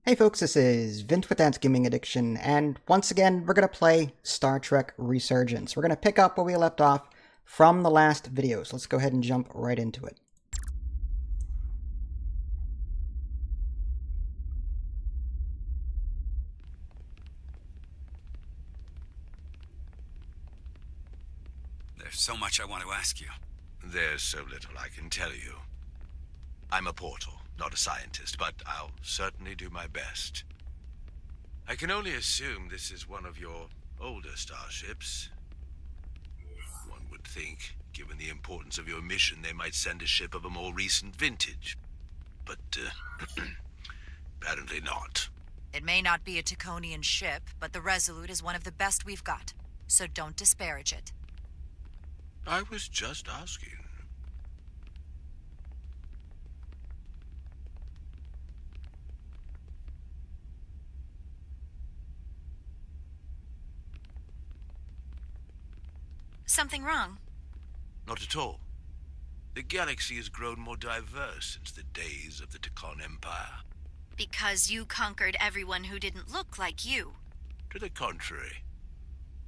Hey folks, this is Vint with Dance Gaming Addiction, and once again, we're going to play Star Trek Resurgence. We're going to pick up where we left off from the last video, so let's go ahead and jump right into it. There's so much I want to ask you. There's so little I can tell you. I'm a portal, not a scientist, but I'll certainly do my best. I can only assume this is one of your older starships. One would think, given the importance of your mission, they might send a ship of a more recent vintage. But, apparently not. It may not be a Taconian ship, but the Resolute is one of the best we've got, so don't disparage it. I was just asking. Something wrong? Not at all. The galaxy has grown more diverse since the days of the Tacon Empire. Because you conquered everyone who didn't look like you. To the contrary.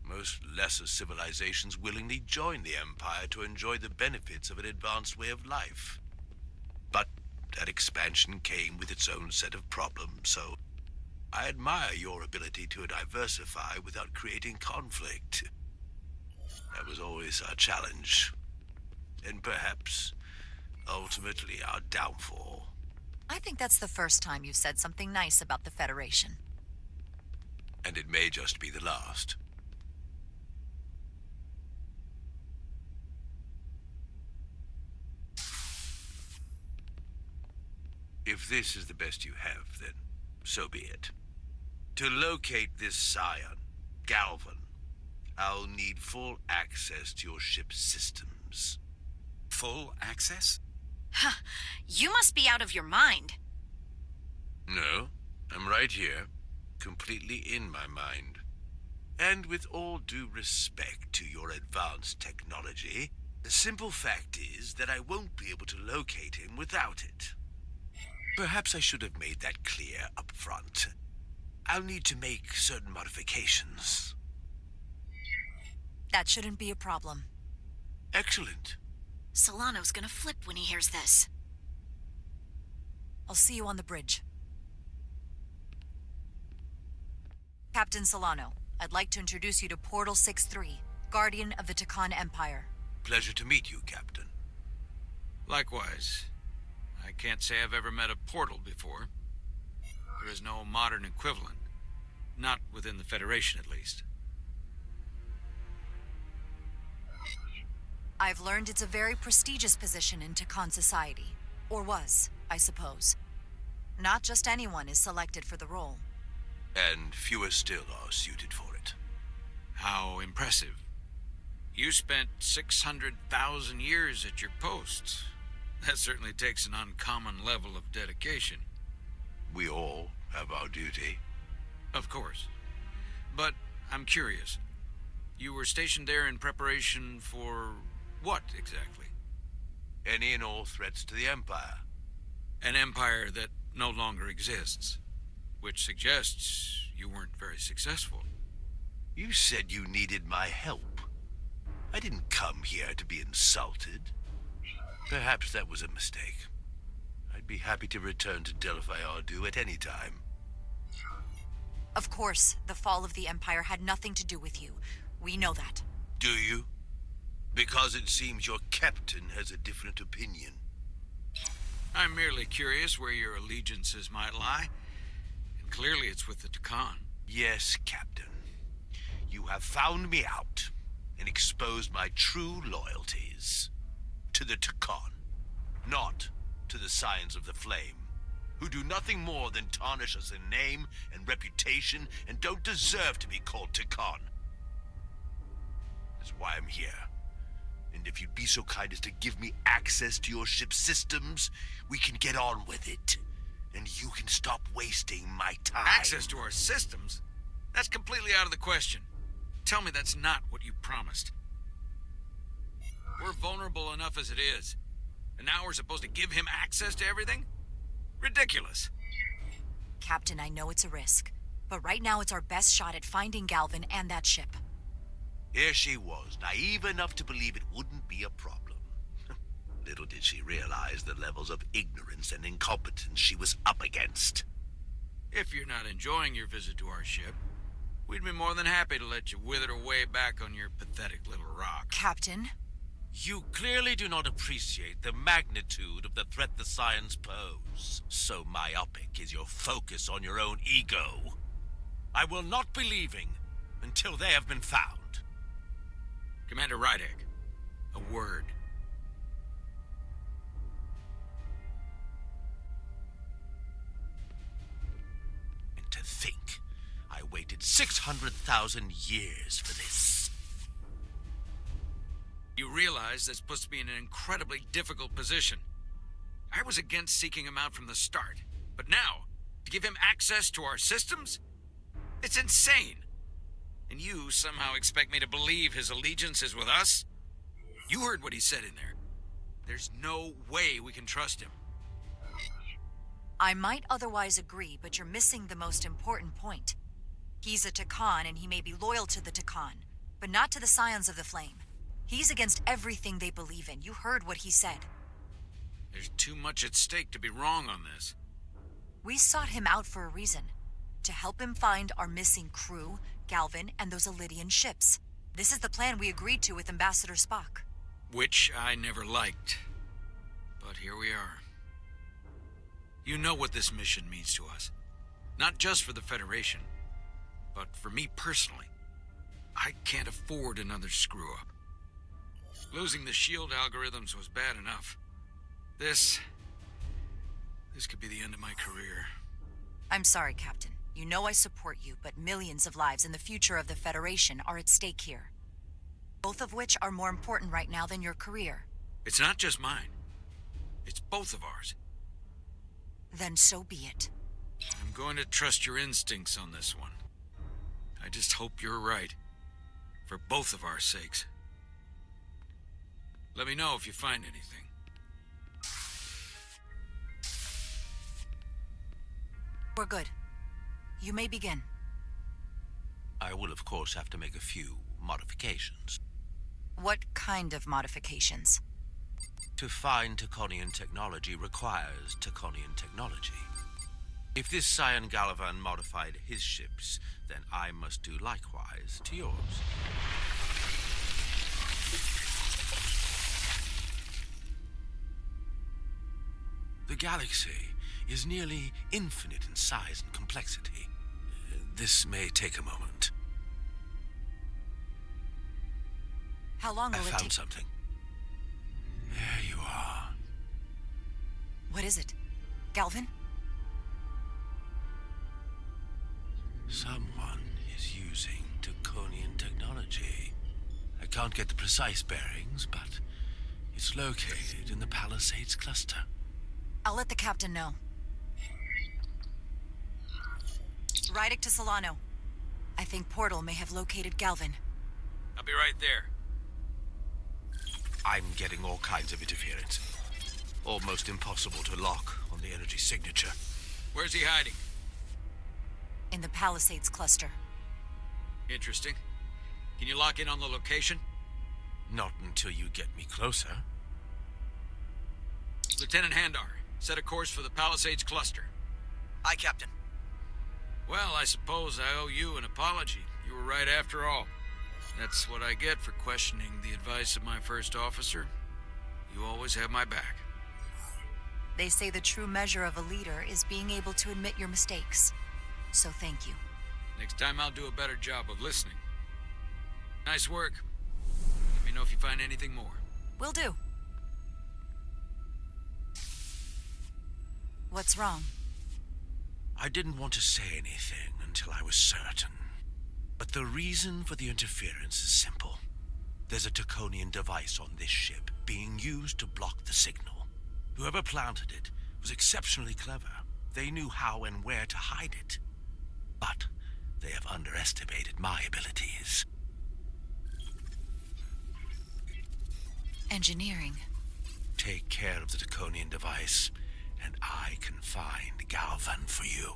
Most lesser civilizations willingly join the Empire to enjoy the benefits of an advanced way of life. But that expansion came with its own set of problems, so I admire your ability to diversify without creating conflict. That was always our challenge. And perhaps, ultimately, our downfall. I think that's the first time you've said something nice about the Federation. And it may just be the last. If this is the best you have, then so be it. To locate this scion, Galvan, I'll need full access to your ship's systems. Full access? Huh, you must be out of your mind. No, I'm right here, completely in my mind. And with all due respect to your advanced technology, the simple fact is that I won't be able to locate him without it. Perhaps I should have made that clear up front. I'll need to make certain modifications. That shouldn't be a problem. Excellent. Solano's gonna flip when he hears this. I'll see you on the bridge. Captain Solano, I'd like to introduce you to Portal 6-3, Guardian of the Tacon Empire. Pleasure to meet you, Captain. Likewise. I can't say I've ever met a portal before. There is no modern equivalent. Not within the Federation, at least. I've learned it's a very prestigious position in Tacon society. Or was, I suppose. Not just anyone is selected for the role. And fewer still are suited for it. How impressive. You spent 600,000 years at your post. That certainly takes an uncommon level of dedication. We all have our duty. Of course. But I'm curious. You were stationed there in preparation for what exactly? Any and all threats to the Empire. An empire that no longer exists. Which suggests you weren't very successful. You said you needed my help. I didn't come here to be insulted. Perhaps that was a mistake. I'd be happy to return to Delphi Ardu at any time. Of course, the fall of the Empire had nothing to do with you. We know that. Do you? Because it seems your captain has a different opinion. I'm merely curious where your allegiances might lie. And clearly it's with the Tacon. Yes, Captain. You have found me out and exposed my true loyalties. To the Tacon, not to the Scions of the Flame, who do nothing more than tarnish us in name and reputation and don't deserve to be called Tacon. That's why I'm here. And if you'd be so kind as to give me access to your ship's systems, we can get on with it. And you can stop wasting my time. Access to our systems? That's completely out of the question. Tell me that's not what you promised. We're vulnerable enough as it is. And now we're supposed to give him access to everything? Ridiculous. Captain, I know it's a risk, but right now it's our best shot at finding Galvin and that ship. Here she was, naive enough to believe it wouldn't be a problem. Little did she realize the levels of ignorance and incompetence she was up against. If you're not enjoying your visit to our ship, we'd be more than happy to let you wither away back on your pathetic little rock. Captain? You clearly do not appreciate the magnitude of the threat the Scions pose. So myopic is your focus on your own ego. I will not be leaving until they have been found. Commander Rydek, a word. And to think, I waited 600,000 years for this. You realize this puts me in an incredibly difficult position. I was against seeking him out from the start, but now, to give him access to our systems? It's insane. And you somehow expect me to believe his allegiance is with us? You heard what he said in there. There's no way we can trust him. I might otherwise agree, but you're missing the most important point. He's a Takan, and he may be loyal to the Takan, but not to the Scions of the Flame. He's against everything they believe in. You heard what he said. There's too much at stake to be wrong on this. We sought him out for a reason. To help him find our missing crew, Galvin, and those Elydian ships. This is the plan we agreed to with Ambassador Spock. Which I never liked. But here we are. You know what this mission means to us. Not just for the Federation, but for me personally. I can't afford another screw-up. Losing the shield algorithms was bad enough. This could be the end of my career. I'm sorry, Captain. You know I support you, but millions of lives and the future of the Federation are at stake here. Both of which are more important right now than your career. It's not just mine. It's both of ours. Then so be it. I'm going to trust your instincts on this one. I just hope you're right. For both of our sakes. Let me know if you find anything. We're good. You may begin. I will, of course, have to make a few modifications. What kind of modifications? To find Taconian technology requires Taconian technology. If this Scion Gallivan modified his ships, then I must do likewise to yours. The galaxy is nearly infinite in size and complexity. This may take a moment. How long will I it found take? something. There you are. What is it? Galvin? Someone is using Taconian technology. I can't get the precise bearings, but it's located in the Palisades cluster. I'll let the captain know. Rydek to Solano. I think Portal may have located Galvin. I'll be right there. I'm getting all kinds of interference. Almost impossible to lock on the energy signature. Where's he hiding? In the Palisades cluster. Interesting. Can you lock in on the location? Not until you get me closer. Lieutenant Handar, set a course for the Palisades cluster. Aye, Captain. Well, I suppose I owe you an apology. You were right after all. That's what I get for questioning the advice of my first officer. You always have my back. They say the true measure of a leader is being able to admit your mistakes. So thank you. Next time I'll do a better job of listening. Nice work. Let me know if you find anything more. Will do. What's wrong? I didn't want to say anything until I was certain. But the reason for the interference is simple. There's a Taconian device on this ship being used to block the signal. Whoever planted it was exceptionally clever. They knew how and where to hide it. But they have underestimated my abilities. Engineering. Take care of the Taconian device, and I can find Galvan for you.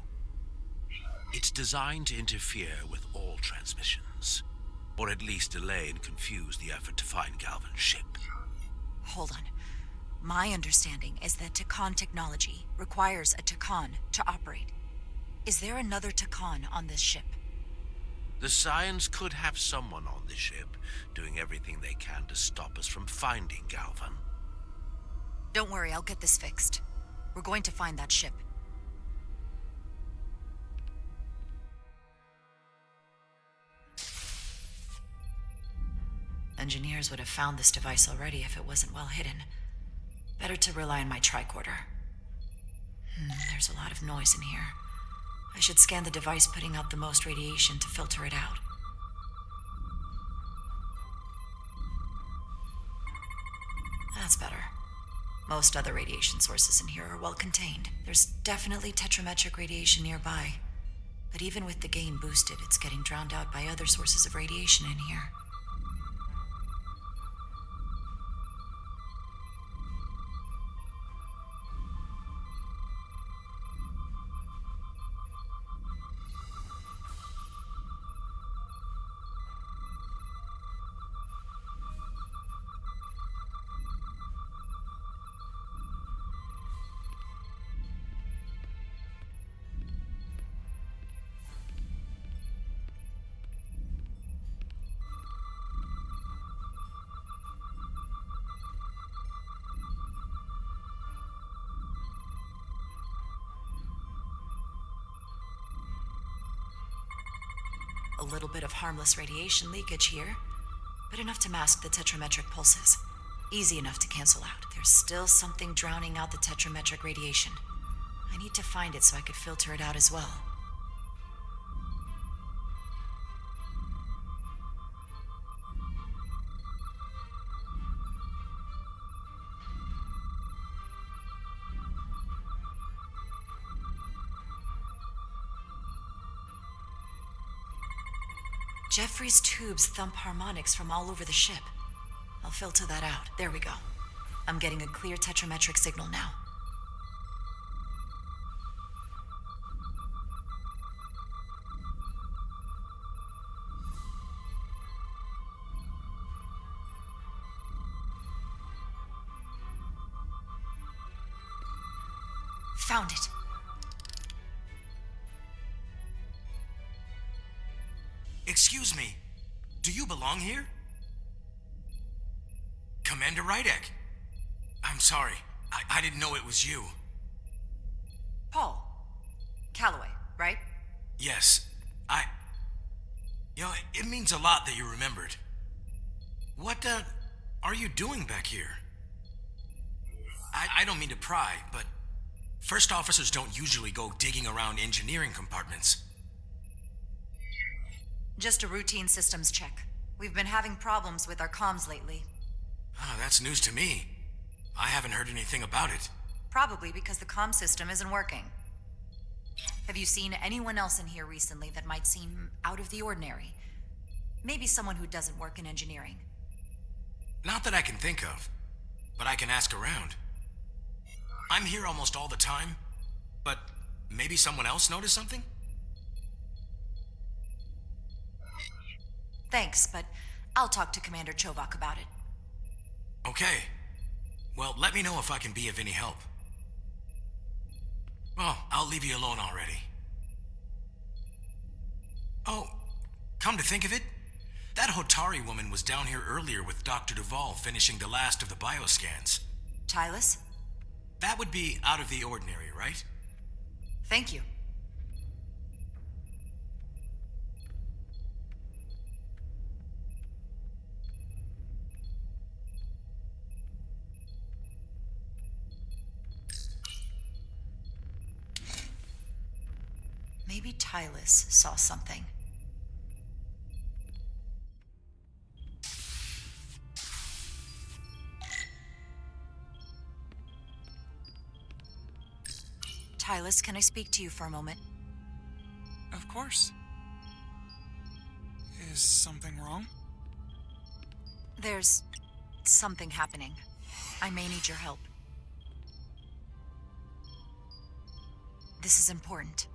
It's designed to interfere with all transmissions, or at least delay and confuse the effort to find Galvin's ship. Hold on. My understanding is that Takan technology requires a Takan to operate. Is there another Takan on this ship? The Scions could have someone on the ship, doing everything they can to stop us from finding Galvin. Don't worry, I'll get this fixed. We're going to find that ship. Engineers would have found this device already if it wasn't well hidden. Better to rely on my tricorder. There's a lot of noise in here. I should scan the device putting out the most radiation to filter it out. That's better. Most other radiation sources in here are well contained. There's definitely tetrametric radiation nearby. But even with the gain boosted, it's getting drowned out by other sources of radiation in here. A little bit of harmless radiation leakage here, but enough to mask the tetrametric pulses. Easy enough to cancel out. There's still something drowning out the tetrametric radiation. I need to find it so I could filter it out as well. Jeffrey's tubes thump harmonics from all over the ship. I'll filter that out. There we go. I'm getting a clear tetrametric signal now. Found it. Excuse me, do you belong here? Commander Rydek. I'm sorry, I didn't know it was you. Paul. Calloway, right? Yes, it means a lot that you remembered. What, are you doing back here? I don't mean to pry, but first officers don't usually go digging around engineering compartments. Just a routine systems check. We've been having problems with our comms lately. Ah, that's news to me. I haven't heard anything about it. Probably because the comm system isn't working. Have you seen anyone else in here recently that might seem out of the ordinary? Maybe someone who doesn't work in engineering. Not that I can think of, but I can ask around. I'm here almost all the time, but maybe someone else noticed something? Thanks, but I'll talk to Commander Chovak about it. Okay. Well, let me know if I can be of any help. Oh, I'll leave you alone already. Oh, come to think of it, that Hotari woman was down here earlier with Dr. Duvall finishing the last of the bioscans. Tylus? That would be out of the ordinary, right? Thank you. Maybe Tylus saw something. Tylus, can I speak to you for a moment? Of course. Is something wrong? There's something happening. I may need your help. This is important.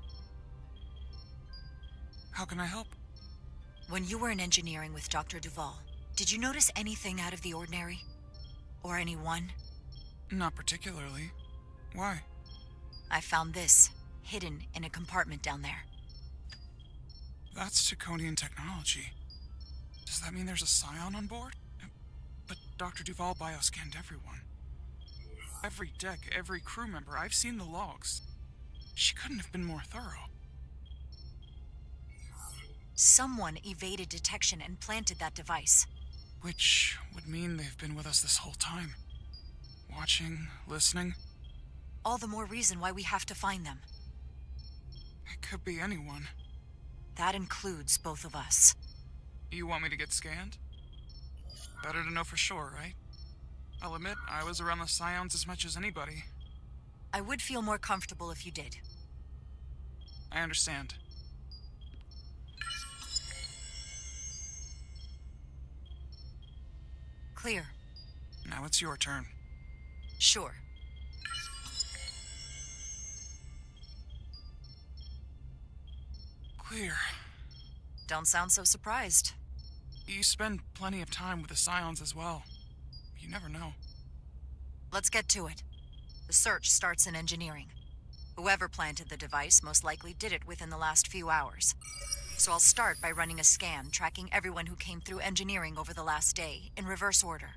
How can I help? When you were in engineering with Dr. Duval, did you notice anything out of the ordinary? Or anyone? Not particularly. Why? I found this, hidden in a compartment down there. That's Taconian technology. Does that mean there's a scion on board? But Dr. Duval bioscanned everyone. Every deck, every crew member. I've seen the logs. She couldn't have been more thorough. Someone evaded detection and planted that device. Which would mean they've been with us this whole time. Watching, listening. All the more reason why we have to find them. It could be anyone. That includes both of us. You want me to get scanned? Better to know for sure, right? I'll admit, I was around the Scions as much as anybody. I would feel more comfortable if you did. I understand. Clear. Now it's your turn. Sure. Clear. Don't sound so surprised. You spend plenty of time with the Scions as well. You never know. Let's get to it. The search starts in engineering. Whoever planted the device most likely did it within the last few hours. So I'll start by running a scan, tracking everyone who came through engineering over the last day, in reverse order.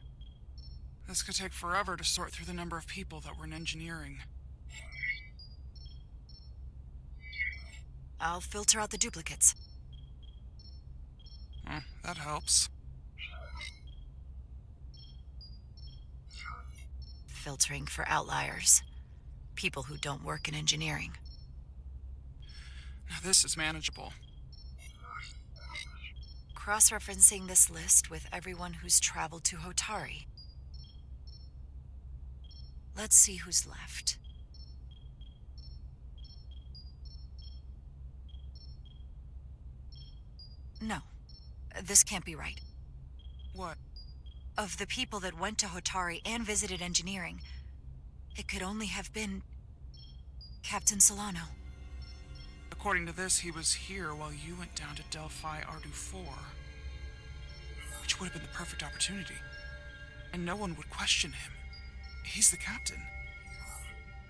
This could take forever to sort through the number of people that were in engineering. I'll filter out the duplicates. That helps. Filtering for outliers. People who don't work in engineering. Now this is manageable. Cross-referencing this list with everyone who's traveled to Hotari. Let's see who's left. No, this can't be right. What? Of the people that went to Hotari and visited engineering, it could only have been Captain Solano. According to this, he was here while you went down to Delphi Ardu 4. Which would have been the perfect opportunity. And no one would question him. He's the captain.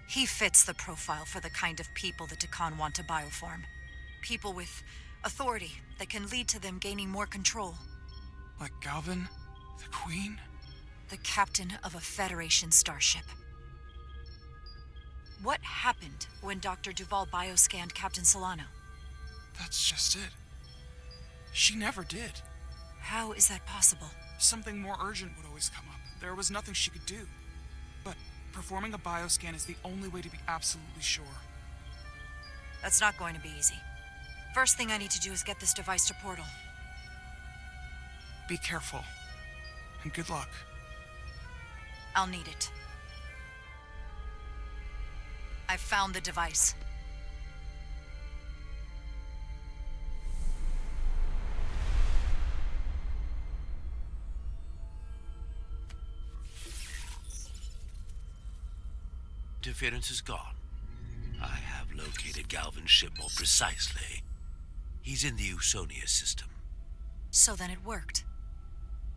He fits the profile for the kind of people the Takan want to bioform. People with authority that can lead to them gaining more control. Like Galvin? The Queen? The captain of a Federation starship. What happened when Dr. Duval bioscanned Captain Solano? That's just it. She never did. How is that possible? Something more urgent would always come up. There was nothing she could do. But performing a bioscan is the only way to be absolutely sure. That's not going to be easy. First thing I need to do is get this device to Portal. Be careful. And good luck. I'll need it. I've found the device. Interference is gone. I have located Galvin's ship more precisely. He's in the Usonia system. So then it worked.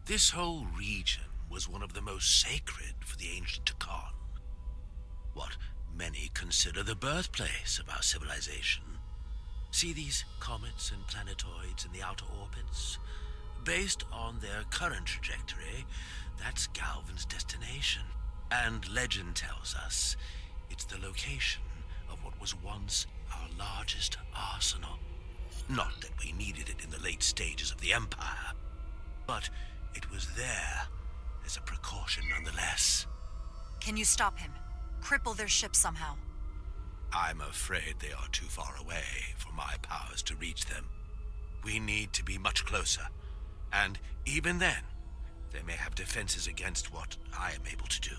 This whole region was one of the most sacred for the ancient Takan. What many consider the birthplace of our civilization. See these comets and planetoids in the outer orbits? Based on their current trajectory, that's Galvin's destination. And legend tells us it's the location of what was once our largest arsenal. Not that we needed it in the late stages of the Empire, but it was there as a precaution nonetheless. Can you stop him? Cripple their ship somehow? I'm afraid they are too far away for my powers to reach them. We need to be much closer, and even then, they may have defenses against what I am able to do.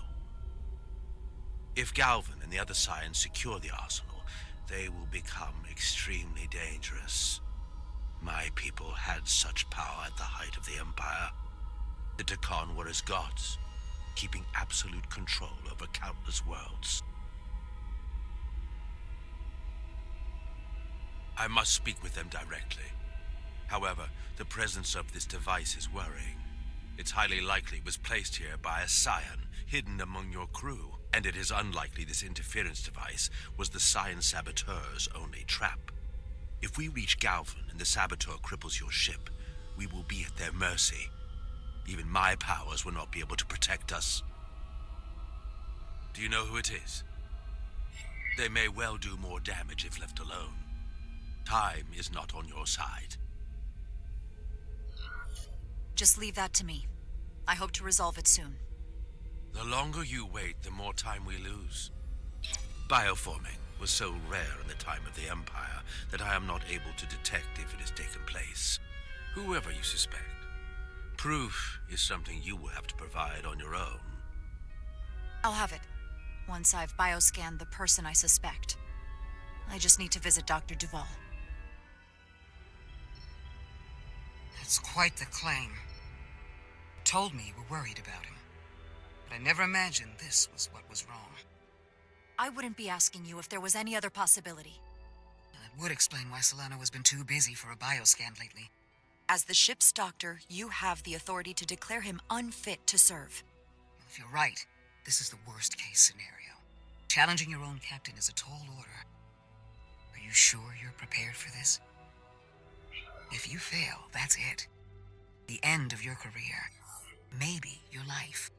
If Galvin and the other Scions secure the arsenal, they will become extremely dangerous. My people had such power at the height of the Empire. The Takan were as gods, keeping absolute control over countless worlds. I must speak with them directly. However, the presence of this device is worrying. It's highly likely it was placed here by a scion hidden among your crew, and it is unlikely this interference device was the scion saboteur's only trap. If we reach Galvan and the saboteur cripples your ship, we will be at their mercy. Even my powers will not be able to protect us. Do you know who it is? They may well do more damage if left alone. Time is not on your side. Just leave that to me. I hope to resolve it soon. The longer you wait, the more time we lose. Bioforming was so rare in the time of the Empire that I am not able to detect if it has taken place. Whoever you suspect, proof is something you will have to provide on your own. I'll have it. Once I've bioscanned the person I suspect. I just need to visit Dr. Duval. That's quite the claim. Told me you were worried about him. But I never imagined this was what was wrong. I wouldn't be asking you if there was any other possibility. That would explain why Solano has been too busy for a bioscan lately. As the ship's doctor, you have the authority to declare him unfit to serve. Well, if you're right, this is the worst case scenario. Challenging your own captain is a tall order. Are you sure you're prepared for this? If you fail, that's it. The end of your career. Maybe your life.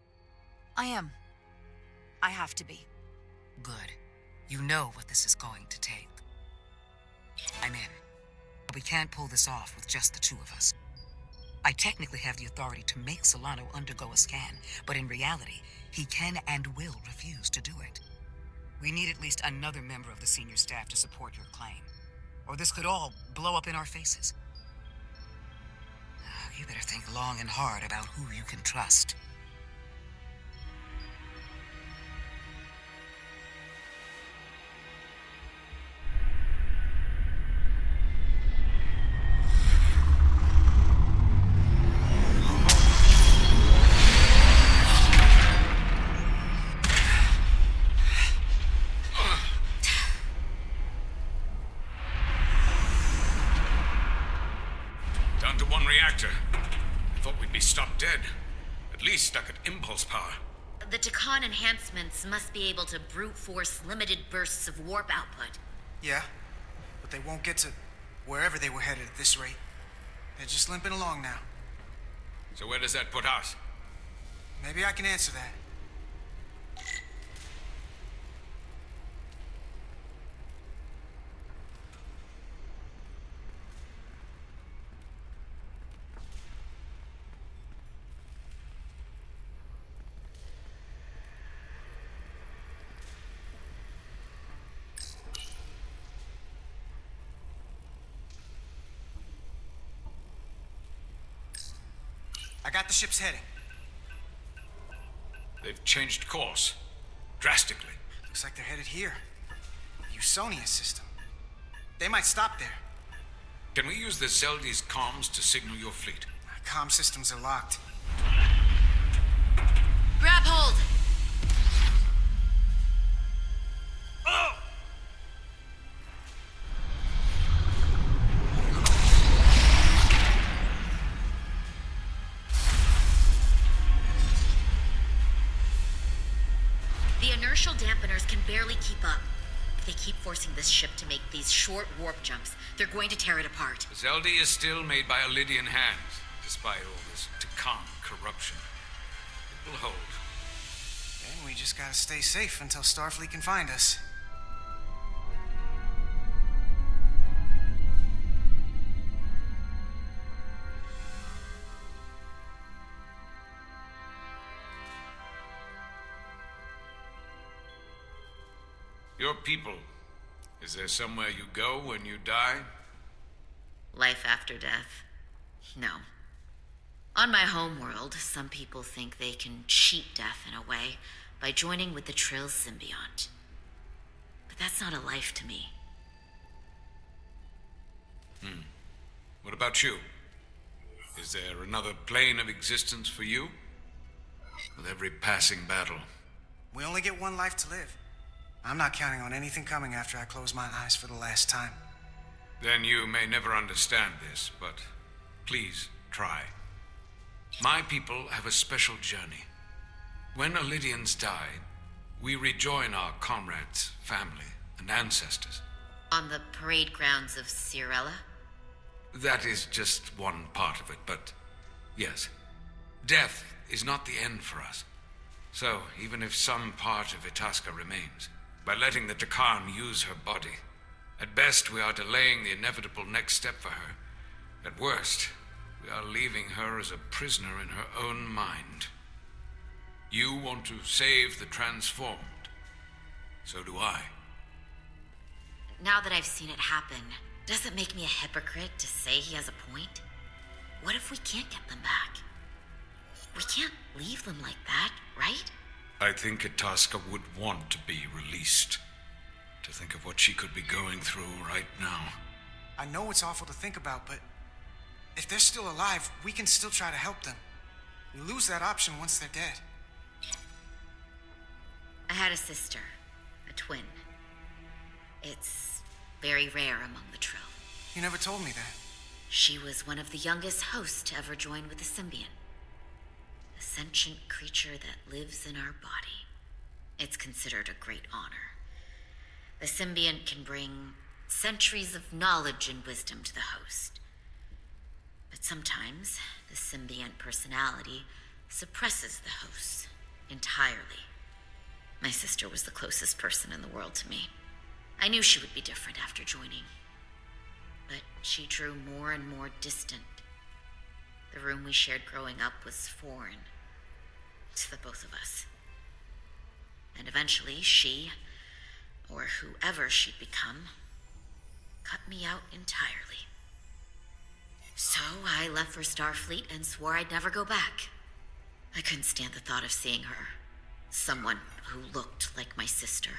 I am. I have to be. Good. You know what this is going to take. I'm in. But we can't pull this off with just the two of us. I technically have the authority to make Solano undergo a scan, but in reality, he can and will refuse to do it. We need at least another member of the senior staff to support your claim. Or this could all blow up in our faces. You better think long and hard about who you can trust. Down to one reactor. I thought we'd be stopped dead. At least stuck at impulse power. The Takan enhancements must be able to brute force limited bursts of warp output. Yeah, but they won't get to wherever they were headed at this rate. They're just limping along now. So where does that put us? Maybe I can answer that. I got the ship's heading. They've changed course. Drastically. Looks like they're headed here. Usonia system. They might stop there. Can we use the Zeldi's comms to signal your fleet? My comm systems are locked. Grab hold! The inertial dampeners can barely keep up. If they keep forcing this ship to make these short warp jumps, they're going to tear it apart. Zeldi is still made by Lydian hands, despite all this Takan corruption. It will hold. Then we just gotta stay safe until Starfleet can find us. Your people. Is there somewhere you go when you die? Life after death? No. On my homeworld, some people think they can cheat death in a way by joining with the Trill symbiont. But that's not a life to me. What about you? Is there another plane of existence for you? With every passing battle. We only get one life to live. I'm not counting on anything coming after I close my eyes for the last time. Then you may never understand this, but Please, try. My people have a special journey. When Illydians die, we rejoin our comrades, family, and ancestors. On the parade grounds of Cirella? That is just one part of it, but yes. Death is not the end for us. So, even if some part of Itasca remains, by letting the Takan use her body, at best we are delaying the inevitable next step for her. At worst, we are leaving her as a prisoner in her own mind. You want to save the transformed. So do I. Now that I've seen it happen, does it make me a hypocrite to say he has a point? What if we can't get them back? We can't leave them like that, right? I think Itasca would want to be released. To think of what she could be going through right now. I know it's awful to think about, but if they're still alive, we can still try to help them. We lose that option once they're dead. I had a sister, a twin. It's very rare among the Trill. You never told me that. She was one of the youngest hosts to ever join with the symbiont. A sentient creature that lives in our body. It's considered a great honor. The symbiont can bring centuries of knowledge and wisdom to the host. But sometimes, the symbiont personality suppresses the host entirely. My sister was the closest person in the world to me. I knew she would be different after joining. But she drew more and more distant. The room we shared growing up was foreign to the both of us. And eventually she, or whoever she'd become, cut me out entirely. So I left for Starfleet and swore I'd never go back. I couldn't stand the thought of seeing her. Someone who looked like my sister.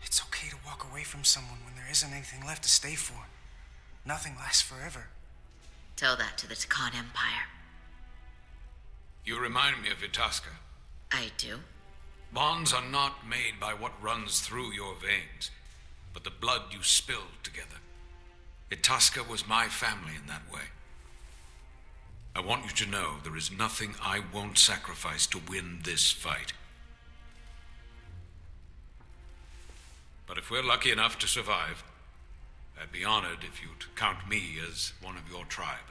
It's okay to walk away from someone when there isn't anything left to stay for. Nothing lasts forever. Tell that to the Takan Empire. You remind me of Itasca. I do? Bonds are not made by what runs through your veins, but the blood you spilled together. Itasca was my family in that way. I want you to know there is nothing I won't sacrifice to win this fight. But if we're lucky enough to survive, I'd be honored if you'd count me as one of your tribe.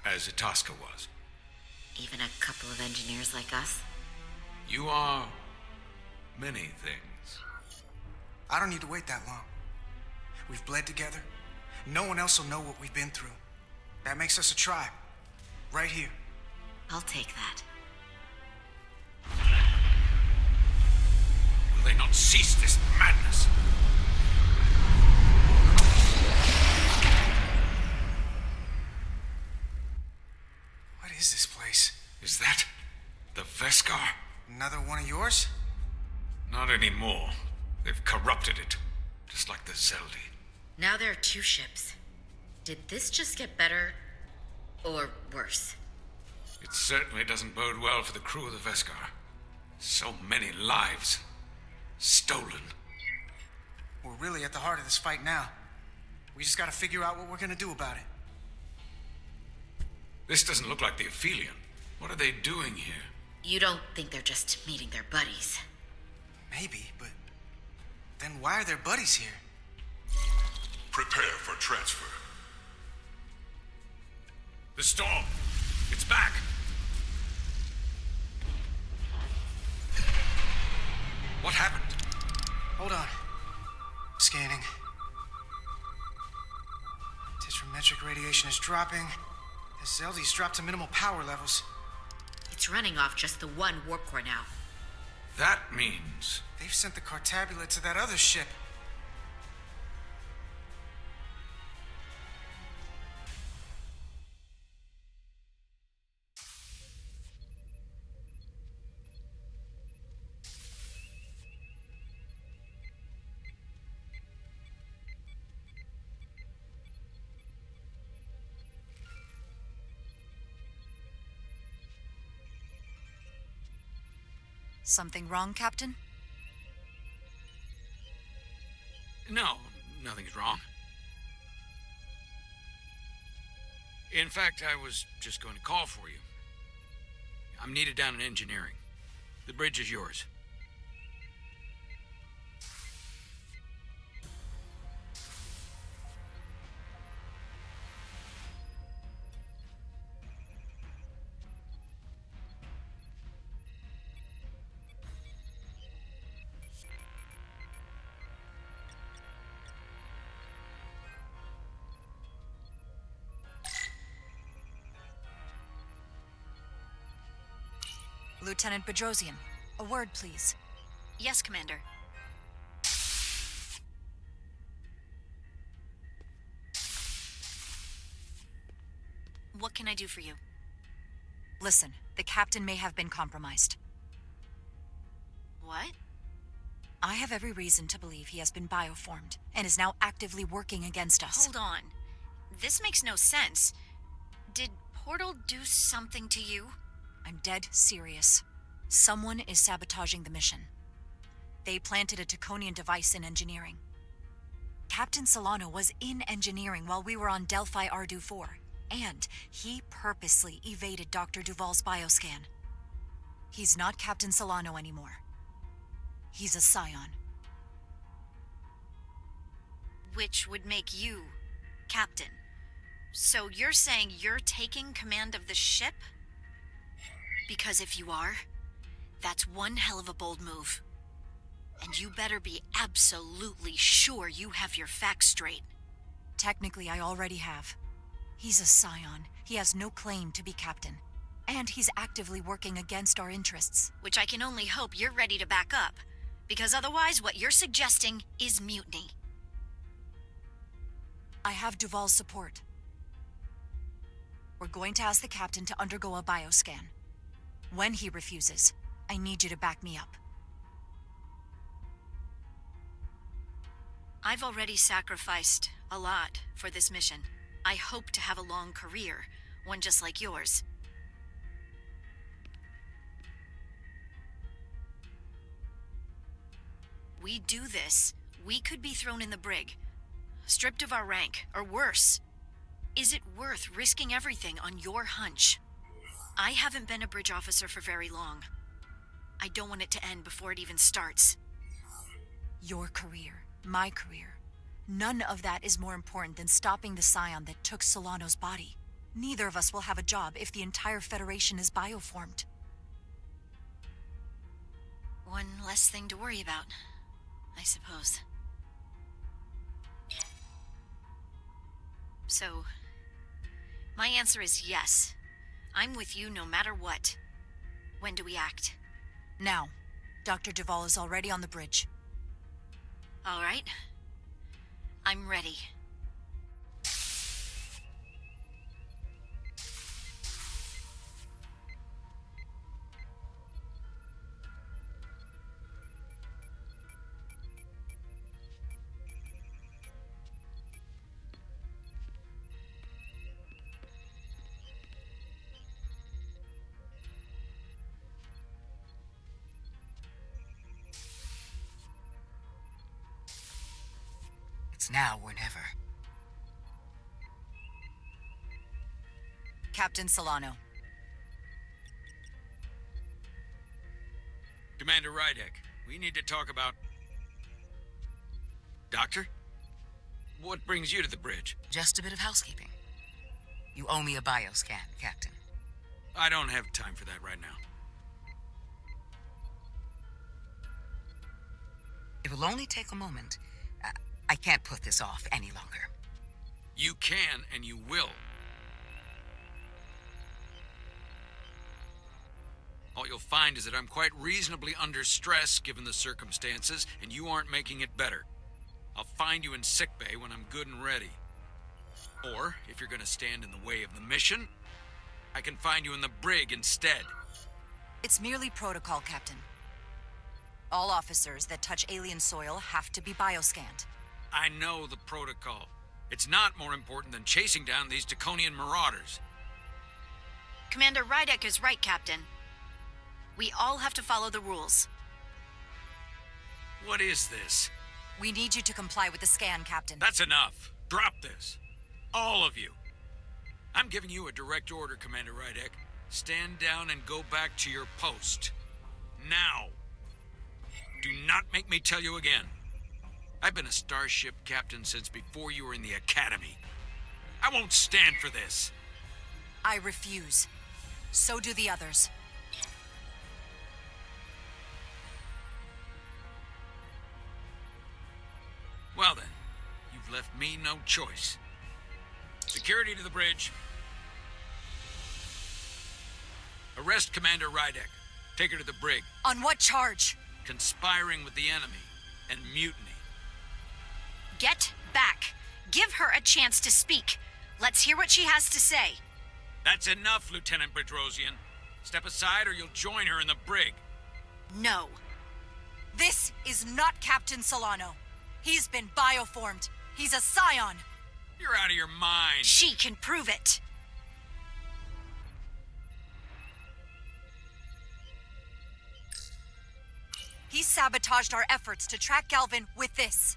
As Itasca was. Even a couple of engineers like us? You are many things. I don't need to wait that long. We've bled together. No one else will know what we've been through. That makes us a tribe. Right here. I'll take that. Will they not cease this madness? What is this place? Is that the Veskar? Another one of yours? Not anymore. They've corrupted it, just like the Zeldi. Now there are two ships. Did this just get better or worse? It certainly doesn't bode well for the crew of the Veskar. So many lives stolen. We're really at the heart of this fight now. We just gotta figure out what we're gonna do about it. This doesn't look like the Aphelion. What are they doing here? You don't think they're just meeting their buddies? Maybe, but then why are their buddies here? Prepare for transfer. The storm! It's back! What happened? Hold on. Scanning. Tetrametric radiation is dropping. The Zeldi's dropped to minimal power levels. It's running off just the one warp core now. That means... They've sent the Cartabula to that other ship. Something wrong, Captain? No, nothing's wrong. In fact, I was just going to call for you. I'm needed down in engineering. The bridge is yours. Lieutenant Bedrosian, a word, please. Yes, Commander. What can I do for you? Listen, the captain may have been compromised. What? I have every reason to believe he has been bioformed and is now actively working against us. Hold on. This makes no sense. Did Portal do something to you? I'm dead serious. Someone is sabotaging the mission. They planted a Taconian device in engineering. Captain Solano was in engineering while we were on Delphi Ardu-4, and he purposely evaded Dr. Duval's bioscan. He's not Captain Solano anymore. He's a Scion. Which would make you Captain. So you're saying you're taking command of the ship? Because if you are, that's one hell of a bold move. And you better be absolutely sure you have your facts straight. Technically, I already have. He's a Scion. He has no claim to be captain. And he's actively working against our interests. Which I can only hope you're ready to back up. Because otherwise, what you're suggesting is mutiny. I have Duval's support. We're going to ask the captain to undergo a bioscan. When he refuses, I need you to back me up. I've already sacrificed a lot for this mission. I hope to have a long career, one just like yours. We do this, we could be thrown in the brig, stripped of our rank, or worse. Is it worth risking everything on your hunch? I haven't been a bridge officer for very long. I don't want it to end before it even starts. Your career, my career. None of that is more important than stopping the Scion that took Solano's body. Neither of us will have a job if the entire Federation is bioformed. One less thing to worry about, I suppose. So, my answer is yes. I'm with you no matter what. When do we act? Now. Dr. Duval is already on the bridge. All right. I'm ready. It's now or never. Captain Solano. Commander Rydek, we need to talk about... Doctor? What brings you to the bridge? Just a bit of housekeeping. You owe me a bioscan, Captain. I don't have time for that right now. It will only take a moment. I can't put this off any longer. You can, and you will. All you'll find is that I'm quite reasonably under stress given the circumstances, and you aren't making it better. I'll find you in sickbay when I'm good and ready. Or, if you're gonna stand in the way of the mission, I can find you in the brig instead. It's merely protocol, Captain. All officers that touch alien soil have to be bioscanned. I know the protocol. It's not more important than chasing down these Taconian marauders. Commander Rydek is right, Captain. We all have to follow the rules. What is this? We need you to comply with the scan, Captain. That's enough. Drop this. All of you. I'm giving you a direct order, Commander Rydek. Stand down and go back to your post. Now. Do not make me tell you again. I've been a starship captain since before you were in the academy. I won't stand for this. I refuse. So do the others. Well then, you've left me no choice. Security to the bridge. Arrest Commander Rydek. Take her to the brig. On what charge? Conspiring with the enemy and mutiny. Get back. Give her a chance to speak. Let's hear what she has to say. That's enough, Lieutenant Bedrosian. Step aside or you'll join her in the brig. No. This is not Captain Solano. He's been bioformed. He's a scion. You're out of your mind. She can prove it. He sabotaged our efforts to track Galvin with this.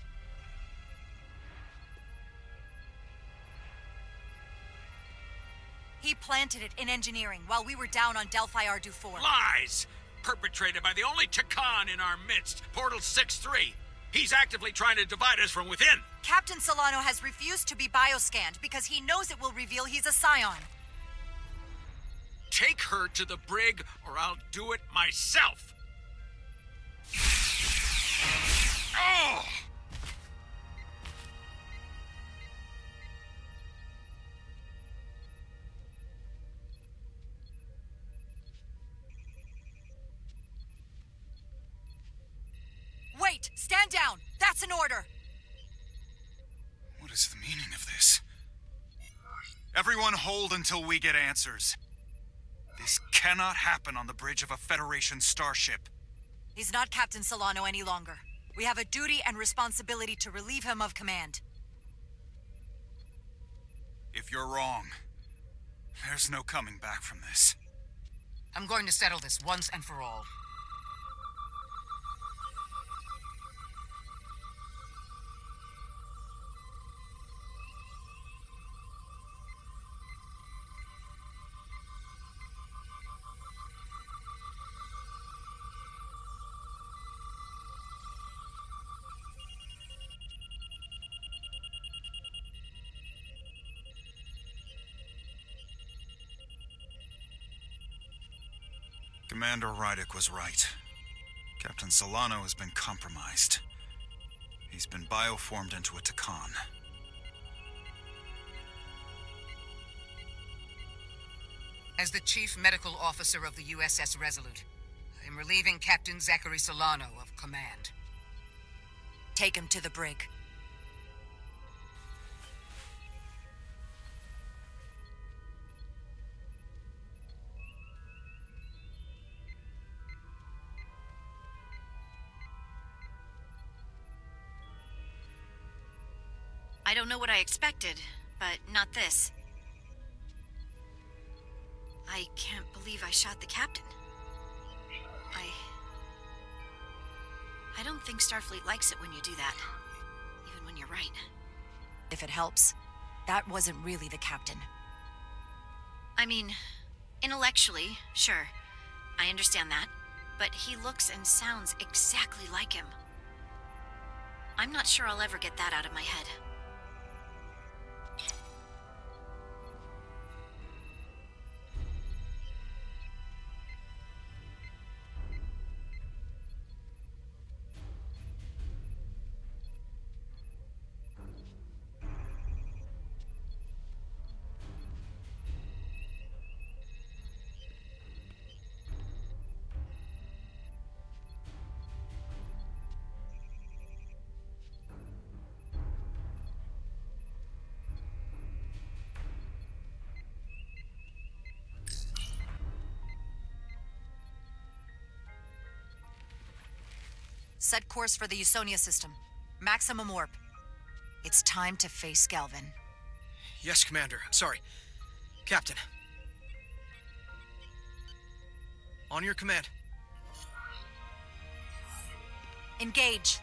He planted it in engineering while we were down on Delphi Ardu-4. Lies! Perpetrated by the only Takan in our midst, Portal 6-3. He's actively trying to divide us from within. Captain Solano has refused to be bioscanned because he knows it will reveal he's a scion. Take her to the brig or I'll do it myself. Oh! Wait! Stand down! That's an order! What is the meaning of this? Everyone hold until we get answers. This cannot happen on the bridge of a Federation starship. He's not Captain Solano any longer. We have a duty and responsibility to relieve him of command. If you're wrong, there's no coming back from this. I'm going to settle this once and for all. Commander Rydek was right. Captain Solano has been compromised. He's been bioformed into a Takan. As the Chief Medical Officer of the USS Resolute, I'm relieving Captain Zachary Solano of command. Take him to the brig. I don't know what I expected, but not this. I can't believe I shot the captain. I don't think Starfleet likes it when you do that. Even when you're right. If it helps, that wasn't really the captain. I mean, intellectually, sure. I understand that. But he looks and sounds exactly like him. I'm not sure I'll ever get that out of my head. Set course for the Usonia system. Maximum warp. It's time to face Galvin. Yes, Commander. Sorry. Captain. On your command. Engage.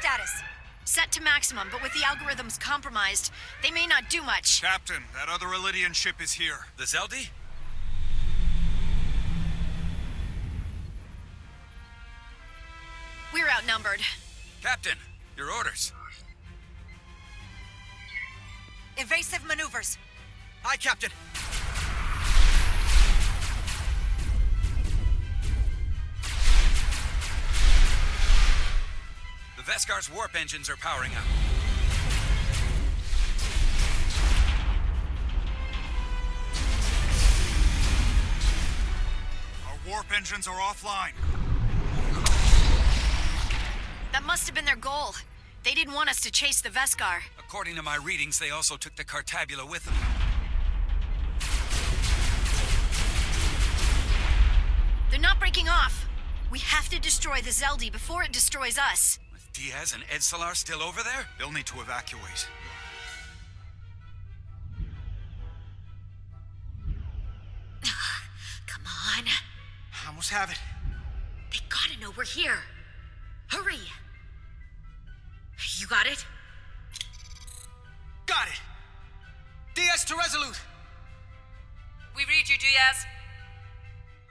status? Set to maximum, but with the algorithms compromised, they may not do much. Captain, that other Elydian ship is here. The Zeldi? We're outnumbered. Captain, your orders. Evasive maneuvers. Aye, Captain. The Veskar's warp engines are powering up. Our warp engines are offline. That must have been their goal. They didn't want us to chase the Veskar. According to my readings, they also took the Cartabula with them. They're not breaking off. We have to destroy the Zeldi before it destroys us. With Diaz and Edsalar still over there? They'll need to evacuate. Come on. I almost have it. They gotta know we're here. Hurry. You got it? Got it. DS to Resolute. We read you, Diaz.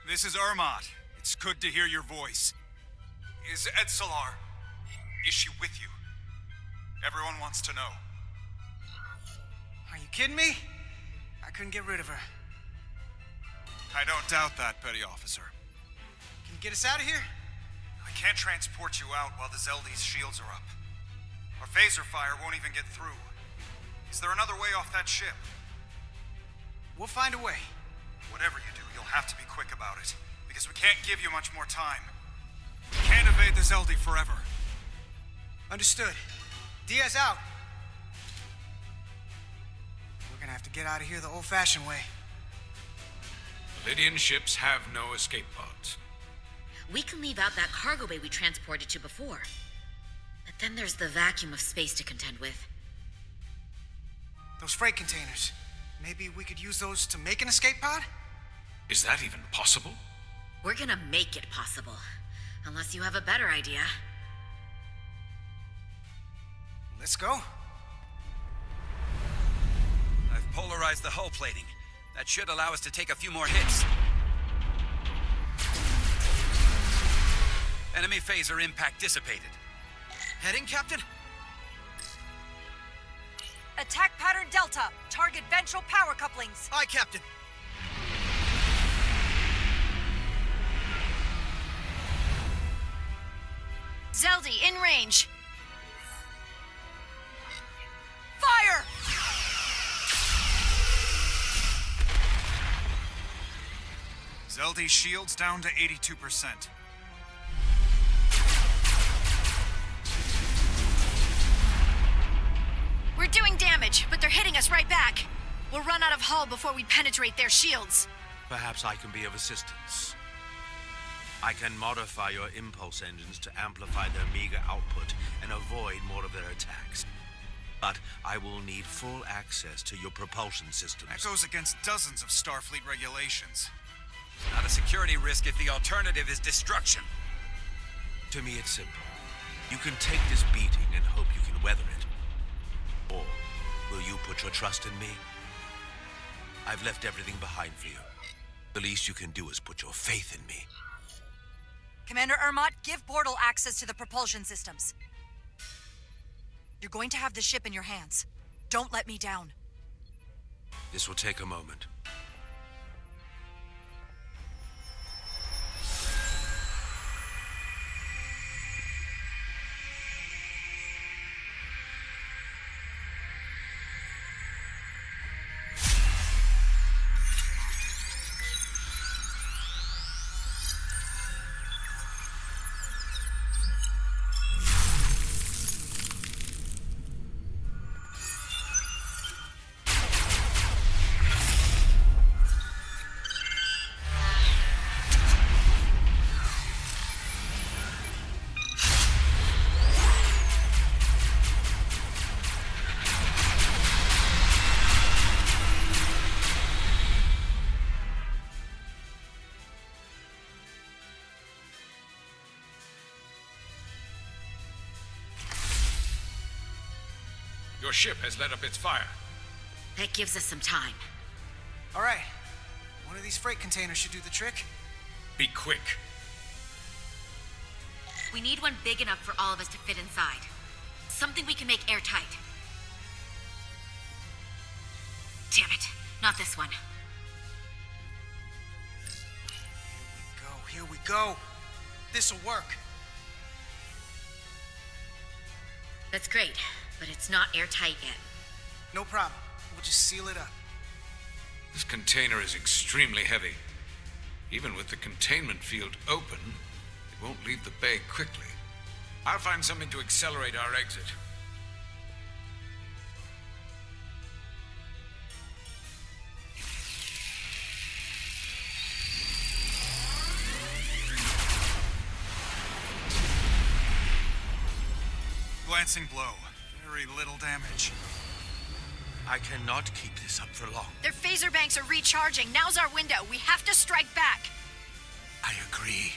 This is Ermot. It's good to hear your voice. Is Edsalar? Is she with you? Everyone wants to know. Are you kidding me? I couldn't get rid of her. I don't doubt that, Petty Officer. Can you get us out of here? I can't transport you out while the Zeldi's shields are up. Our phaser fire won't even get through. Is there another way off that ship? We'll find a way. Whatever you do, you'll have to be quick about it, because we can't give you much more time. We can't evade the Zeldi forever. Understood. Diaz out. We're gonna have to get out of here the old-fashioned way. Lydian ships have no escape pods. We can leave out that cargo bay we transported to before. But then there's the vacuum of space to contend with. Those freight containers. Maybe we could use those to make an escape pod? Is that even possible? We're gonna make it possible. Unless you have a better idea. Let's go. I've polarized the hull plating. That should allow us to take a few more hits. Enemy phaser impact dissipated. Heading, Captain? Attack pattern Delta. Target ventral power couplings. Aye, Captain. Zeldi, in range. Fire! Zeldi shields down to 82%. We're doing damage, but they're hitting us right back. We'll run out of hull before we penetrate their shields. Perhaps I can be of assistance. I can modify your impulse engines to amplify their meager output and avoid more of their attacks. But I will need full access to your propulsion systems. That goes against dozens of Starfleet regulations. It's not a security risk if the alternative is destruction. To me, it's simple. You can take this beating and hope you can weather it. Or will you put your trust in me? I've left everything behind for you. The least you can do is put your faith in me. Commander Ermot, give Bortle access to the propulsion systems. You're going to have the ship in your hands. Don't let me down. This will take a moment. Your ship has let up its fire. That gives us some time. All right. One of these freight containers should do the trick. Be quick. We need one big enough for all of us to fit inside. Something we can make airtight. Damn it, not this one. Here we go. This'll work. That's great, but it's not airtight yet. No problem. We'll just seal it up. This container is extremely heavy. Even with the containment field open, it won't leave the bay quickly. I'll find something to accelerate our exit. Glancing blow. Very little damage. I cannot keep this up for long. Their phaser banks are recharging. Now's our window. We have to strike back. I agree.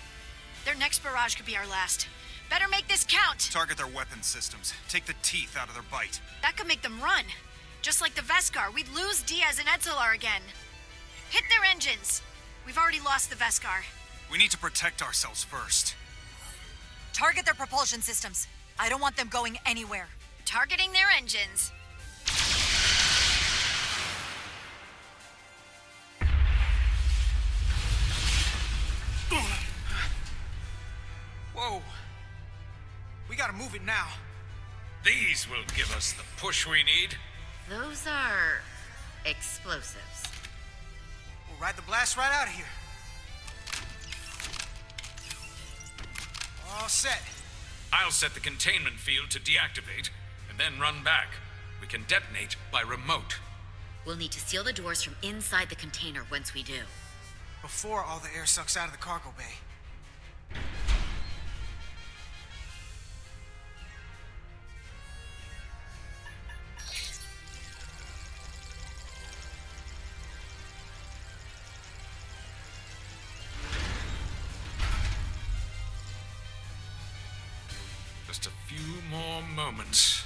Their next barrage could be our last. Better make this count. Target their weapon systems. Take the teeth out of their bite. That could make them run. Just like the Veskar, we'd lose Diaz and Etzelar again. Hit their engines. We've already lost the Veskar. We need to protect ourselves first. Target their propulsion systems. I don't want them going anywhere. Targeting their engines. Whoa. We gotta move it now. These will give us the push we need. Those are explosives. We'll ride the blast right out of here. All set. I'll set the containment field to deactivate, and then run back. We can detonate by remote. We'll need to seal the doors from inside the container once we do. Before all the air sucks out of the cargo bay. Just a few more moments.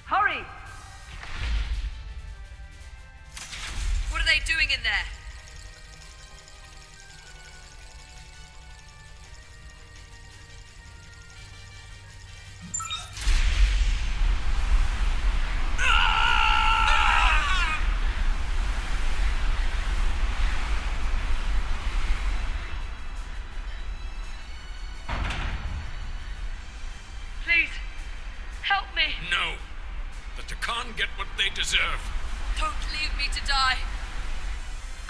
Hurry! What are they doing in there? Please, help me. No. The Takan get what they deserve. Don't leave me to die.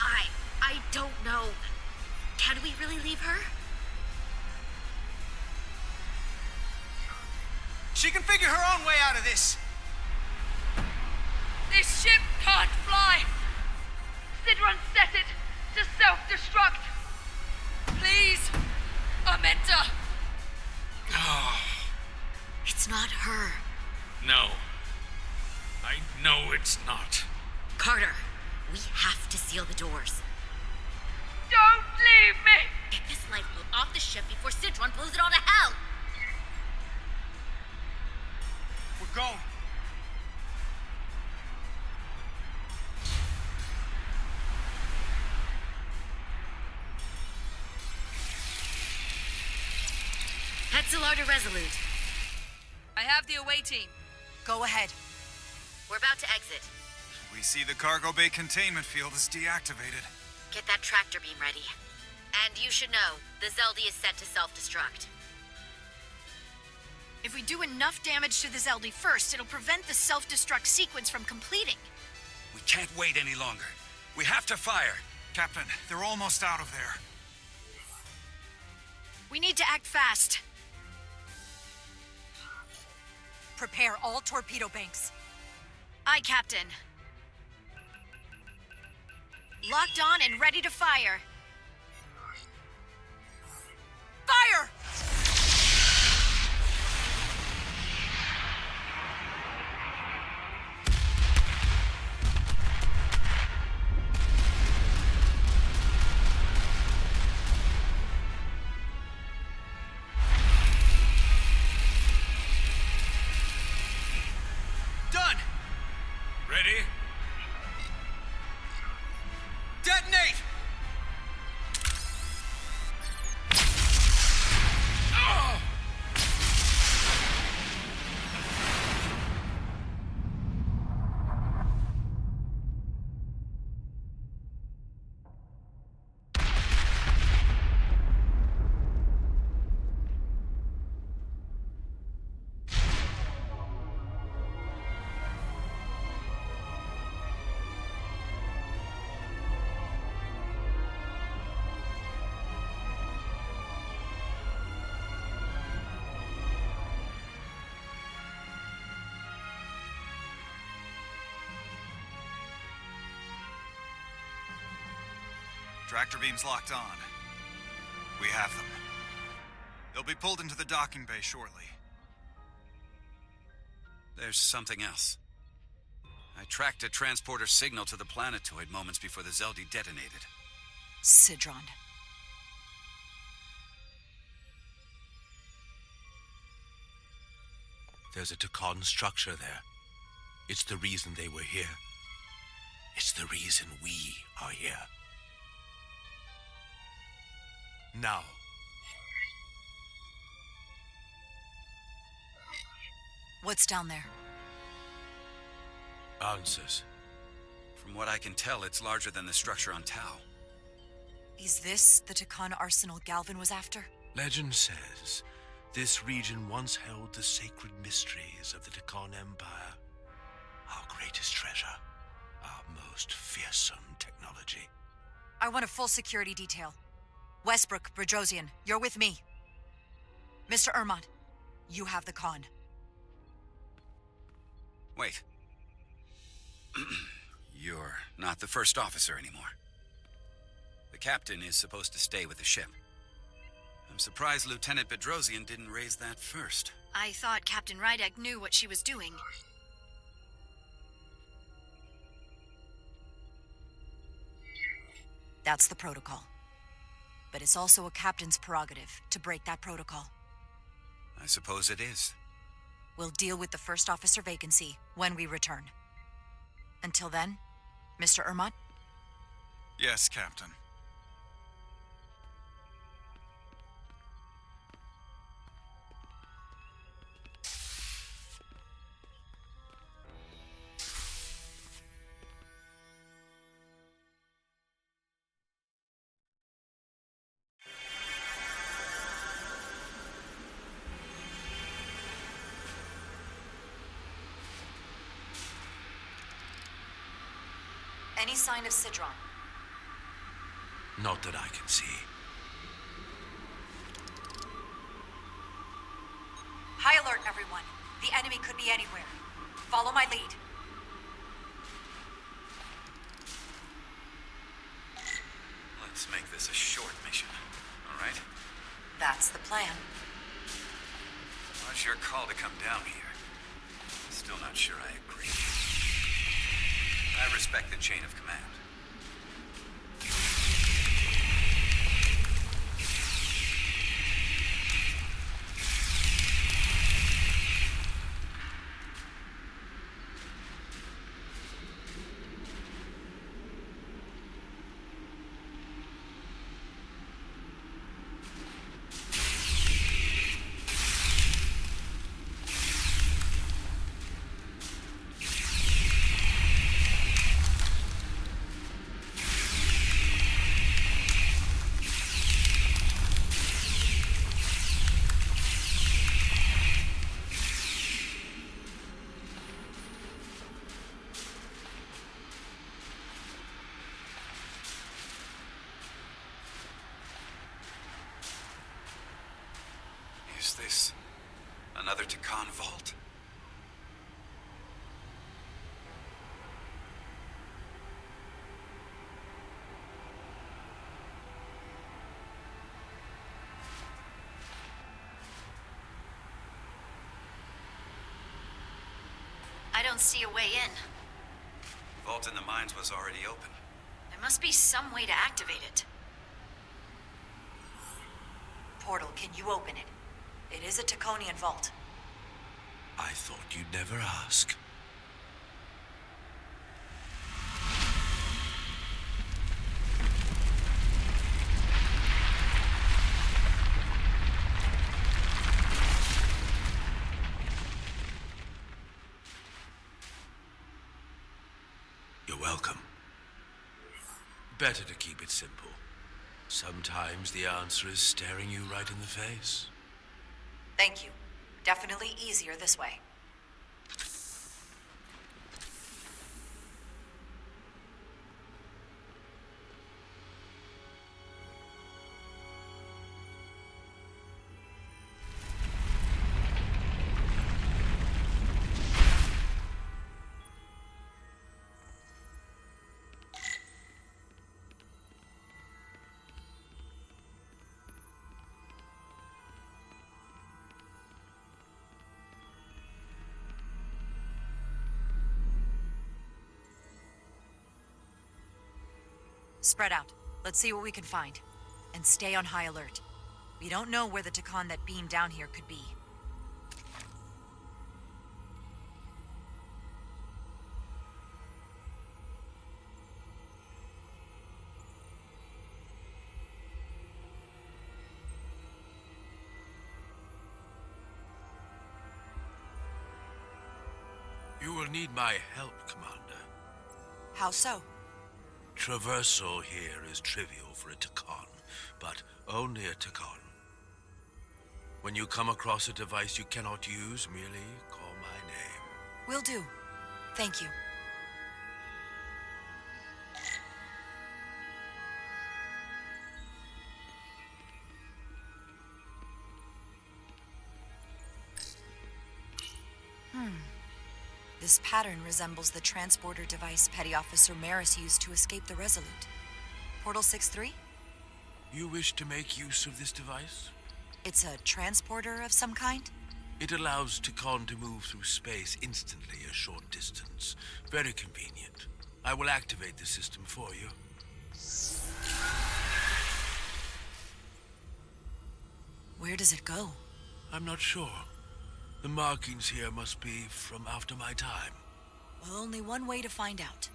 I don't know. Can we really leave her? She can figure her own way out of this. This ship can't fly. Sidron set it to self-destruct. Please, Amenta. It's not her. No. I know it's not. Carter, we have to seal the doors. Don't leave me. Get this lifeboat off the ship before Sidron blows it all to hell. We're going. Etzelar to Resolute. I have the away team. Go ahead. We're about to exit. We see the cargo bay containment field is deactivated. Get that tractor beam ready. And you should know, the Zeldy is set to self-destruct. If we do enough damage to the Zeldy first, it'll prevent the self-destruct sequence from completing. We can't wait any longer. We have to fire. Captain, they're almost out of there. We need to act fast. Prepare all torpedo banks. Aye, Captain. Locked on and ready to fire. Fire! Done! Tractor beams locked on. We have them. They'll be pulled into the docking bay shortly. There's something else. I tracked a transporter signal to the planetoid moments before the Zeldi detonated. Sidron. There's a Takan structure there. It's the reason they were here. It's the reason we are here. Now. What's down there? Answers. From what I can tell, it's larger than the structure on Tau. Is this the Takan arsenal Galvin was after? Legend says this region once held the sacred mysteries of the Takan Empire. Our greatest treasure. Our most fearsome technology. I want a full security detail. Westbrook, Brodrosian, you're with me. Mr. Ermont, you have the con. Wait. You're not the first officer anymore. The captain is supposed to stay with the ship. I'm surprised Lieutenant Bedrosian didn't raise that first. I thought Captain Rydek knew what she was doing. That's the protocol. But it's also a captain's prerogative to break that protocol. I suppose it is. We'll deal with the first officer vacancy when we return. Until then, Mr. Ermont? Yes, Captain. Any sign of Sidron? Not that I can see. High alert, everyone. The enemy could be anywhere. Follow my lead. Let's make this a short mission, all right? That's the plan. Was your call to come down here? Still not sure I agree. I respect the chain of command. Is this another Takan vault? I don't see a way in. Vault in the mines was already open. There must be some way to activate it. Portal, can you open it? It is a Taconian vault. I thought you'd never ask. You're welcome. Better to keep it simple. Sometimes the answer is staring you right in the face. Thank you. Definitely easier this way. Spread out. Let's see what we can find. And stay on high alert. We don't know where the Takan that beamed down here could be. You will need my help, Commander. How so? Traversal here is trivial for a Takan, but only a Takan. When you come across a device you cannot use, merely call my name. Will do. Thank you. This pattern resembles the transporter device Petty Officer Maris used to escape the Resolute. Portal 6-3? You wish to make use of this device? It's a transporter of some kind? It allows Takan to move through space instantly a short distance. Very convenient. I will activate the system for you. Where does it go? I'm not sure. The markings here must be from after my time. Well, only one way to find out.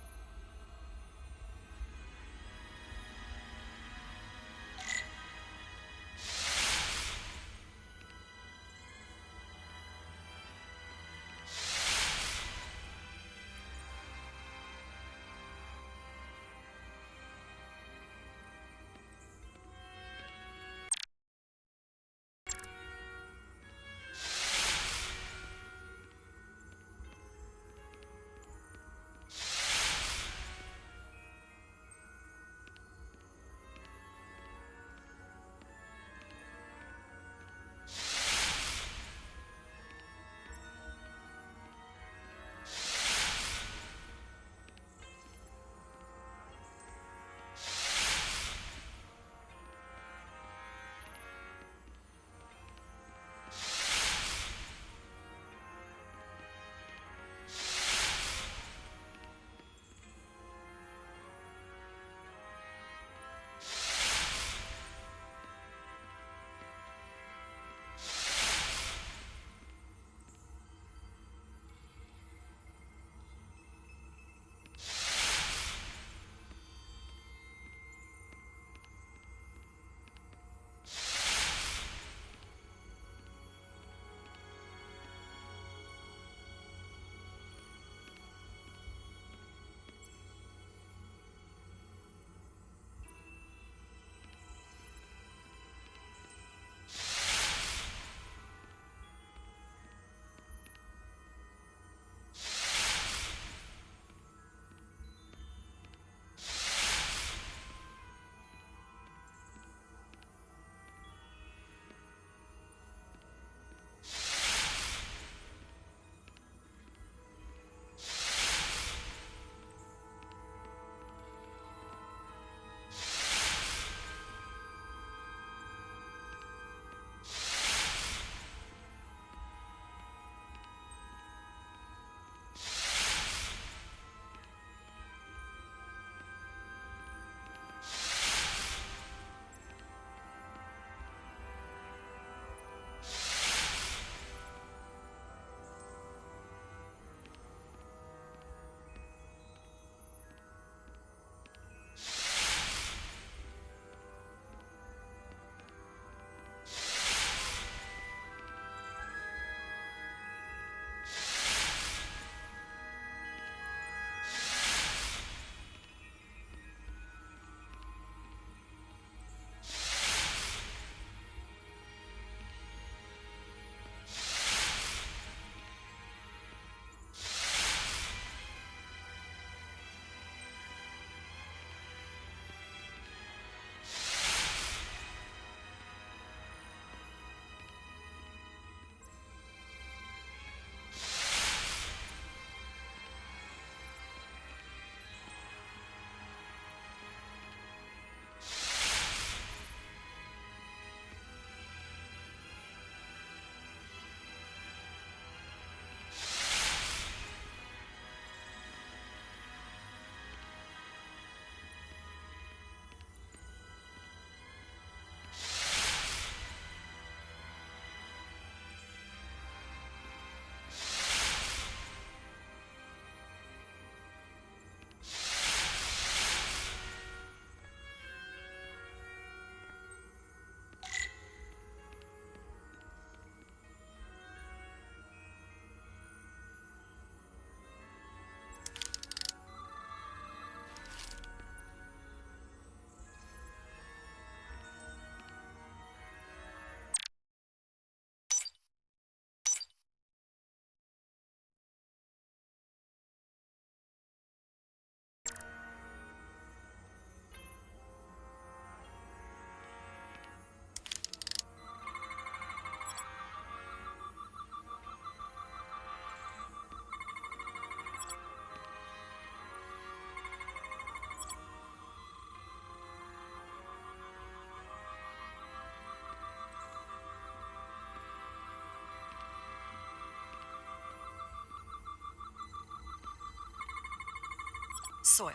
Soil.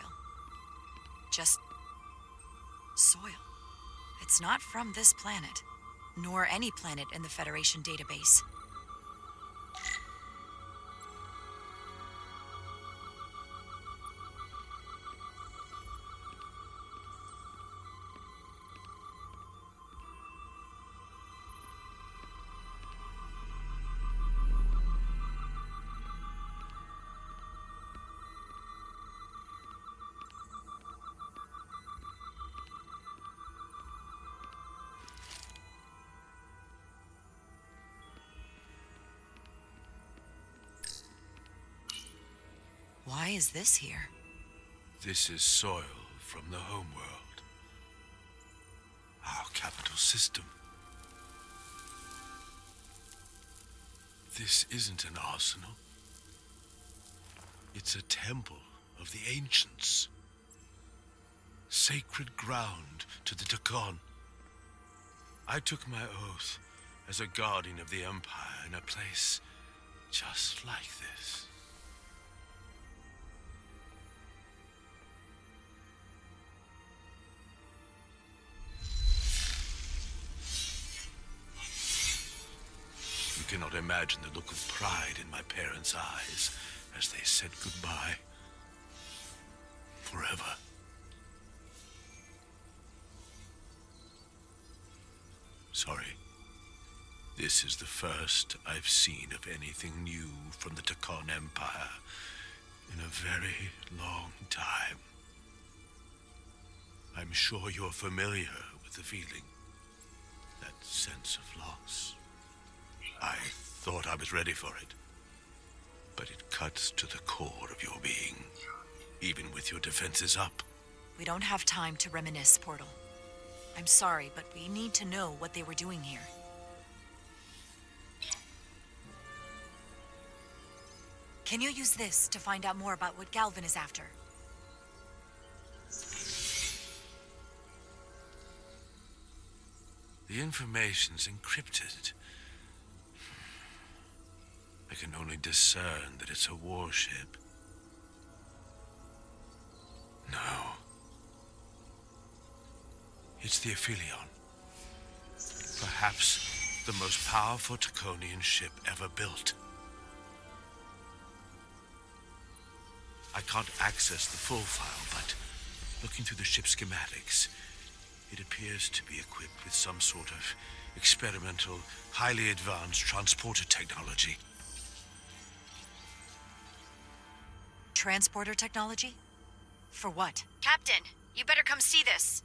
Just soil. It's not from this planet, nor any planet in the Federation database. Why is this here? This is soil from the homeworld. Our capital system. This isn't an arsenal. It's a temple of the ancients. Sacred ground to the Takon. I took my oath as a guardian of the Empire in a place just like this. You cannot imagine the look of pride in my parents' eyes as they said goodbye. Forever. Sorry. This is the first I've seen of anything new from the Takon Empire in a very long time. I'm sure you're familiar with the feeling. That sense of loss. I thought I was ready for it. But it cuts to the core of your being, even with your defenses up. We don't have time to reminisce, Portal. I'm sorry, but we need to know what they were doing here. Can you use this to find out more about what Galvin is after? The information's encrypted. I can only discern that it's a warship. No. It's the Aphelion. Perhaps the most powerful Taconian ship ever built. I can't access the full file, but looking through the ship's schematics, it appears to be equipped with some sort of experimental, highly advanced transporter technology. Transporter technology? For what? Captain, you better come see this.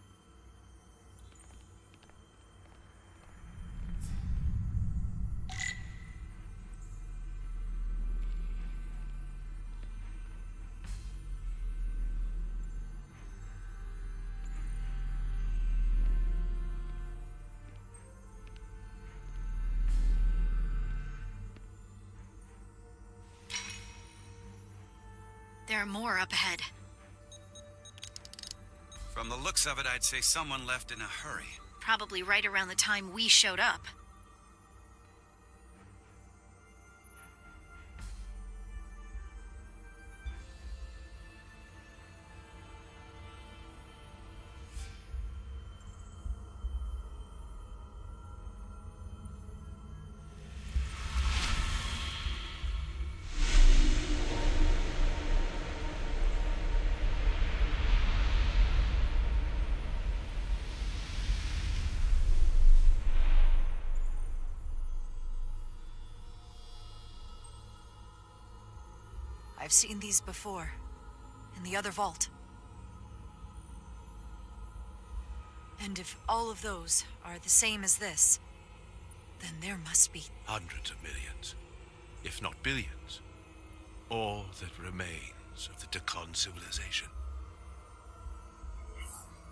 There are more up ahead. From the looks of it, I'd say someone left in a hurry. Probably right around the time we showed up. I've seen these before, in the other vault. And if all of those are the same as this, then there must be Hundreds of millions, if not billions. All that remains of the Takon civilization.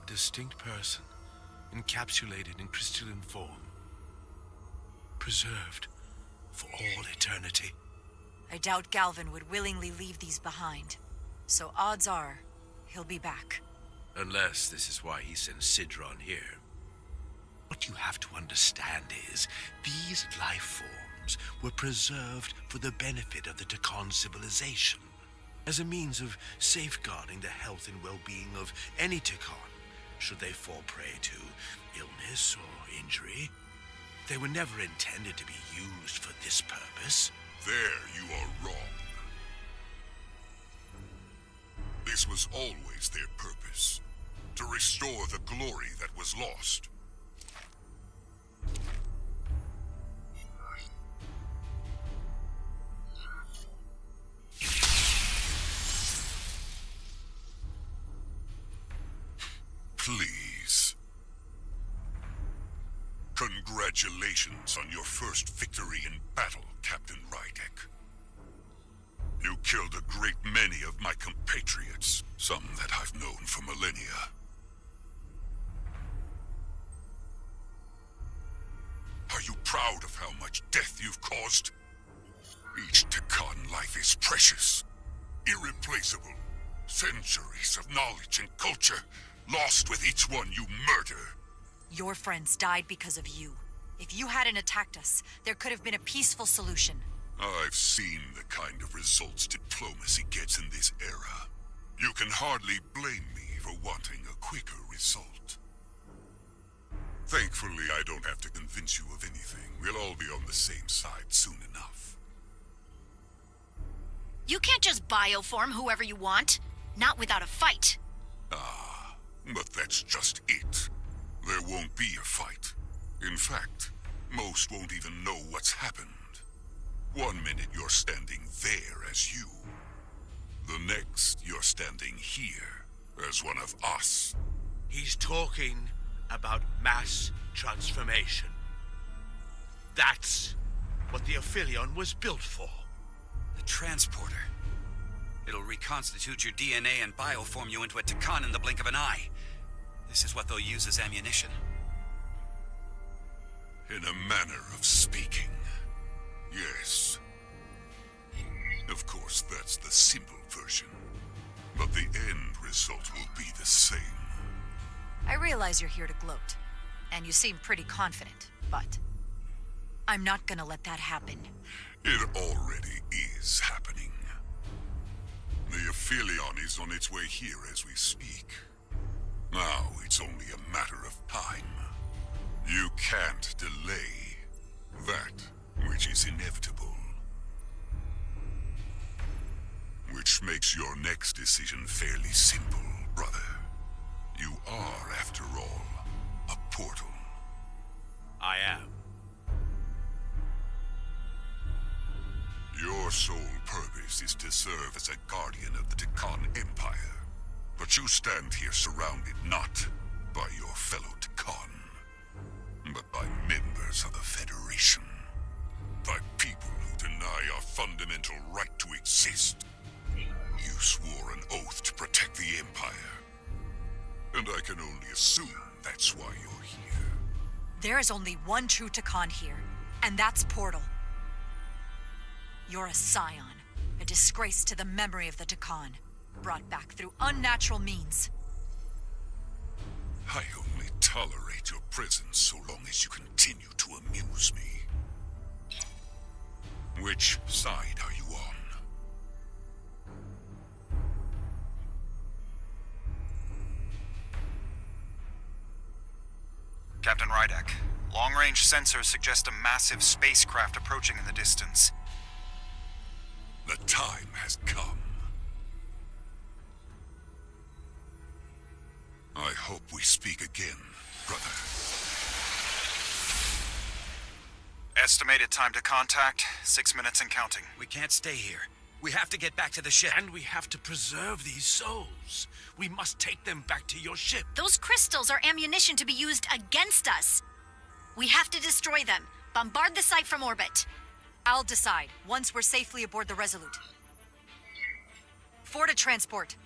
A distinct person, encapsulated in crystalline form, preserved for all eternity. I doubt Galvin would willingly leave these behind. So odds are, he'll be back. Unless this is why he sent Sidron here. What you have to understand is, these life forms were preserved for the benefit of the Takon civilization. as a means of safeguarding the health and well-being of any Takan, should they fall prey to illness or injury. They were never intended to be used for this purpose. There you are wrong. This was always their purpose, to restore the glory that was lost. Please. Congratulations on your first victory in battle, Captain Rydek. You killed a great many of my compatriots, some that I've known for millennia. Are you proud of how much death you've caused? Each Takan life is precious, irreplaceable. Centuries of knowledge and culture lost with each one you murder. Your friends died because of you. If you hadn't attacked us, there could have been a peaceful solution. I've seen the kind of results diplomacy gets in this era. You can hardly blame me for wanting a quicker result. Thankfully, I don't have to convince you of anything. We'll all be on the same side soon enough. You can't just bioform whoever you want. Not without a fight. Ah, but that's just it. There won't be a fight. In fact, most won't even know what's happened. 1 minute you're standing there as you. The next you're standing here as one of us. He's talking about mass transformation. That's what the Aphelion was built for. The transporter. It'll reconstitute your DNA and bioform you into a Takan in the blink of an eye. This is what they'll use as ammunition. In a manner of speaking, yes. Of course, that's the simple version. But the end result will be the same. I realize you're here to gloat, and you seem pretty confident, but I'm not gonna let that happen. It already is happening. The Aphelion is on its way here as we speak. Now it's only a matter of time. You can't delay that which is inevitable. Which makes your next decision fairly simple, brother. You are, after all, a portal. I am. Your sole purpose is to serve as a guardian of the Takan Empire. But you stand here surrounded not by your fellow Takan, but by members of the Federation. By people who deny our fundamental right to exist. You swore an oath to protect the Empire. And I can only assume that's why you're here. There is only one true Takan here, and that's Portal. You're a scion, a disgrace to the memory of the Takan, brought back through unnatural means. I only tolerate your presence so long as you continue to amuse me. Which side are you on? Captain Rydek, long-range sensors suggest a massive spacecraft approaching in the distance. The time has come. I hope we speak again, brother. Estimated time to contact, 6 minutes and counting. We can't stay here. We have to get back to the ship. And we have to preserve these souls. We must take them back to your ship. Those crystals are ammunition to be used against us. We have to destroy them. Bombard the site from orbit. I'll decide, once we're safely aboard the Resolute. 4 to transport.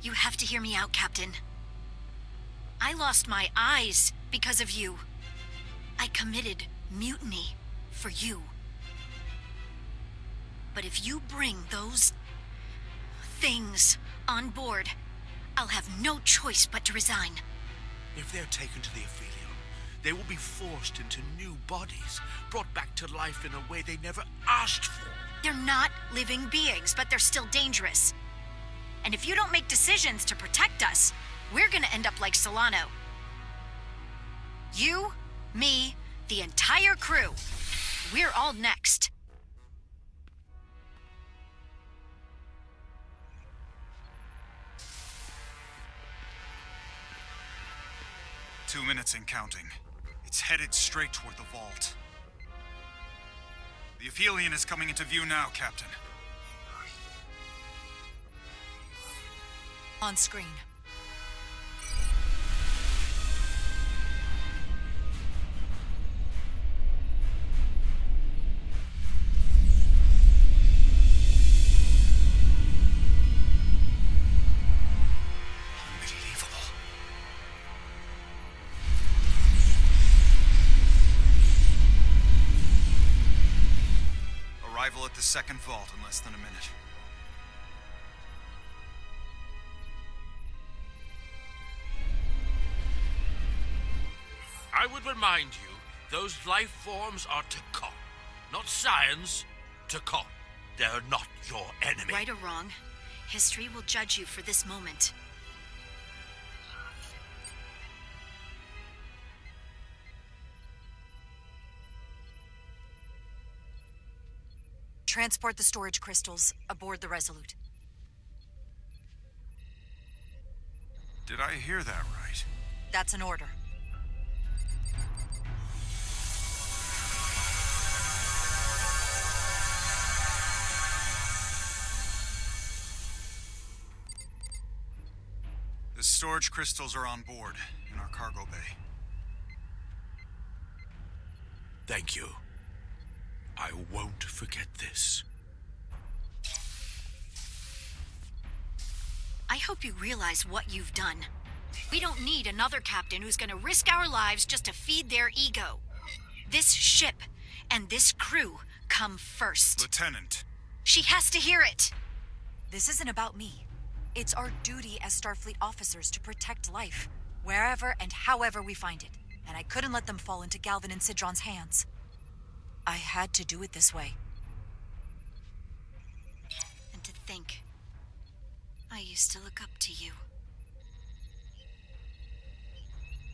You have to hear me out, Captain. I lost my eyes because of you. I committed mutiny for you. But if you bring those things on board, I'll have no choice but to resign. If they're taken to the Aphelion, they will be forced into new bodies, brought back to life in a way they never asked for. They're not living beings, but they're still dangerous. And if you don't make decisions to protect us, we're gonna end up like Solano. You, me, the entire crew. We're all next. "2 minutes and counting. It's headed straight toward the vault. The Aphelion is coming into view now, Captain." On screen. Arrival at the second vault in less than a minute. I would remind you, those life forms are Takon, not science. Takon. They're not your enemy. Right or wrong, history will judge you for this moment. Transport the storage crystals aboard the Resolute. Did I hear that right? That's an order. The storage crystals are on board in our cargo bay. Thank you. I won't forget this. I hope you realize what you've done. We don't need another captain who's gonna risk our lives just to feed their ego. This ship and this crew come first. Lieutenant. She has to hear it. This isn't about me. It's our duty as Starfleet officers to protect life, wherever and however we find it. And I couldn't let them fall into Galvin and Sidron's hands. I had to do it this way. And to think, I used to look up to you.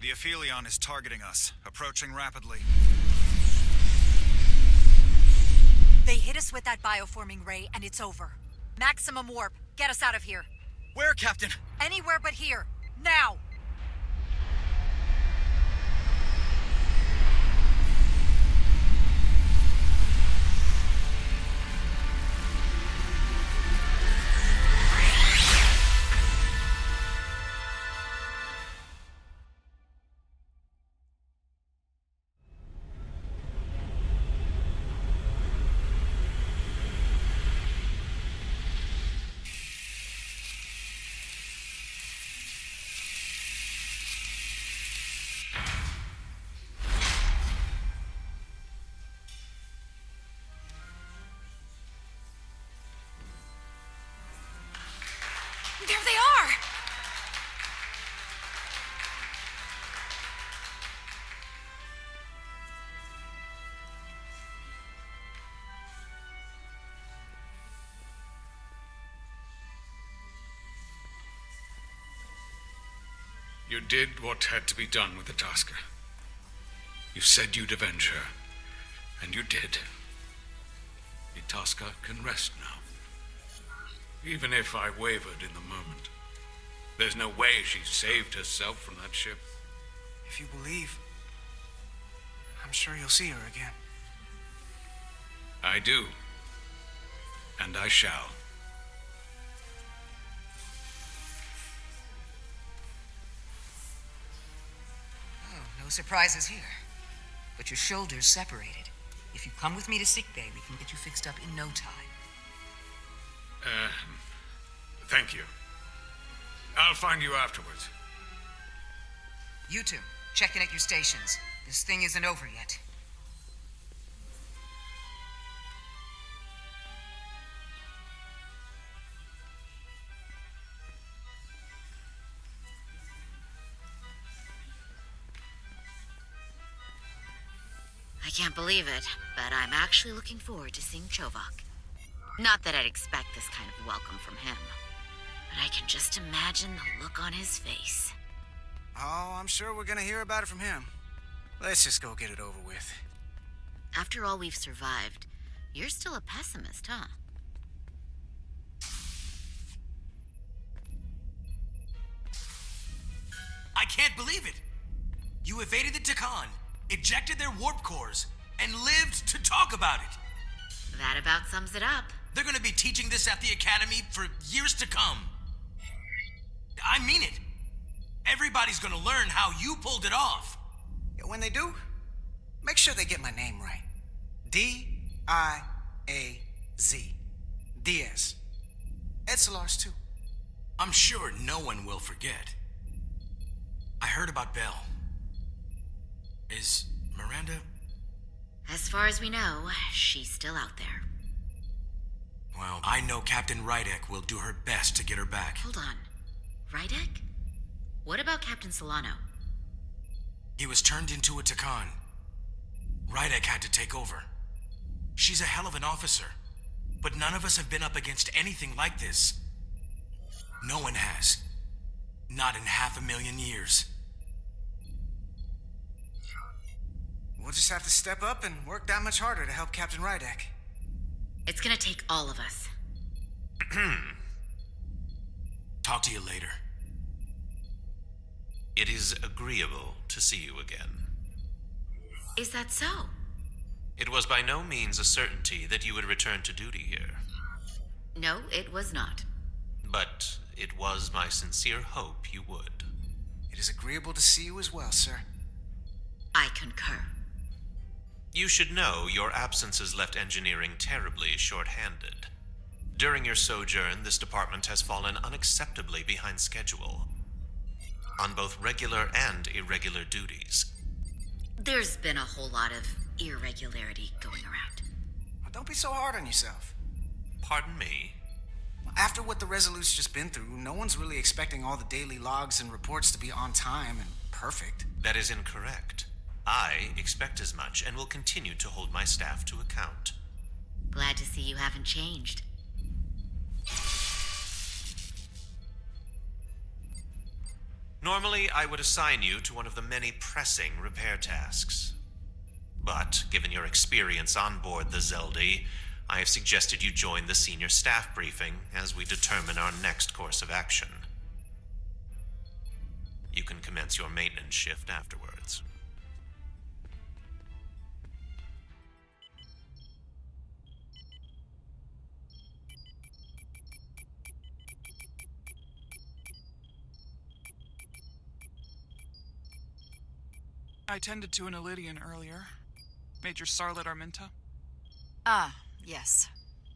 The Aphelion is targeting us, approaching rapidly. They hit us with that bioforming ray, and it's over. Maximum warp. Get us out of here. Where, Captain? Anywhere but here. Now! There they are! You did what had to be done with the Tasker. You said you'd avenge her, and you did. The Tasker can rest now. Even if I wavered in the moment, there's no way she saved herself from that ship. If you believe, I'm sure you'll see her again. I do. And I shall. Oh, no surprises here. But your shoulders separated. If you come with me to sickbay, we can get you fixed up in no time. Thank you. I'll find you afterwards. You two, check in at your stations. This thing isn't over yet. I can't believe it, but I'm actually looking forward to seeing Chovak. Not that I'd expect this kind of welcome from him, but I can just imagine the look on his face. Oh, I'm sure we're gonna hear about it from him. Let's just go get it over with. After all we've survived, you're still a pessimist, huh? I can't believe it! You evaded the Takan, ejected their warp cores, and lived to talk about it! That about sums it up. They're gonna be teaching this at the Academy for years to come. I mean it. Everybody's gonna learn how you pulled it off. When they do, make sure they get my name right. D-I-A-Z. Diaz. Edsalar's too. I'm sure no one will forget. I heard about Belle. Is Miranda... As far as we know, she's still out there. Well, I know Captain Rydek will do her best to get her back. Hold on. Rydek? What about Captain Solano? He was turned into a Takan. Rydek had to take over. She's a hell of an officer, but none of us have been up against anything like this. No one has. Not in 500,000 years. We'll just have to step up and work that much harder to help Captain Rydek. It's gonna take all of us. Talk to you later. It is agreeable to see you again. Is that so? It was by no means a certainty that you would return to duty here. No, it was not. But it was my sincere hope you would. It is agreeable to see you as well, sir. I concur. You should know your absence has left engineering terribly short-handed. During your sojourn, this department has fallen unacceptably behind schedule on both regular and irregular duties. There's been a whole lot of irregularity going around. Well, don't be so hard on yourself. Pardon me? After what the Resolute's just been through, no one's really expecting all the daily logs and reports to be on time and perfect. That is incorrect. I expect as much and will continue to hold my staff to account. Glad to see you haven't changed. Normally, I would assign you to one of the many pressing repair tasks. But, given your experience on board the Zeldy, I have suggested you join the senior staff briefing as we determine our next course of action. You can commence your maintenance shift afterwards. I tended to an Elydian earlier. Major Sarlet Arminta. Ah, yes.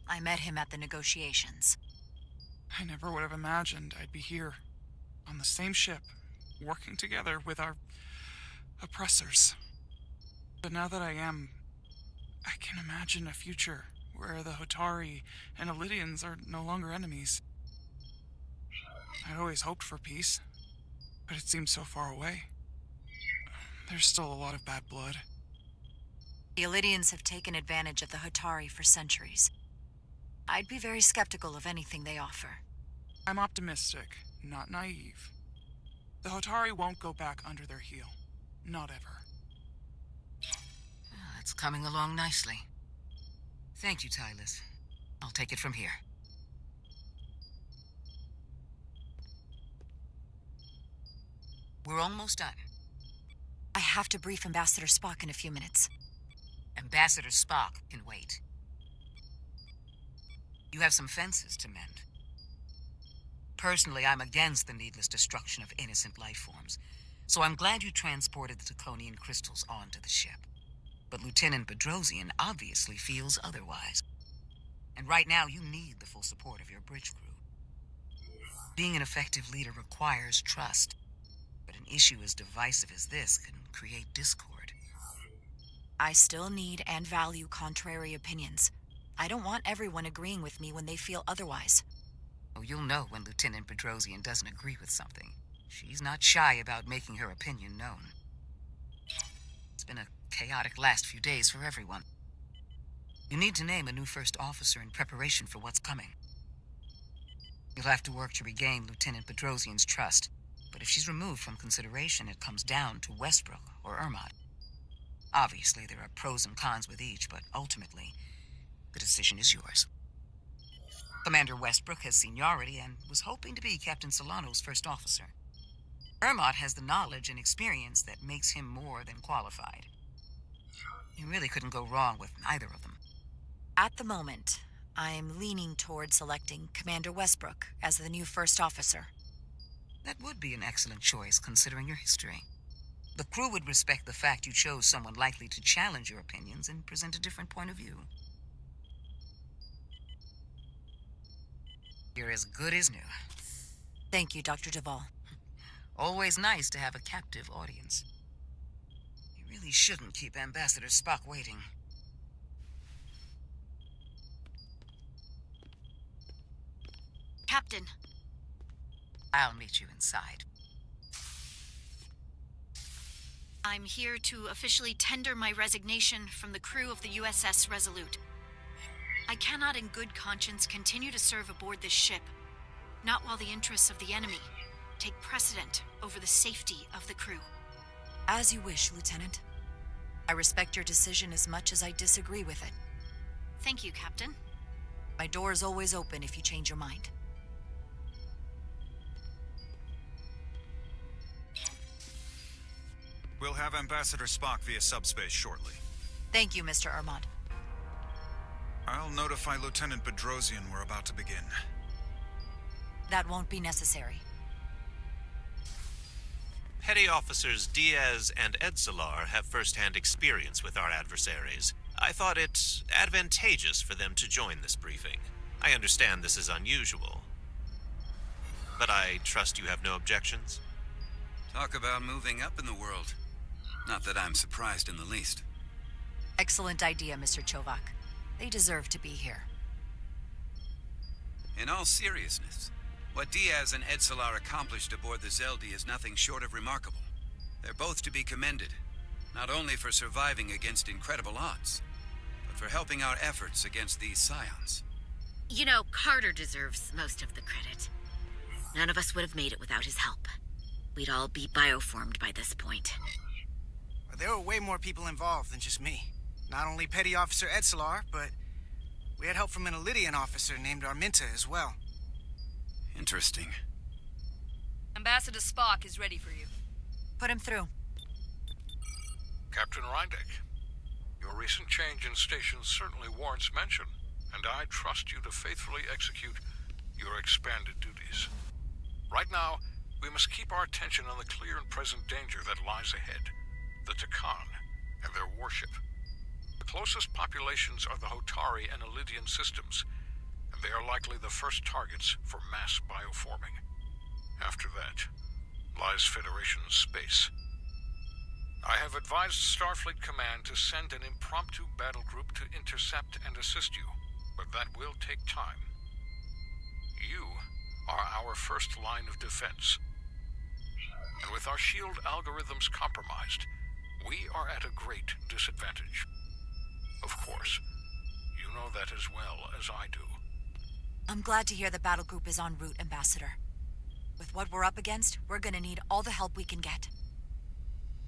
I met him at the negotiations. I never would have imagined I'd be here, on the same ship, working together with our oppressors. But now that I am, I can imagine a future where the Hotari and Elydians are no longer enemies. I'd always hoped for peace, but it seems so far away. There's still a lot of bad blood. The Elydians have taken advantage of the Hotari for centuries. I'd be very skeptical of anything they offer. I'm optimistic, not naive. The Hotari won't go back under their heel. Not ever. Well, it's coming along nicely. Thank you, Tylus. I'll take it from here. We're almost done. I have to brief Ambassador Spock in a few minutes. Ambassador Spock can wait. You have some fences to mend. Personally, I'm against the needless destruction of innocent life forms, so I'm glad you transported the Draconian crystals onto the ship. But Lieutenant Bedrosian obviously feels otherwise. And right now, you need the full support of your bridge crew. Being an effective leader requires trust, but an issue as divisive as this can create discord. I still need and value contrary opinions. I don't want everyone agreeing with me when they feel otherwise. Oh, you'll know when Lieutenant Bedrosian doesn't agree with something. She's not shy about making her opinion known. It's been a chaotic last few days for everyone. You need to name a new first officer in preparation for what's coming. You'll have to work to regain Lieutenant Bedrosian's trust, but if she's removed from consideration, it comes down to Westbrook or Ermot. Obviously, there are pros and cons with each, but ultimately, the decision is yours. Commander Westbrook has seniority and was hoping to be Captain Solano's first officer. Ermot has the knowledge and experience that makes him more than qualified. You really couldn't go wrong with either of them. At the moment, I'm leaning toward selecting Commander Westbrook as the new first officer. That would be an excellent choice, considering your history. The crew would respect the fact you chose someone likely to challenge your opinions and present a different point of view. You're as good as new. Thank you, Dr. Duvall. Always nice to have a captive audience. You really shouldn't keep Ambassador Spock waiting. Captain. I'll meet you inside. I'm here to officially tender my resignation from the crew of the USS Resolute. I cannot in good conscience continue to serve aboard this ship, not while the interests of the enemy take precedent over the safety of the crew. As you wish, Lieutenant. I respect your decision as much as I disagree with it. Thank you, Captain. My door is always open if you change your mind. We'll have Ambassador Spock via subspace shortly. Thank you, Mr. Ermot. I'll notify Lieutenant Bedrosian we're about to begin. That won't be necessary. Petty Officers Diaz and Edsalar have first-hand experience with our adversaries. I thought it advantageous for them to join this briefing. I understand this is unusual, but I trust you have no objections? Talk about moving up in the world. Not that I'm surprised in the least. Excellent idea, Mr. Chovak. They deserve to be here. In all seriousness, what Diaz and Edsalar accomplished aboard the Zeldi is nothing short of remarkable. They're both to be commended, not only for surviving against incredible odds, but for helping our efforts against these scions. You know, Carter deserves most of the credit. None of us would have made it without his help. We'd all be bioformed by this point. Well, there were way more people involved than just me. Not only Petty Officer Edsalar, but we had help from an Elydian officer named Arminta as well. Interesting. Ambassador Spock is ready for you. Put him through. Captain Rydek, your recent change in station certainly warrants mention, and I trust you to faithfully execute your expanded duties. Right now, we must keep our attention on the clear and present danger that lies ahead, the Takan and their warship. The closest populations are the Hotari and Elydian systems, and they are likely the first targets for mass bioforming. After that lies Federation space. I have advised Starfleet Command to send an impromptu battle group to intercept and assist you, but that will take time. You are our first line of defense. And with our shield algorithms compromised, we are at a great disadvantage. Of course, you know that as well as I do. I'm glad to hear the battle group is en route, Ambassador. With what we're up against, we're gonna need all the help we can get.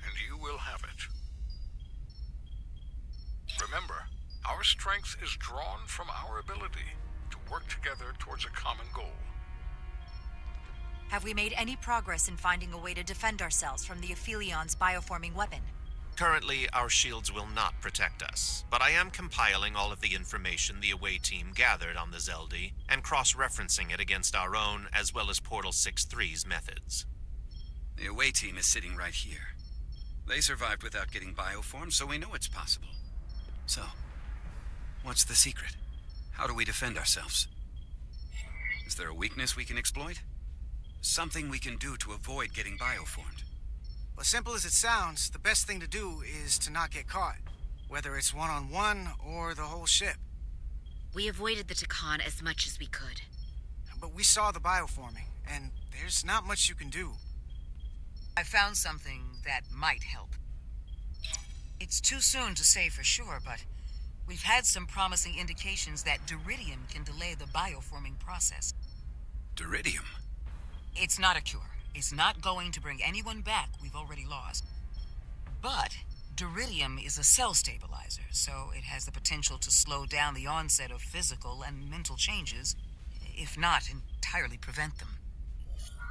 And you will have it. Remember, our strength is drawn from our ability to work together towards a common goal. Have we made any progress in finding a way to defend ourselves from the Aphilion's bioforming weapon? Currently, our shields will not protect us, but I am compiling all of the information the away team gathered on the Zeldi and cross-referencing it against our own as well as Portal 6-3's methods. The away team is sitting right here. They survived without getting bioformed, so we know it's possible. So, what's the secret? How do we defend ourselves? Is there a weakness we can exploit? Something we can do to avoid getting bioformed? Well, simple as it sounds, the best thing to do is to not get caught. Whether it's one-on-one or the whole ship. We avoided the Takan as much as we could. But we saw the bioforming, and there's not much you can do. I found something that might help. It's too soon to say for sure, but we've had some promising indications that Duridium can delay the bioforming process. Duridium? It's not a cure. It's not going to bring anyone back we've already lost. But Duridium is a cell stabilizer, so it has the potential to slow down the onset of physical and mental changes, if not entirely prevent them.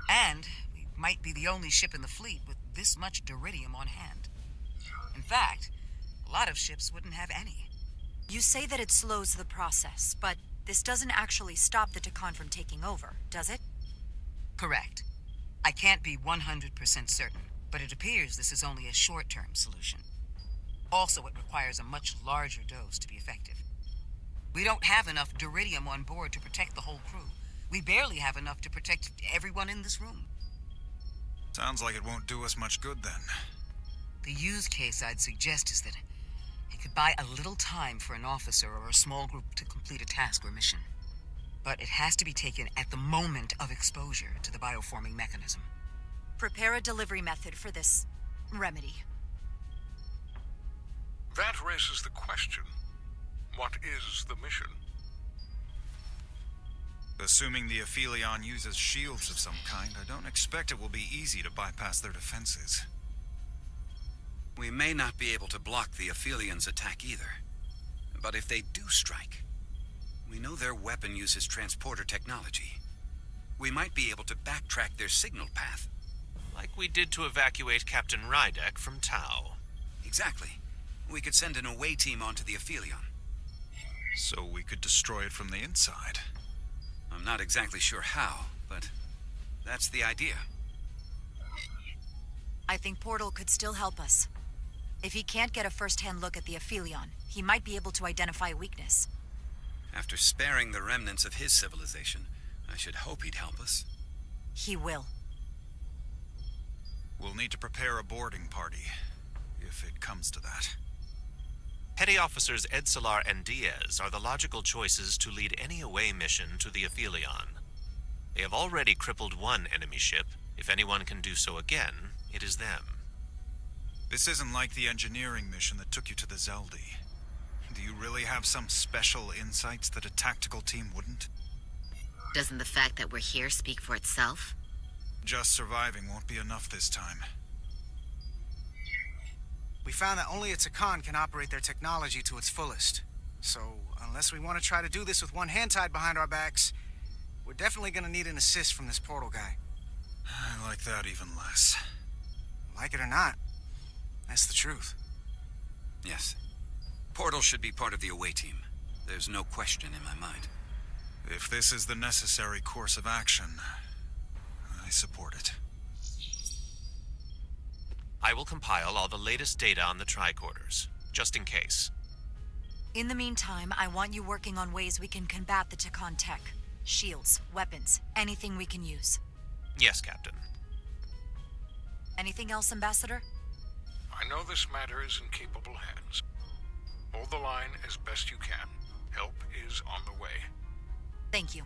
And we might be the only ship in the fleet with this much Duridium on hand. In fact, a lot of ships wouldn't have any. You say that it slows the process, but this doesn't actually stop the Takan from taking over, does it? Correct. I can't be 100% certain, but it appears this is only a short-term solution. Also, it requires a much larger dose to be effective. We don't have enough Duridium on board to protect the whole crew. We barely have enough to protect everyone in this room. Sounds like it won't do us much good then. The use case I'd suggest is that it could buy a little time for an officer or a small group to complete a task or mission. But it has to be taken at the moment of exposure to the bioforming mechanism. Prepare a delivery method for this remedy. That raises the question. What is the mission? Assuming the Aphelion uses shields of some kind, I don't expect it will be easy to bypass their defenses. We may not be able to block the Aphelions' attack either. But if they do strike, we know their weapon uses transporter technology. We might be able to backtrack their signal path. Like we did to evacuate Captain Rydek from Tau. Exactly. We could send an away team onto the Aphelion. So we could destroy it from the inside. I'm not exactly sure how, but that's the idea. I think Portal could still help us. If he can't get a first-hand look at the Aphelion, he might be able to identify a weakness. After sparing the remnants of his civilization, I should hope he'd help us. He will. We'll need to prepare a boarding party, if it comes to that. Petty Officers Edsalar and Diaz are the logical choices to lead any away mission to the Aphelion. They have already crippled one enemy ship. If anyone can do so again, it is them. This isn't like the engineering mission that took you to the Zeldi. Do you really have some special insights that a tactical team wouldn't? Doesn't the fact that we're here speak for itself? Just surviving won't be enough this time. We found that only a Takan can operate their technology to its fullest. So, unless we want to try to do this with one hand tied behind our backs, we're definitely gonna need an assist from this Portal guy. I like that even less. Like it or not, that's the truth. Yes. Portal should be part of the away team. There's no question in my mind. If this is the necessary course of action, I support it. I will compile all the latest data on the tricorders, just in case. In the meantime, I want you working on ways we can combat the Takan tech. Shields, weapons, anything we can use. Yes, Captain. Anything else, Ambassador? I know this matter is in capable hands. Hold the line as best you can. Help is on the way. Thank you.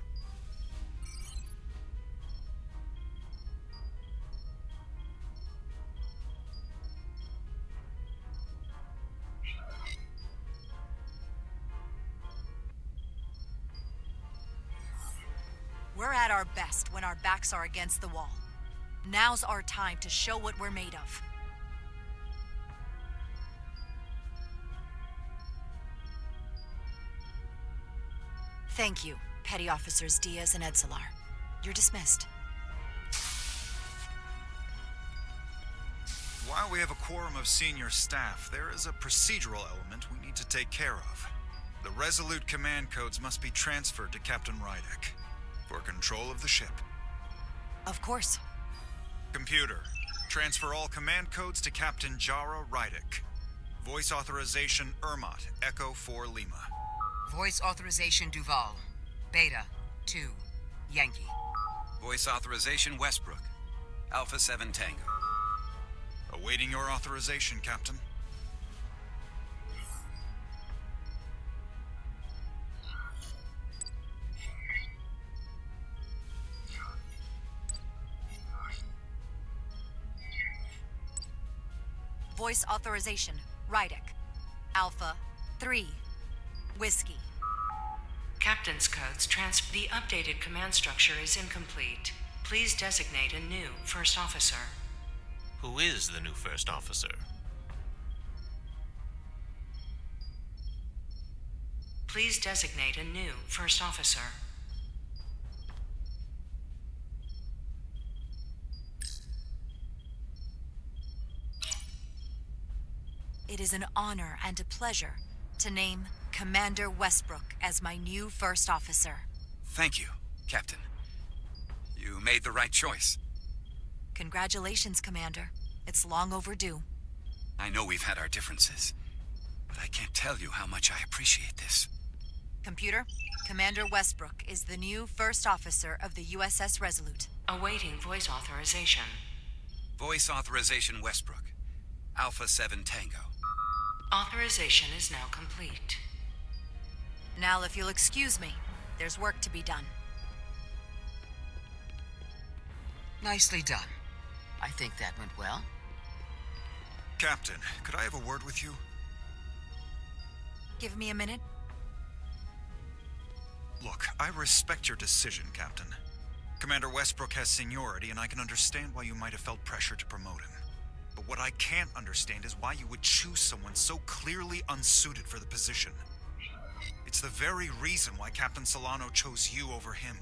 We're at our best when our backs are against the wall. Now's our time to show what we're made of. Thank you, Petty Officers Diaz and Edsalar. You're dismissed. While we have a quorum of senior staff, there is a procedural element we need to take care of. The Resolute command codes must be transferred to Captain Rydek for control of the ship. Of course. Computer, transfer all command codes to Captain Jara Rydek. Voice authorization Ermot, Echo 4 Lima. Voice authorization Duval. Beta 2 Yankee. Voice authorization Westbrook, Alpha 7 Tango. Awaiting your authorization, Captain. Voice authorization Rydek. Alpha 3. Whiskey. Captain's codes the updated command structure is incomplete. Please designate a new first officer. Who is the new first officer? Please designate a new first officer. It is an honor and a pleasure to name Commander Westbrook as my new first officer. Thank you, Captain. You made the right choice. Congratulations, Commander. It's long overdue. I know we've had our differences, but I can't tell you how much I appreciate this. Computer, Commander Westbrook is the new first officer of the USS Resolute. Awaiting voice authorization. Voice authorization Westbrook. Alpha 7 Tango. Authorization is now complete. Now, if you'll excuse me, there's work to be done. Nicely done. I think that went well. Captain, could I have a word with you? Give me a minute. Look, I respect your decision, Captain. Commander Westbrook has seniority, and I can understand why you might have felt pressure to promote him. But what I can't understand is why you would choose someone so clearly unsuited for the position. It's the very reason why Captain Solano chose you over him.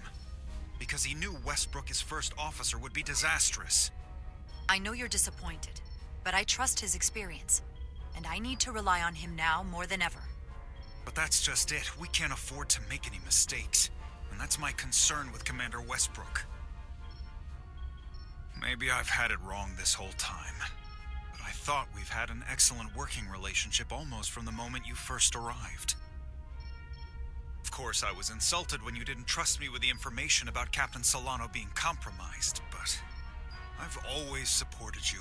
Because he knew Westbrook as first officer would be disastrous. I know you're disappointed, but I trust his experience, and I need to rely on him now more than ever. But that's just it. We can't afford to make any mistakes. And that's my concern with Commander Westbrook. Maybe I've had it wrong this whole time. But I thought we've had an excellent working relationship almost from the moment you first arrived. Of course, I was insulted when you didn't trust me with the information about Captain Solano being compromised, but I've always supported you,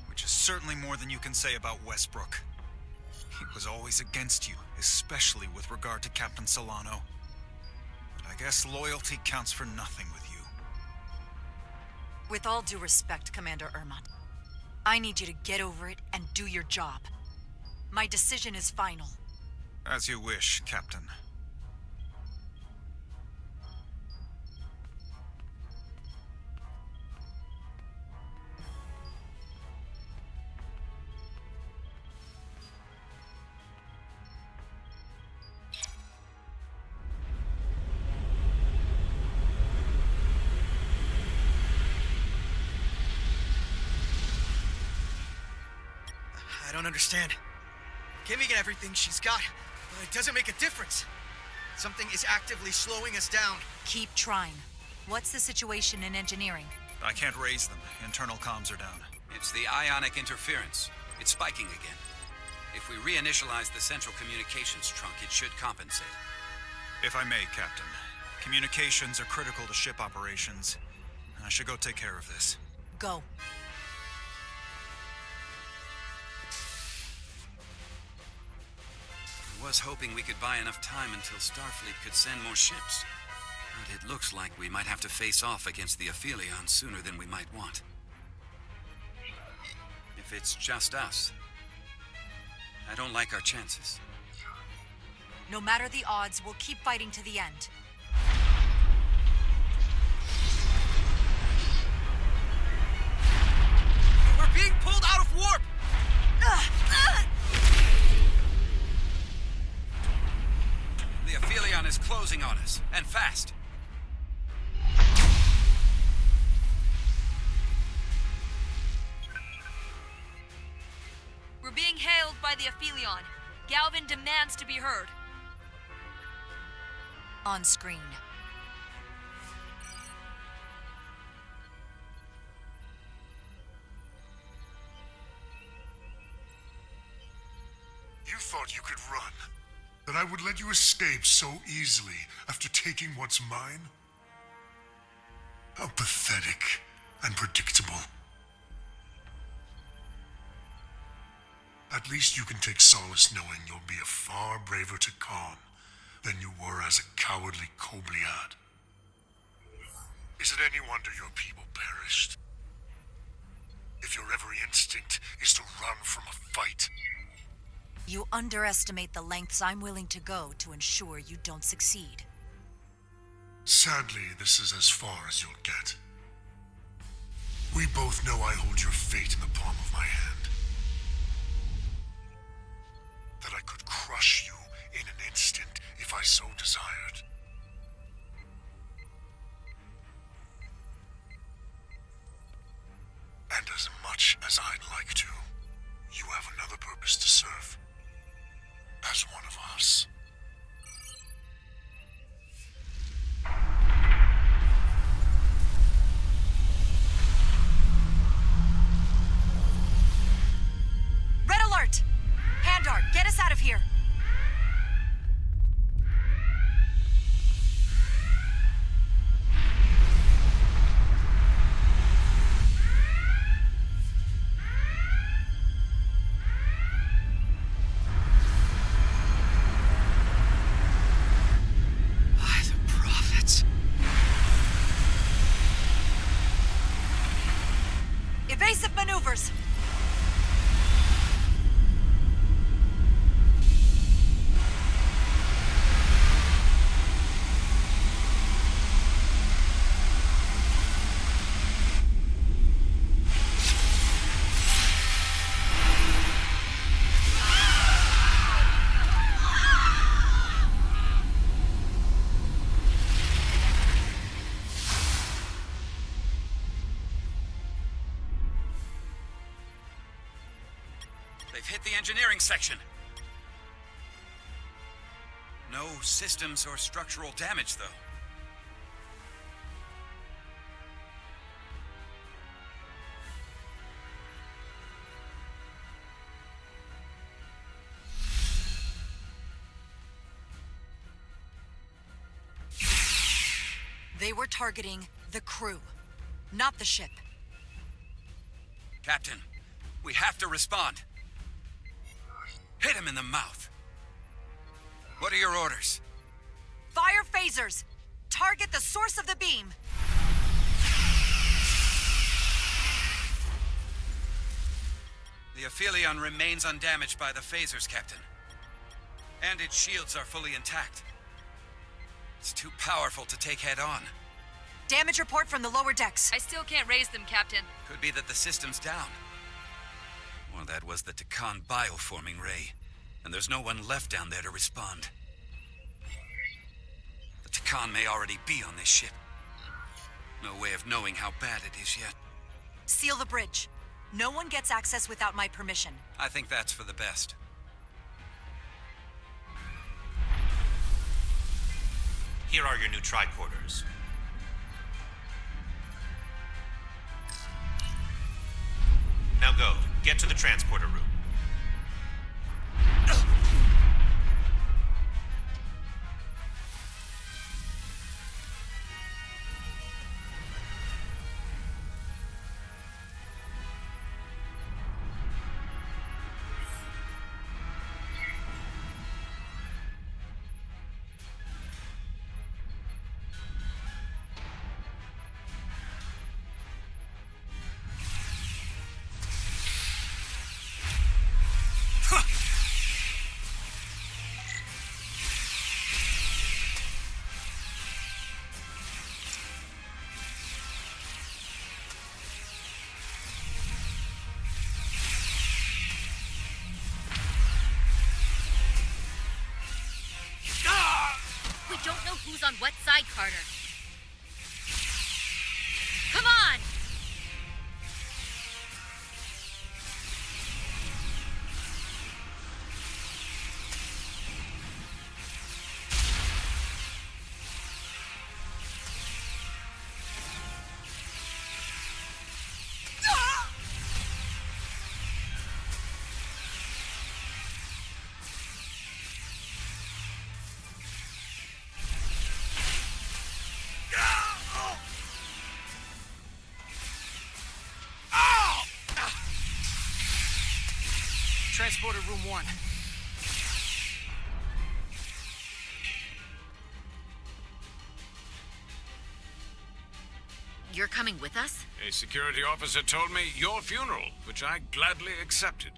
which is certainly more than you can say about Westbrook. He was always against you, especially with regard to Captain Solano. But I guess loyalty counts for nothing with you. With all due respect, Commander Ermont, I need you to get over it and do your job. My decision is final. As you wish, Captain. I don't understand. Giving everything she's got, but it doesn't make a difference. Something is actively slowing us down. Keep trying. What's the situation in engineering? I can't raise them. Internal comms are down. It's the ionic interference. It's spiking again. If we reinitialize the central communications trunk, it should compensate. If I may, Captain. Communications are critical to ship operations. I should go take care of this. Go. I was hoping we could buy enough time until Starfleet could send more ships. But it looks like we might have to face off against the Aphelion sooner than we might want. If it's just us, I don't like our chances. No matter the odds, we'll keep fighting to the end. We're being pulled out of warp! The Aphelion is closing on us, and fast. We're being hailed by the Aphelion. Galvin demands to be heard. On screen. You thought you could run? That I would let you escape so easily after taking what's mine? How pathetic and predictable. At least you can take solace knowing you'll be a far braver Takan than you were as a cowardly Kobliad. Is it any wonder your people perished? If your every instinct is to run from a fight, You underestimate the lengths I'm willing to go to ensure you don't succeed. Sadly, this is as far as you'll get. We both know I hold your fate in the palm of my hand. That I could crush you in an instant if I so desired. And as much as I'd like to, you have another purpose to serve. As one of us. Red alert! Handar, get us out of here! Evasive maneuvers! They've hit the engineering section. No systems or structural damage, though. They were targeting the crew, not the ship. Captain, we have to respond. Hit him in the mouth. What are your orders? Fire phasers! Target the source of the beam! The Aphelion remains undamaged by the phasers, Captain. And its shields are fully intact. It's too powerful to take head-on. Damage report from the lower decks. I still can't raise them, Captain. Could be that the system's down. Or that was the Takan bioforming ray, and there's no one left down there to respond. The Takan may already be on this ship. No way of knowing how bad it is yet. Seal the bridge. No one gets access without my permission. I think that's for the best. Here are your new tricorders. Now go. Get to the transporter room. We don't know who's on what side, Carter. Come on! Transporter room 1. You're coming with us? A security officer told me your funeral, which I gladly accepted.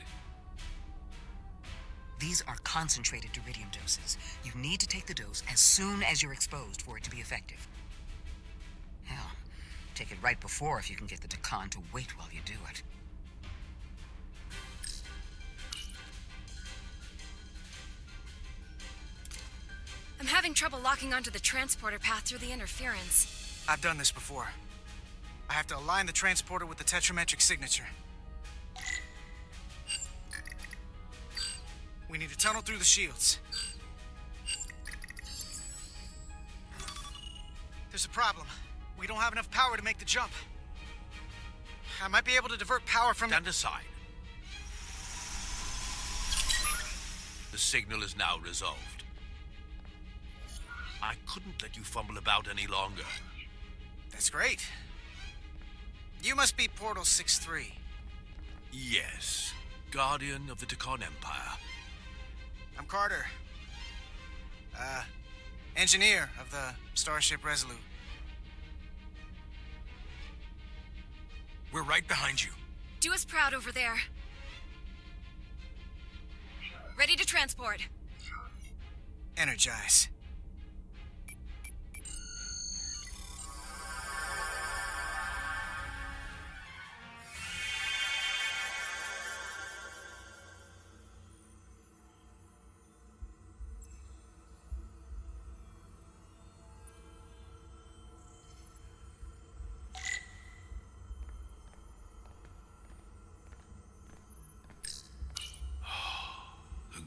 These are concentrated deuterium doses. You need to take the dose as soon as you're exposed for it to be effective. Hell, take it right before if you can get the Takan to wait while you do it. I'm having trouble locking onto the transporter path through the interference. I've done this before. I have to align the transporter with the tetrametric signature. We need to tunnel through the shields. There's a problem. We don't have enough power to make the jump. I might be able to divert power from... Stand aside. The signal is now resolved. I couldn't let you fumble about any longer. That's great. You must be Portal 6-3. Yes, Guardian of the Takan Empire. I'm Carter. Engineer of the Starship Resolute. We're right behind you. Do us proud over there. Ready to transport. Energize.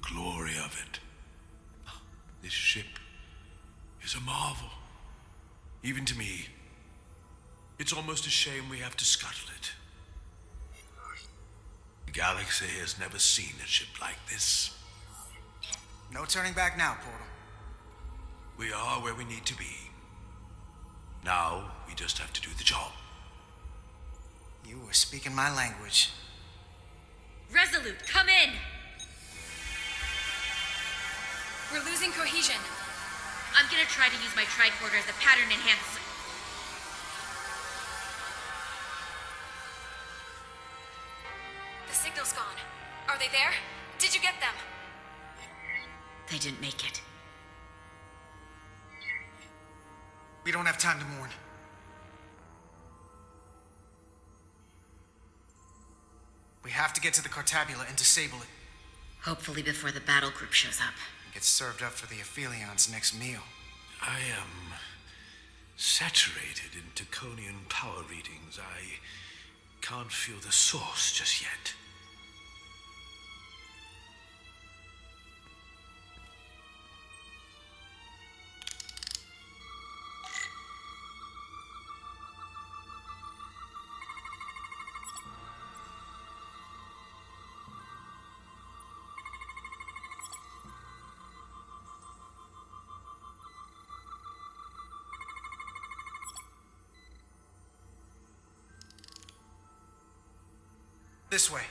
Glory of it. This ship is a marvel. Even to me. It's almost a shame we have to scuttle it. The galaxy has never seen a ship like this. No turning back now, Portal. We are where we need to be. Now, we just have to do the job. You were speaking my language. Resolute, come in! We're losing cohesion. I'm gonna try to use my tricorder as a pattern enhancer. The signal's gone. Are they there? Did you get them? They didn't make it. We don't have time to mourn. We have to get to the Cartabula and disable it. Hopefully before the battle group shows up. Get served up for the Aphelions' next meal. I am saturated in Taconian power readings. I can't feel the source just yet. This way.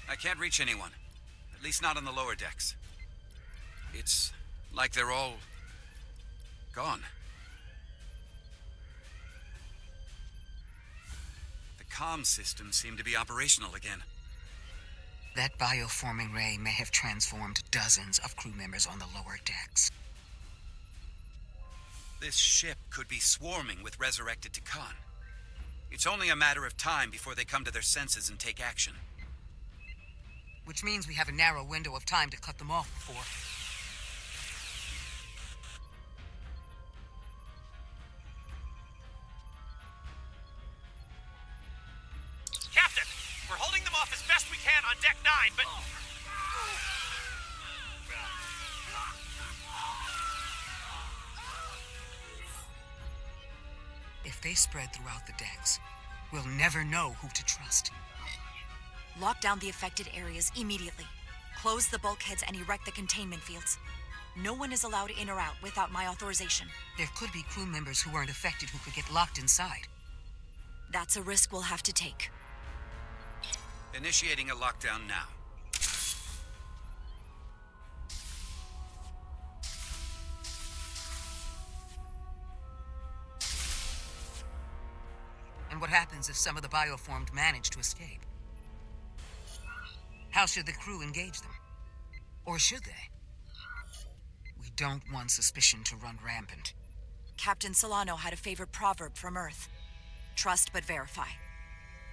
I can't reach anyone. At least not on the lower decks. It's like they're all gone. The comm systems seem to be operational again. That bioforming ray may have transformed dozens of crew members on the lower decks. This ship could be swarming with resurrected Takan. It's only a matter of time before they come to their senses and take action. Which means we have a narrow window of time to cut them off before. Captain, we're holding them off as best we can on deck 9, but... If they spread throughout the decks, we'll never know who to trust. Lock down the affected areas immediately. Close the bulkheads and erect the containment fields. No one is allowed in or out without my authorization. There could be crew members who weren't affected who could get locked inside. That's a risk we'll have to take. Initiating a lockdown now. And what happens if some of the bioformed manage to escape? How should the crew engage them? Or should they? We don't want suspicion to run rampant. Captain Solano had a favorite proverb from Earth. Trust but verify.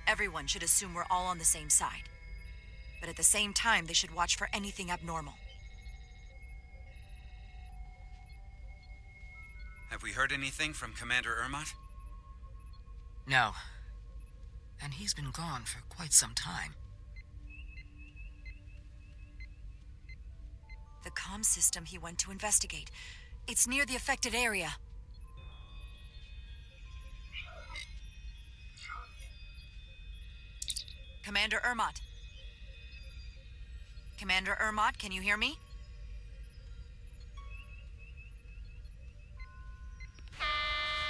Everyone should assume we're all on the same side. But at the same time, they should watch for anything abnormal. Have we heard anything from Commander Ermot? No. And he's been gone for quite some time. The comm system he went to investigate. It's near the affected area. Commander Ermot. Commander Ermot, can you hear me?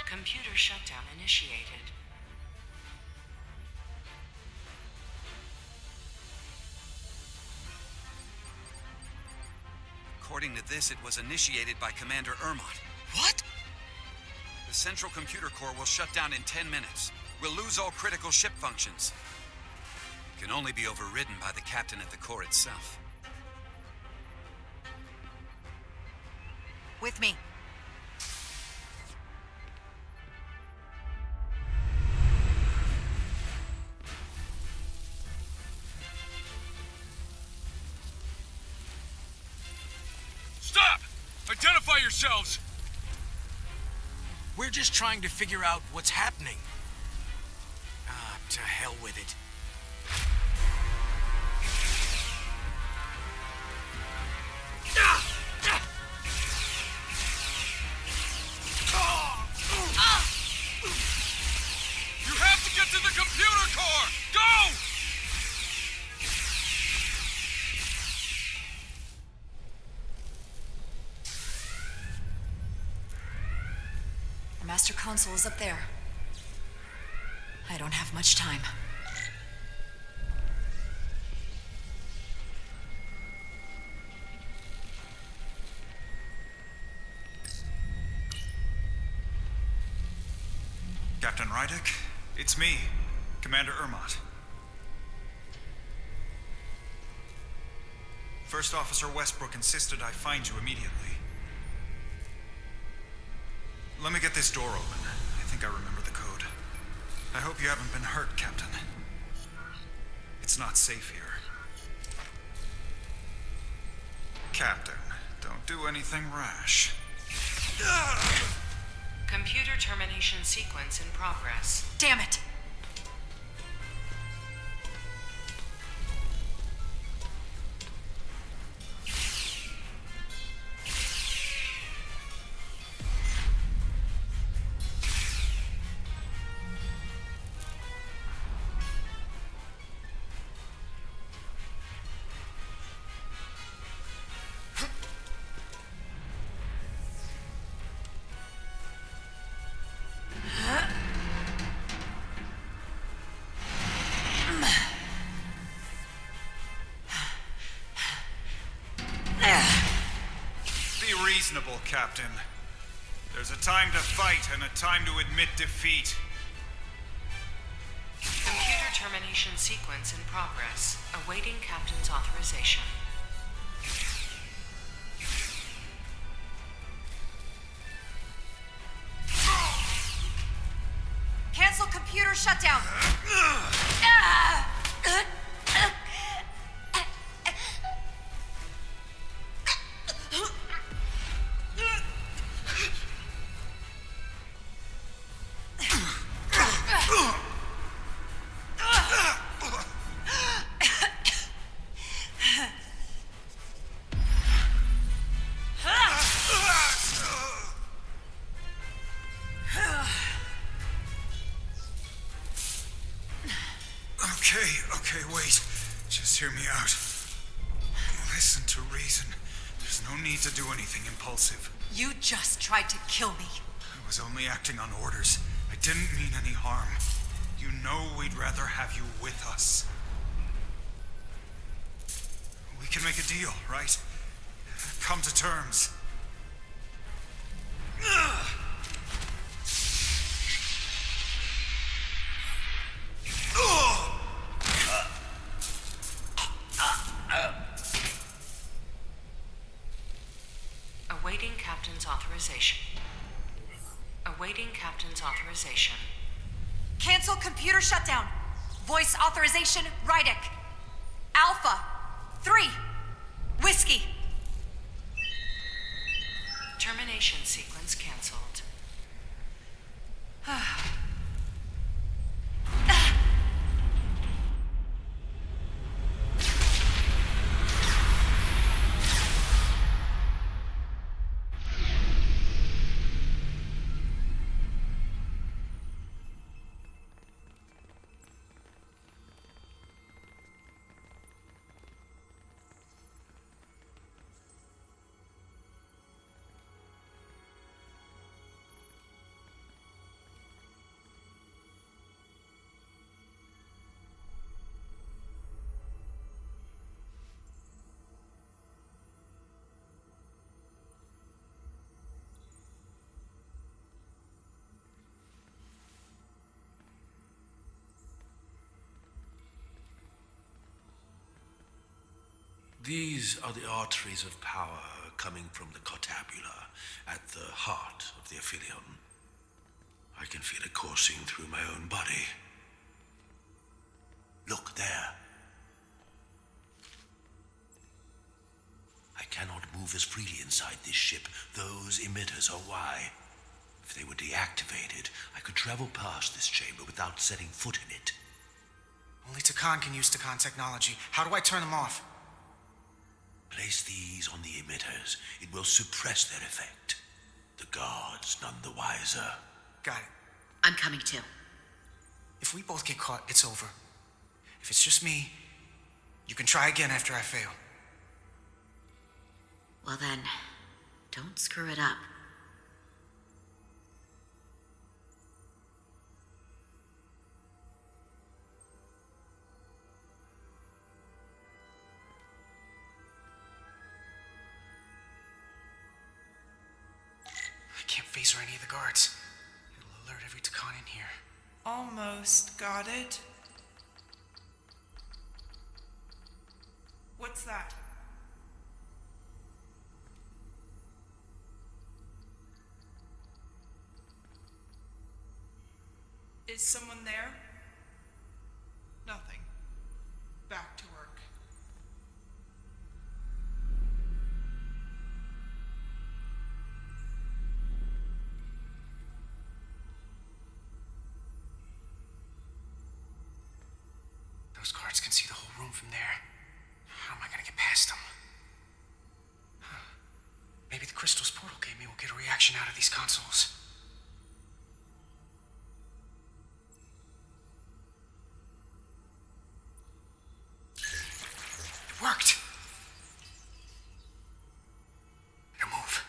Computer shutdown initiated. According to this, it was initiated by Commander Ermot. What? The central computer core will shut down in 10 minutes. We'll lose all critical ship functions. It can only be overridden by the captain at the core itself. With me. Stop! Identify yourselves! We're just trying to figure out what's happening. Ah, to hell with it. You have to get to the computer core! Go! The master console is up there. I don't have much time. Captain Rydick, it's me, Commander Ermot. First Officer Westbrook insisted I find you immediately. Let me get this door open. I think I remember the code. I hope you haven't been hurt, Captain. It's not safe here. Captain, don't do anything rash. Computer termination sequence in progress. Damn it! Reasonable, Captain. There's a time to fight and a time to admit defeat. Computer termination sequence in progress. Awaiting Captain's authorization. Cancel computer shutdown! Okay, wait. Just hear me out. Listen to reason. There's no need to do anything impulsive. You just tried to kill me. I was only acting on orders. I didn't mean any harm. You know we'd rather have you with us. We can make a deal, right? Come to terms. Awaiting Captain's authorization. Awaiting Captain's authorization. Cancel computer shutdown. Voice authorization, Rydick. Alpha 3. Whiskey. Termination sequence cancelled. These are the arteries of power coming from the cortabula at the heart of the Aphelion. I can feel it coursing through my own body. Look there. I cannot move as freely inside this ship. Those emitters are why. If they were deactivated, I could travel past this chamber without setting foot in it. Only Takan can use Takan technology. How do I turn them off? Place these on the emitters. It will suppress their effect. The guards none the wiser. Got it. I'm coming too. If we both get caught, it's over. If it's just me, you can try again after I fail. Well then, don't screw it up. I can't phaser any of the guards. It'll alert every Takan in here. Almost got it. What's that? Is someone there? Nothing. Back to work. Those guards can see the whole room from there. How am I gonna get past them? Maybe the crystals portal gave me will get a reaction out of these consoles. It worked! Better move.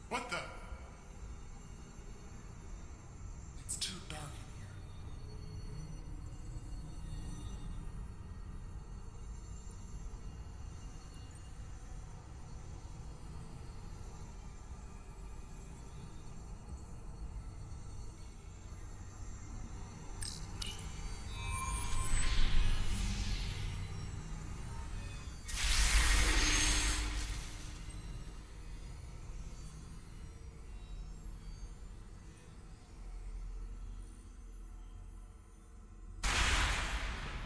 What the? It's too dark in here.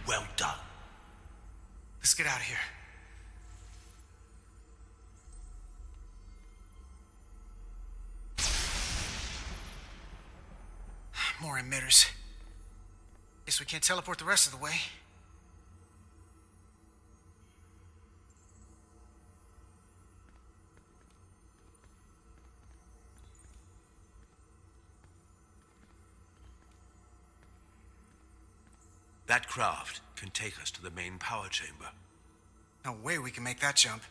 Well done. Let's get out of here. More emitters. Guess we can't teleport the rest of the way. That craft can take us to the main power chamber. No way we can make that jump.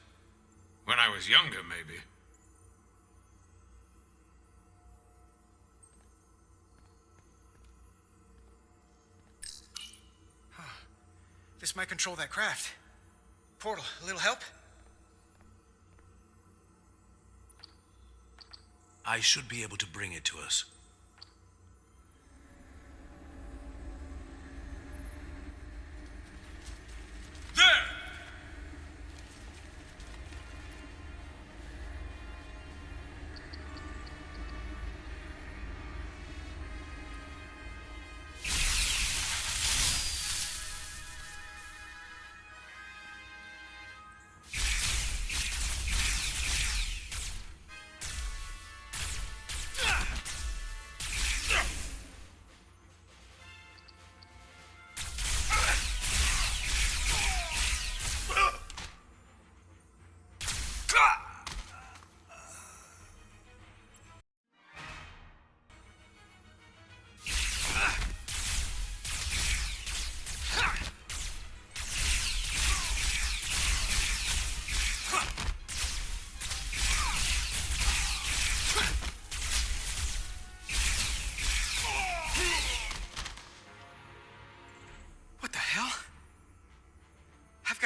When I was younger, maybe. This might control that craft. Portal, a little help? I should be able to bring it to us.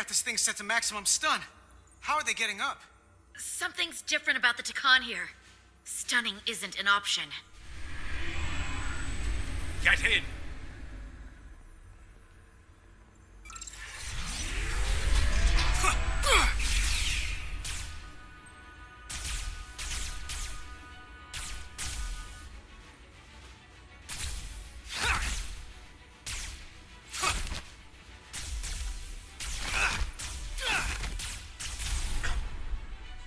This thing's set to maximum stun. How are they getting up? Something's different about the Takan here. Stunning isn't an option. Get in!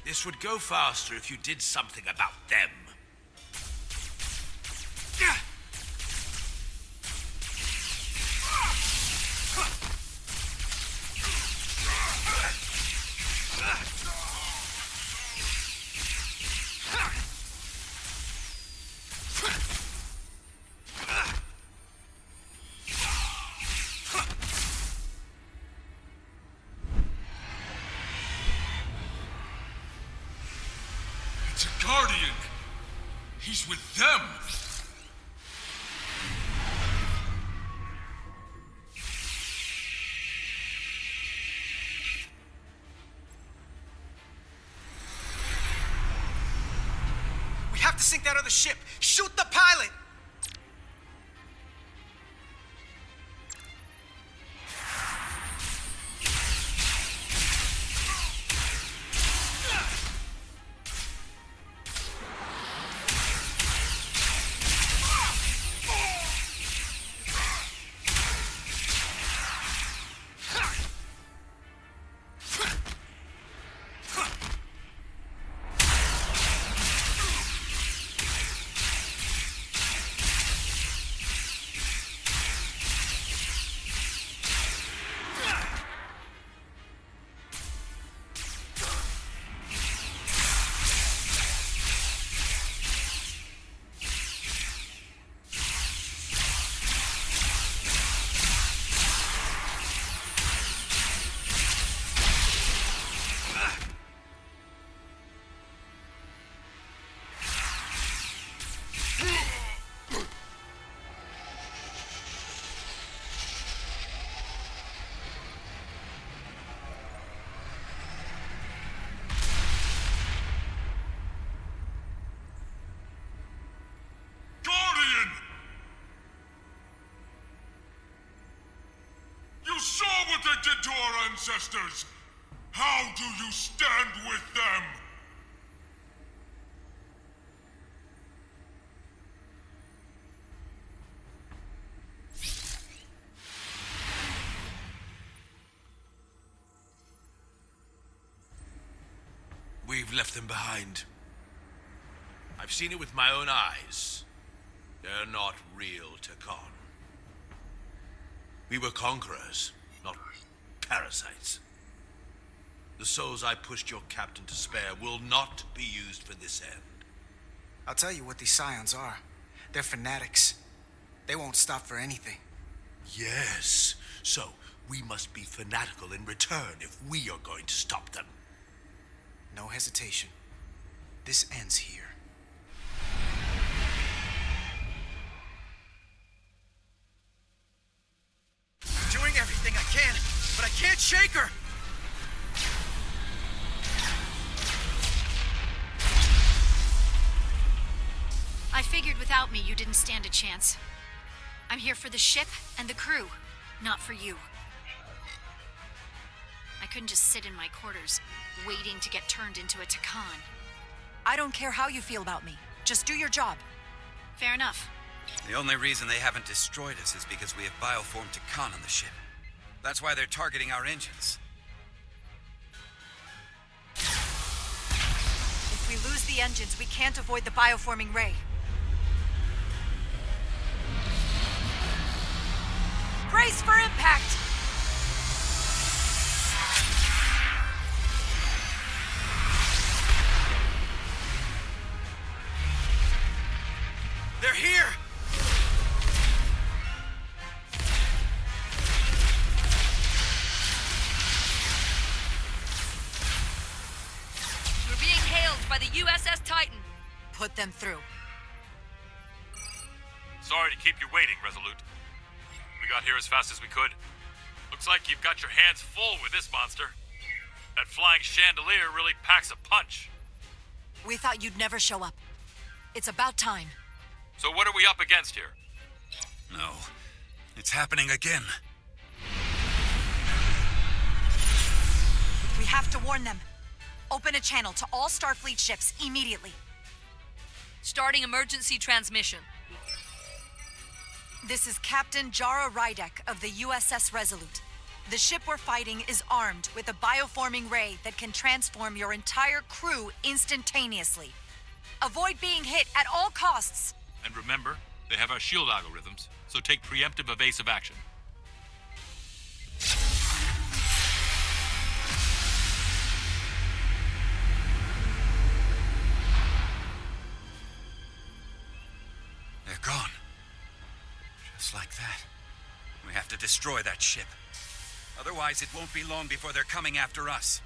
This would go faster if you did something about them. It's a Guardian! He's with them! We have to sink that other ship! Shoot the pilot! your ancestors? How do you stand with them? We've left them behind. I've seen it with my own eyes. They're not real Takan. We were conquerors, not parasites. The souls I pushed your captain to spare will not be used for this end. I'll tell you what these scions are. They're fanatics. They won't stop for anything. Yes, so we must be fanatical in return if we are going to stop them. No hesitation. This ends here. I'm doing everything I can, but I can't shake her! I figured without me you didn't stand a chance. I'm here for the ship and the crew, not for you. I couldn't just sit in my quarters, waiting to get turned into a Takan. I don't care how you feel about me. Just do your job. Fair enough. The only reason they haven't destroyed us is because we have bioformed Takan on the ship. That's why they're targeting our engines. If we lose the engines, we can't avoid the bioforming ray. Brace for impact! They're here! We're being hailed by the USS Titan. Put them through. Sorry to keep you waiting, Resolute. We got here as fast as we could. Looks like you've got your hands full with this monster. That flying chandelier really packs a punch. We thought you'd never show up. It's about time. So what are we up against here? No. It's happening again. We have to warn them. Open a channel to all Starfleet ships immediately. Starting emergency transmission. This is Captain Jara Rydek of the USS Resolute. The ship we're fighting is armed with a bioforming ray that can transform your entire crew instantaneously. Avoid being hit at all costs. And remember, they have our shield algorithms, so take preemptive evasive action. They're gone. Just like that. We have to destroy that ship. Otherwise, it won't be long before they're coming after us.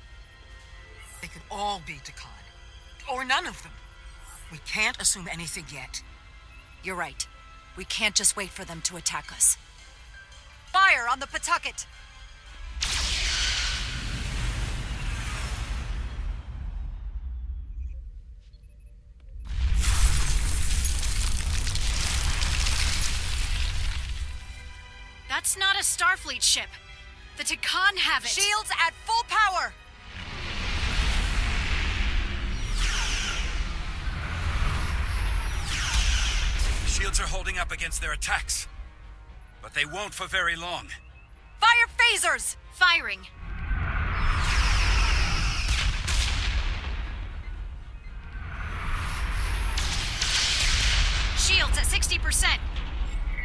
They could all be Takan. Or none of them. We can't assume anything yet. You're right. We can't just wait for them to attack us. Fire on the Pawtucket! That's not a Starfleet ship. The Takan have it. Shields at full power! Shields are holding up against their attacks. But they won't for very long. Fire phasers! Firing. Shields at 60%.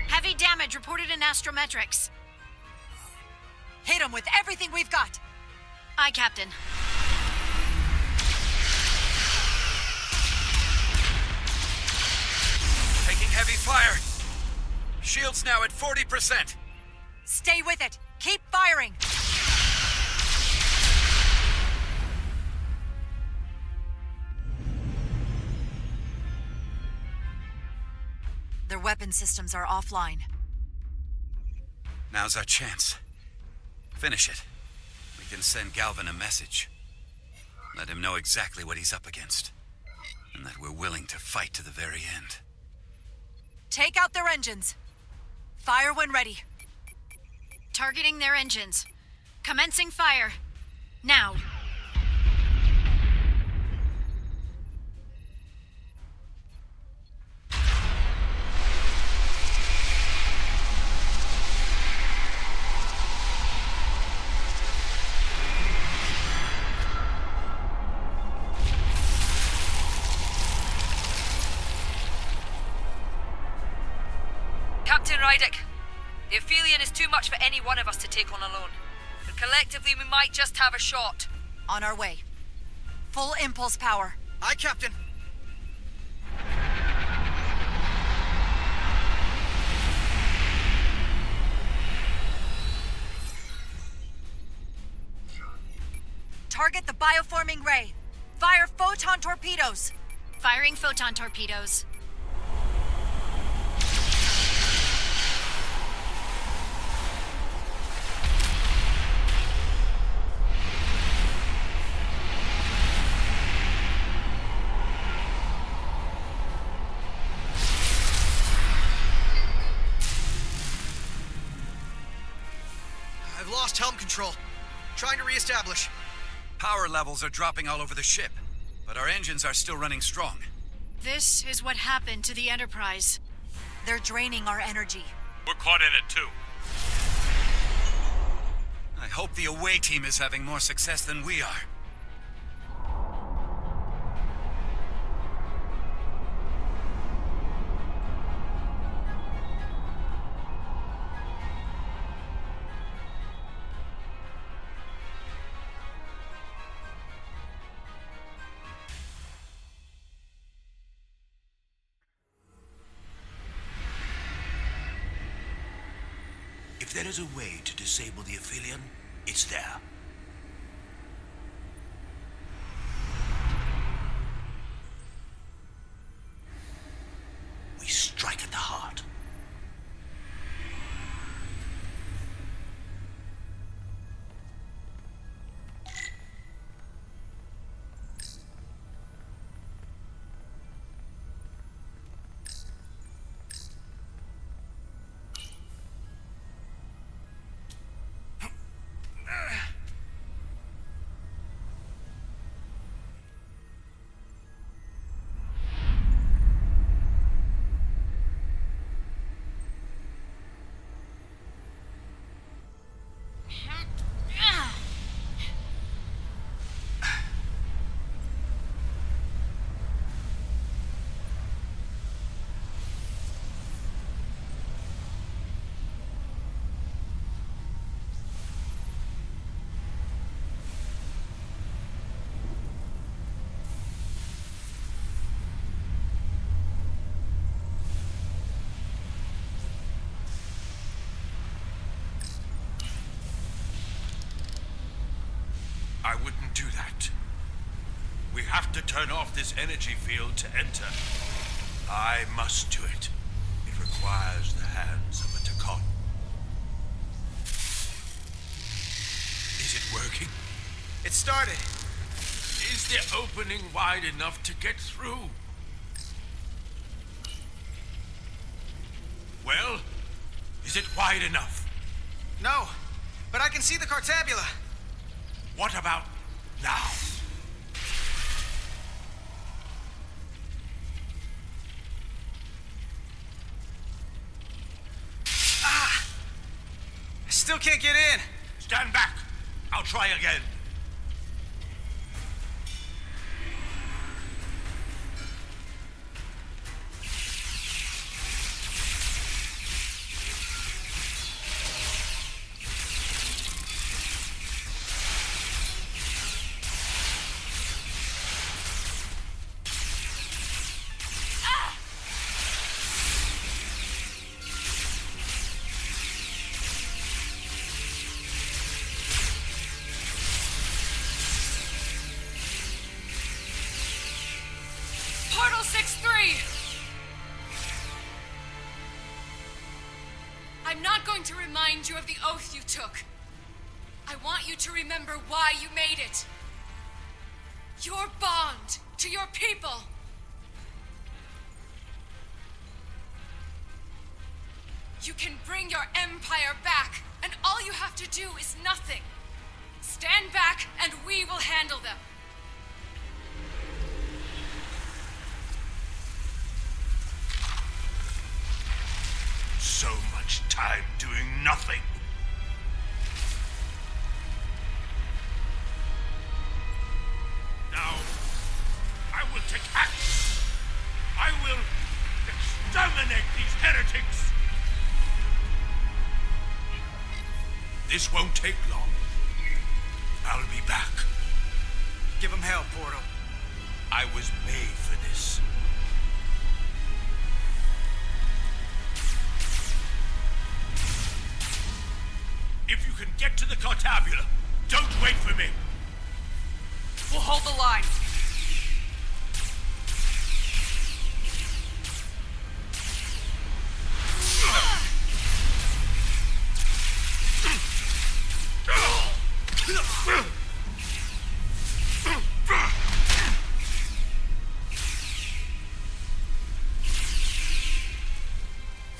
Heavy damage reported in astrometrics. Hit them with everything we've got. Aye, Captain. Taking heavy fire. Shields now at 40%. Stay with it. Keep firing. Their weapon systems are offline. Now's our chance. Finish it. We can send Galvin a message. Let him know exactly what he's up against. And that we're willing to fight to the very end. Take out their engines. Fire when ready. Targeting their engines. Commencing fire. Now. Captain Rydick, the Aphelion is too much for any one of us to take on alone. But collectively, we might just have a shot. On our way. Full impulse power. Aye, Captain. Target the bioforming ray. Fire photon torpedoes. Firing photon torpedoes. I've lost helm control. Trying to reestablish. Power levels are dropping all over the ship, but our engines are still running strong. This is what happened to the Enterprise. They're draining our energy. We're caught in it too. I hope the away team is having more success than we are. If there is a way to disable the Aphelion, it's there. We strike at the heart. I wouldn't do that. We have to turn off this energy field to enter. I must do it. It requires the hands of a Takon. Is it working? It started. Is the opening wide enough to get through? Well, is it wide enough? No, but I can see the Cartabula. What about now? Ah! I still can't get in. Stand back. I'll try again. Portal 6-3! I'm not going to remind you of the oath you took. I want you to remember why you made it. Your bond to your people. You can bring your empire back, and all you have to do is nothing. Stand back, and we will handle them. So much time doing nothing. Now, I will take action. I will exterminate these heretics. This won't take long. I'll be back. Give him hell, Portal. I was made for this. If you can get to the Cartabula, don't wait for me. We'll hold the line.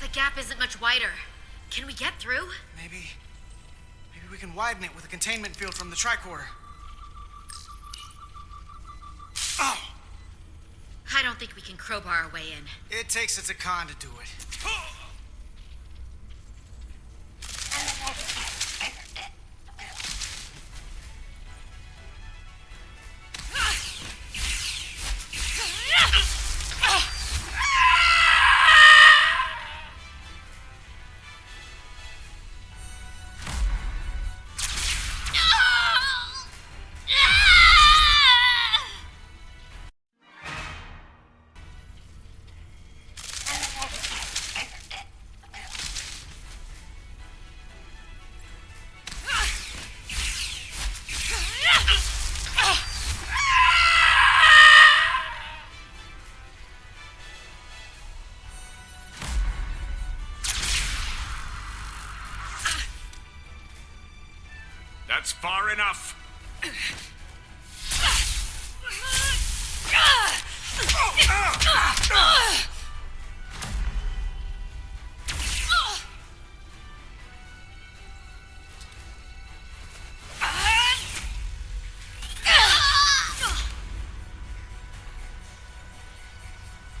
The gap isn't much wider. Can we get through? Maybe we can widen it with a containment field from the tricorder. Oh! I don't think we can crowbar our way in. It takes a Takan to do it. That's far enough.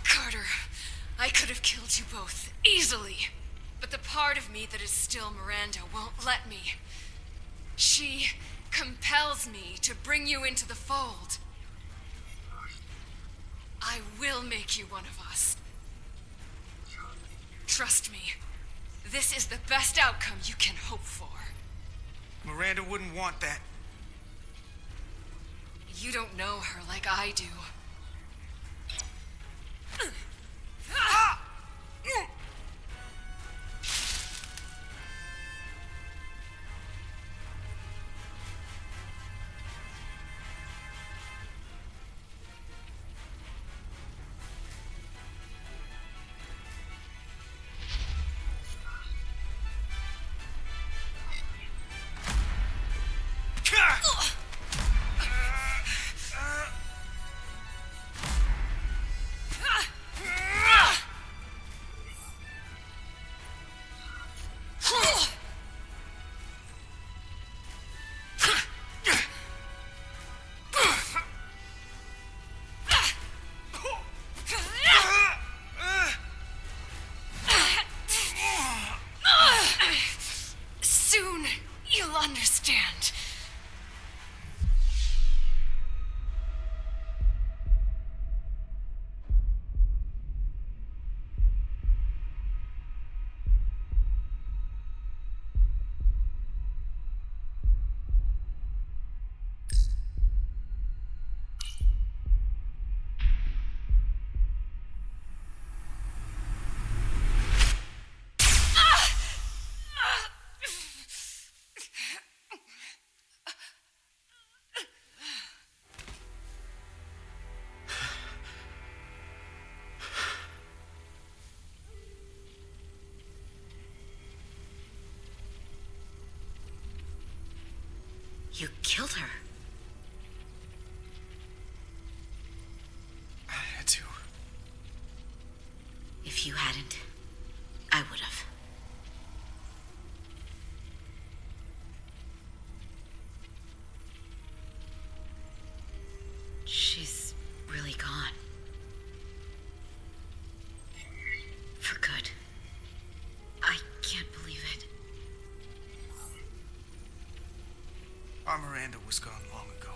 Carter, I could have killed you both, easily. But the part of me that is still Miranda won't let me. She compels me to bring you into the fold. I will make you one of us. Trust me, this is the best outcome you can hope for. Miranda wouldn't want that. You don't know her like I do. Soon, you'll understand. You killed her. I had to. If you hadn't, I would have. Our Miranda was gone long ago.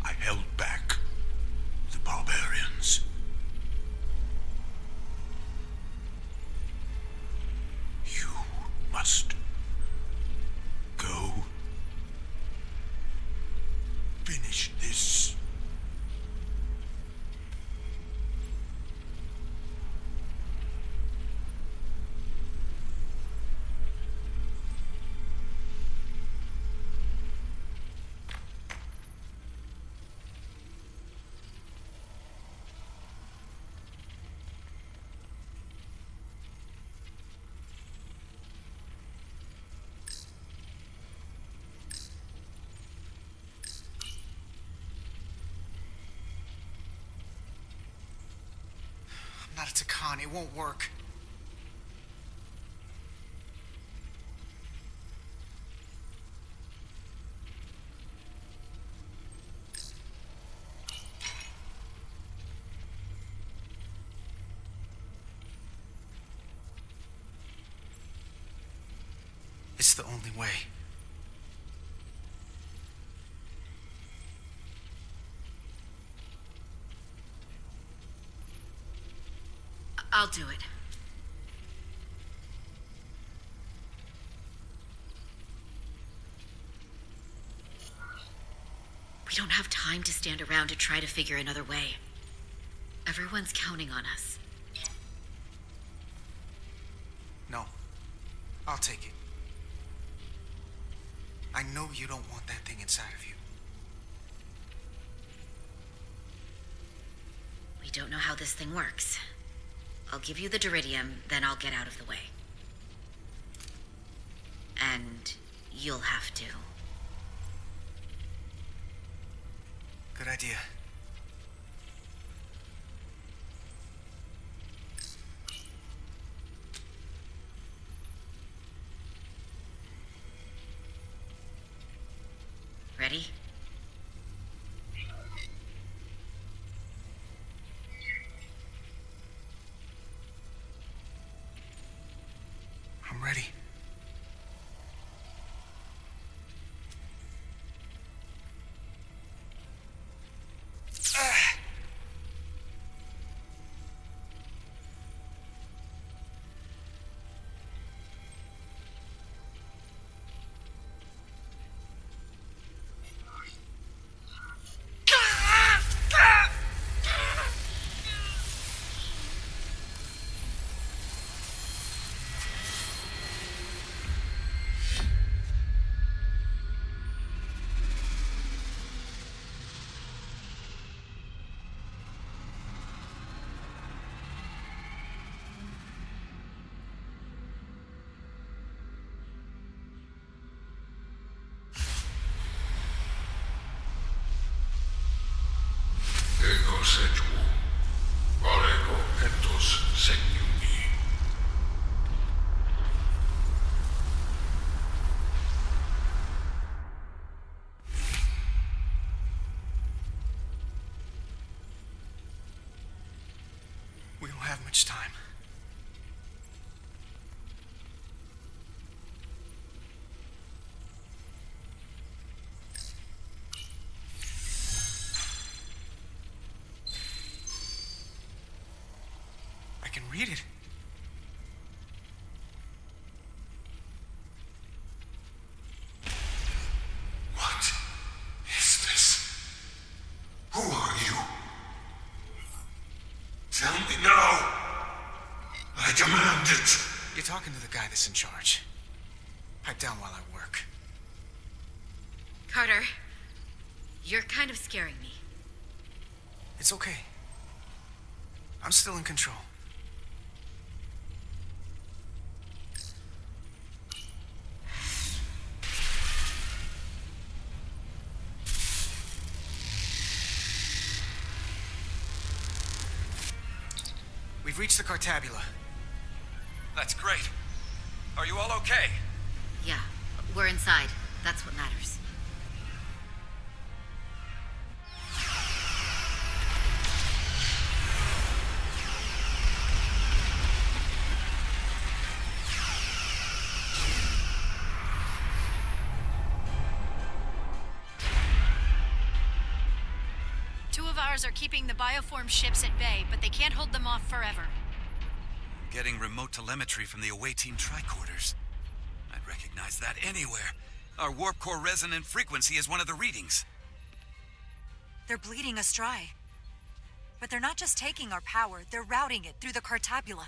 I held back the barbarians. You must go. Finish this. I'm not a Takan. It won't work. It's the only way. I'll do it. We don't have time to stand around to try to figure another way. Everyone's counting on us. No. I'll take it. I know you don't want that thing inside of you. We don't know how this thing works. I'll give you the Duridium, then I'll get out of the way. And you'll have to. Good idea. Ready? I'm ready. We don't have much time. I can read it. What is this? Who are you? Tell me now! I demand it! You're talking to the guy that's in charge. Pipe down while I work. Carter, you're kind of scaring me. It's okay. I'm still in control. We've reached the Cartabula. That's great. Are you all okay? Yeah, we're inside. That's what matters. Two of ours are keeping the bioform ships at bay, but they can't hold them off forever. Getting remote telemetry from the away team tricorders. I'd recognize that anywhere. Our warp core resonant frequency is one of the readings. They're bleeding us dry. But they're not just taking our power, they're routing it through the Cartabula.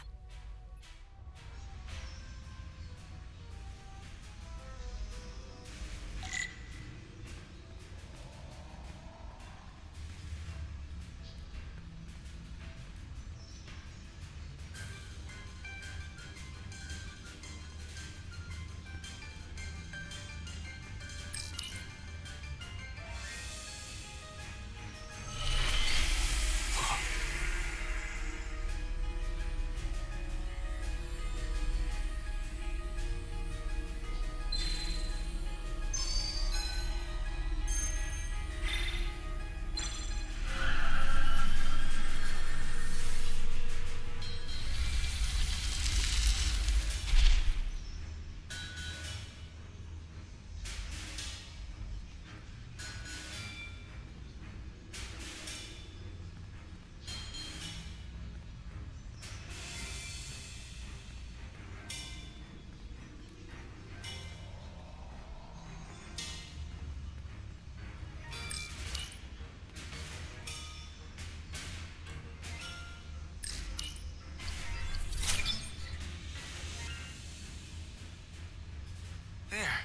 There.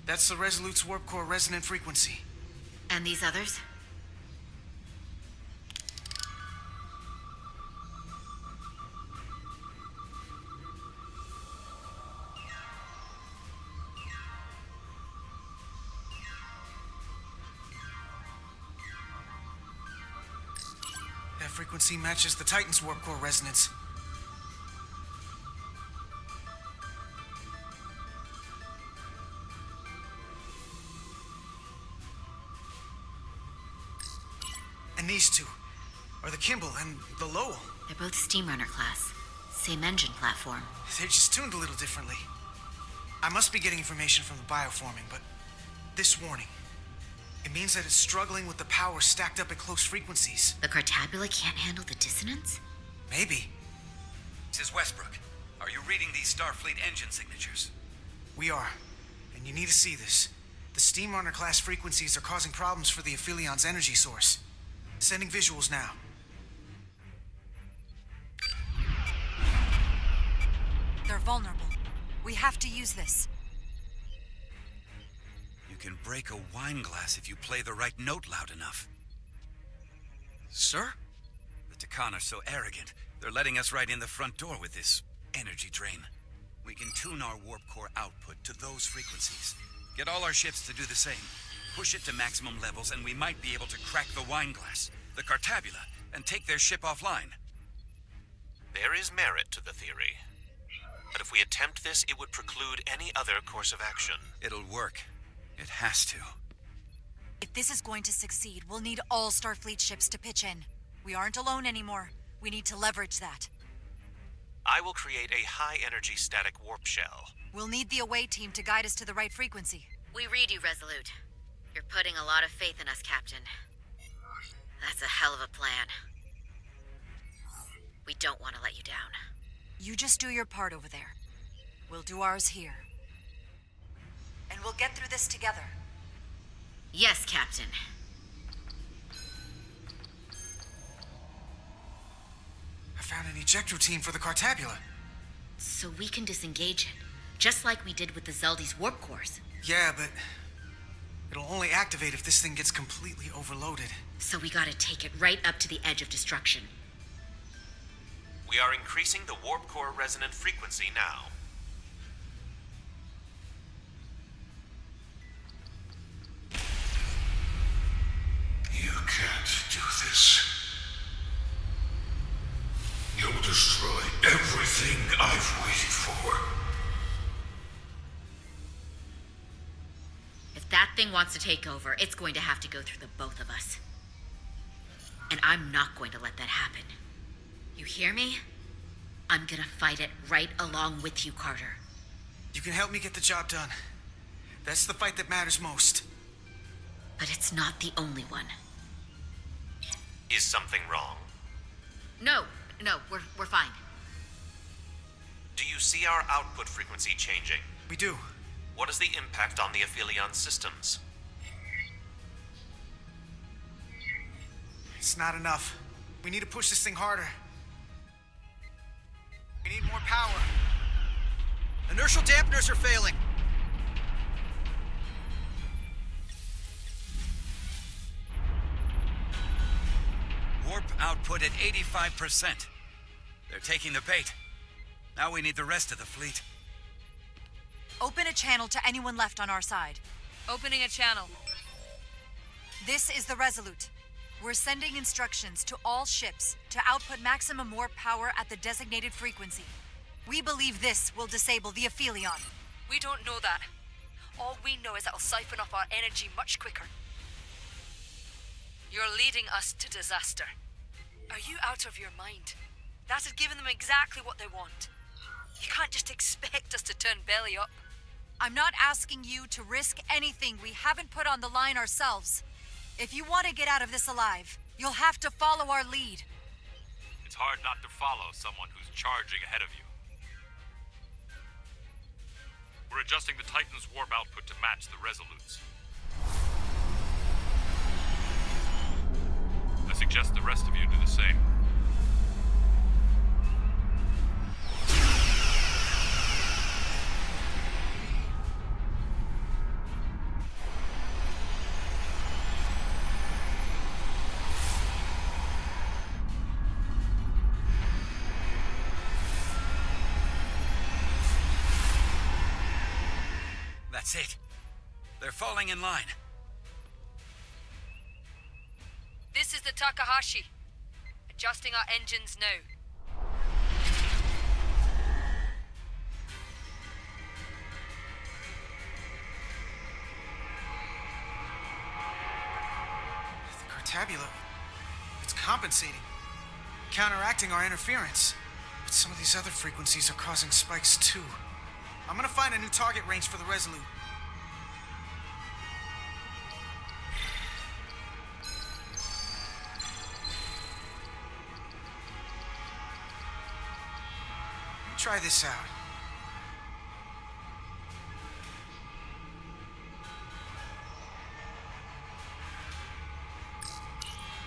That's the Resolute's warp core resonant frequency. And these others? That frequency matches the Titan's warp core resonance. And these two are the Kimball and the Lowell. They're both Steamrunner class. Same engine platform. They're just tuned a little differently. I must be getting information from the bioforming, but this warning, it means that it's struggling with the power stacked up at close frequencies. The Cartabula can't handle the dissonance? Maybe. This is Westbrook. Are you reading these Starfleet engine signatures? We are. And you need to see this. The Steamrunner class frequencies are causing problems for the Aphilion's energy source. Sending visuals now. They're vulnerable. We have to use this. You can break a wine glass if you play the right note loud enough. Sir? The Takan are so arrogant, they're letting us right in the front door with this energy drain. We can tune our warp core output to those frequencies. Get all our ships to do the same. Push it to maximum levels, and we might be able to crack the wine glass, the Cartabula, and take their ship offline. There is merit to the theory. But if we attempt this, it would preclude any other course of action. It'll work. It has to. If this is going to succeed, we'll need all Starfleet ships to pitch in. We aren't alone anymore. We need to leverage that. I will create a high-energy static warp shell. We'll need the away team to guide us to the right frequency. We read you, Resolute. You're putting a lot of faith in us, Captain. That's a hell of a plan. We don't want to let you down. You just do your part over there. We'll do ours here. And we'll get through this together. Yes, Captain. I found an ejector team for the Cartabula. So we can disengage it, just like we did with the Zeldy's warp cores. Yeah, but it'll only activate if this thing gets completely overloaded. So we gotta take it right up to the edge of destruction. We are increasing the warp core resonant frequency now. You can't do this. You'll destroy thing wants to take over, it's going to have to go through the both of us. And I'm not going to let that happen. You hear me? I'm gonna fight it right along with you, Carter. You can help me get the job done. That's the fight that matters most. But it's not the only one. Is something wrong? No, we're fine. Do you see our output frequency changing? We do. What is the impact on the Aphelion systems? It's not enough. We need to push this thing harder. We need more power. Inertial dampeners are failing. Warp output at 85%. They're taking the bait. Now we need the rest of the fleet. Open a channel to anyone left on our side. Opening a channel. This is the Resolute. We're sending instructions to all ships to output maximum warp power at the designated frequency. We believe this will disable the Aphelion. We don't know that. All we know is it'll siphon off our energy much quicker. You're leading us to disaster. Are you out of your mind? That has given them exactly what they want. You can't just expect us to turn belly up. I'm not asking you to risk anything we haven't put on the line ourselves. If you want to get out of this alive, you'll have to follow our lead. It's hard not to follow someone who's charging ahead of you. We're adjusting the Titan's warp output to match the Resolute's. I suggest the rest of you do the same. That's it. They're falling in line. This is the Takahashi. Adjusting our engines now. The Cartabula, it's compensating, counteracting our interference. But some of these other frequencies are causing spikes too. I'm gonna find a new target range for the Resolute. Let me try this out.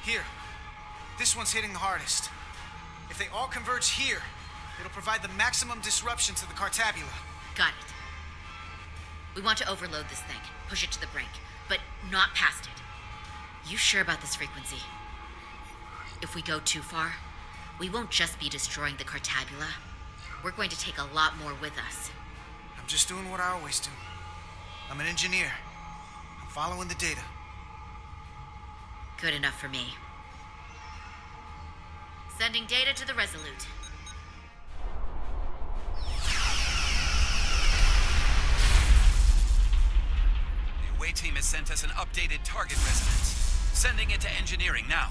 Here. This one's hitting the hardest. If they all converge here, it'll provide the maximum disruption to the Cartabula. Got it. We want to overload this thing, push it to the brink, but not past it. You sure about this frequency? If we go too far, we won't just be destroying the Cartabula. We're going to take a lot more with us. I'm just doing what I always do. I'm an engineer. I'm following the data. Good enough for me. Sending data to the Resolute. The away team has sent us an updated target resonance. Sending it to engineering now.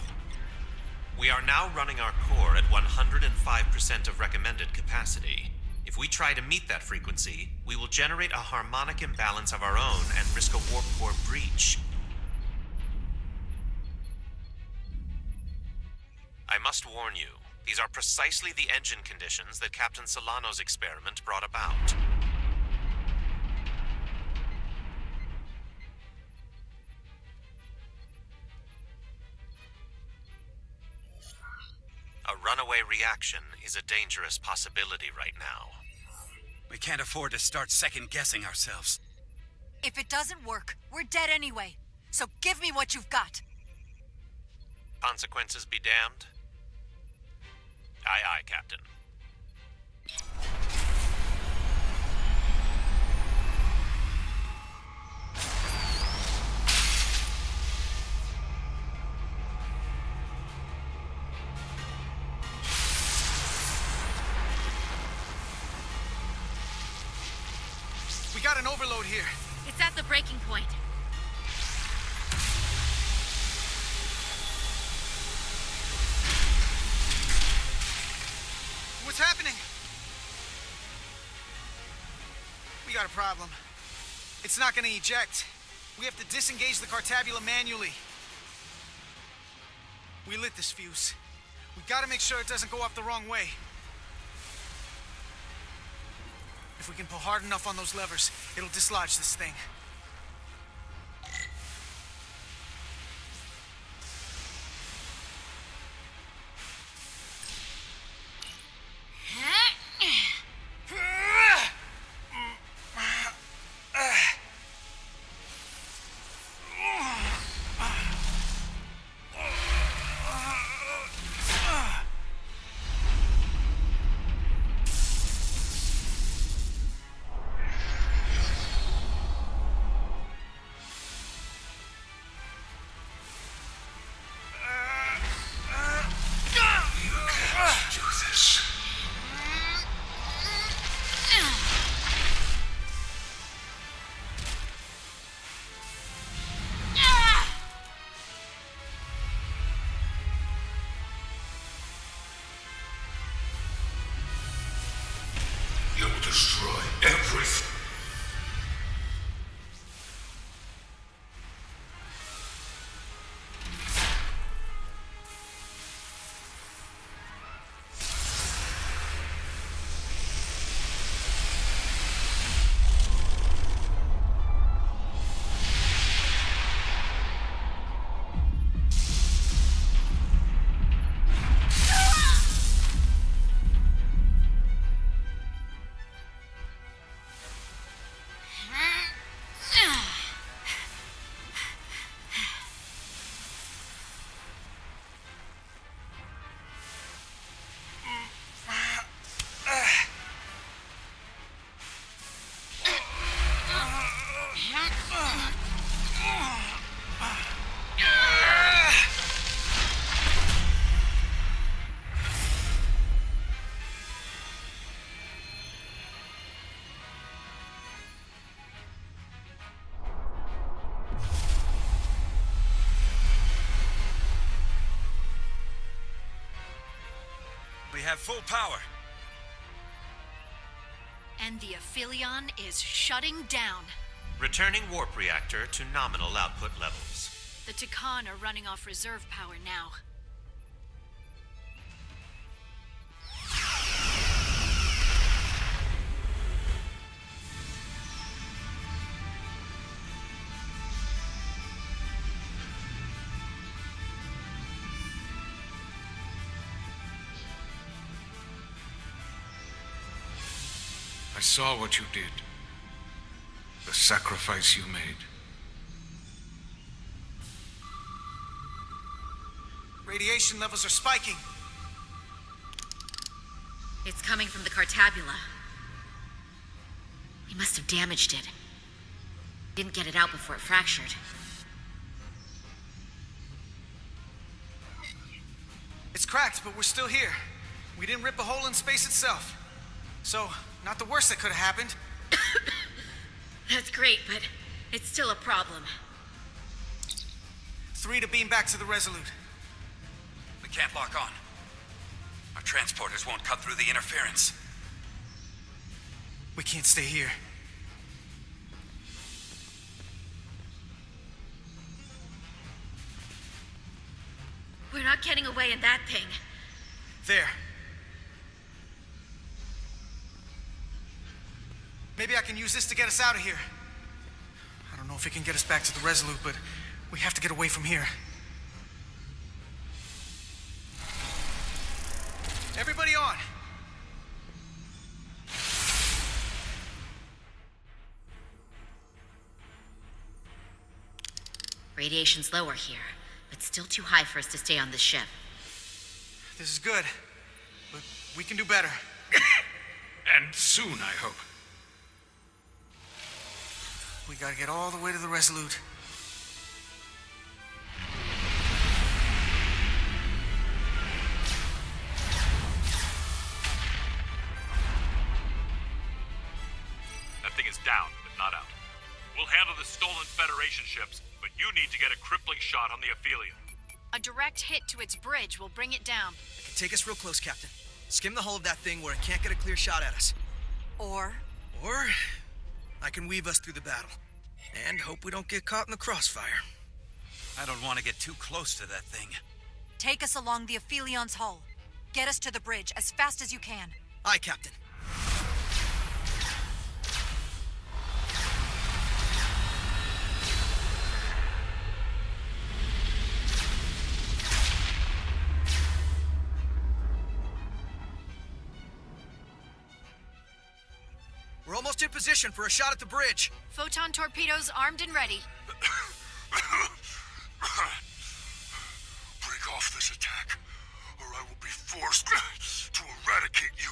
We are now running our core at 105% of recommended capacity. If we try to meet that frequency, we will generate a harmonic imbalance of our own and risk a warp core breach. I must warn you, these are precisely the engine conditions that Captain Solano's experiment brought about. A runaway reaction is a dangerous possibility right now. We can't afford to start second-guessing ourselves. If it doesn't work, we're dead anyway. So give me what you've got. Consequences be damned? Aye, aye, Captain. We got an overload here. It's at the breaking point. got a problem. It's not gonna eject. We have to disengage the Cartabula manually. We lit this fuse. We gotta make sure it doesn't go off the wrong way. If we can pull hard enough on those levers, it'll dislodge this thing. You'll destroy everything. We have full power. And the Aphelion is shutting down. Returning warp reactor to nominal output levels. The Takan are running off reserve power now. I saw what you did. The sacrifice you made. Radiation levels are spiking. It's coming from the Cartabula. He must have damaged it. Didn't get it out before it fractured. It's cracked, but we're still here. We didn't rip a hole in space itself. So, not the worst that could have happened. That's great, but it's still a problem. 3 to beam back to the Resolute. We can't lock on. Our transporters won't cut through the interference. We can't stay here. We're not getting away in that thing. There. Maybe I can use this to get us out of here. I don't know if it can get us back to the Resolute, but we have to get away from here. Everybody on! Radiation's lower here, but still too high for us to stay on this ship. This is good, but we can do better. And soon, I hope. We gotta get all the way to the Resolute. That thing is down, but not out. We'll handle the stolen Federation ships, but you need to get a crippling shot on the Aphelion. A direct hit to its bridge will bring it down. Take us real close, Captain. Skim the hull of that thing where it can't get a clear shot at us. Or I can weave us through the battle. And hope we don't get caught in the crossfire. I don't want to get too close to that thing. Take us along the Aphelion's hull. Get us to the bridge as fast as you can. Aye, Captain. We're almost in position for a shot at the bridge. Photon torpedoes armed and ready. Break off this attack, or I will be forced to eradicate you.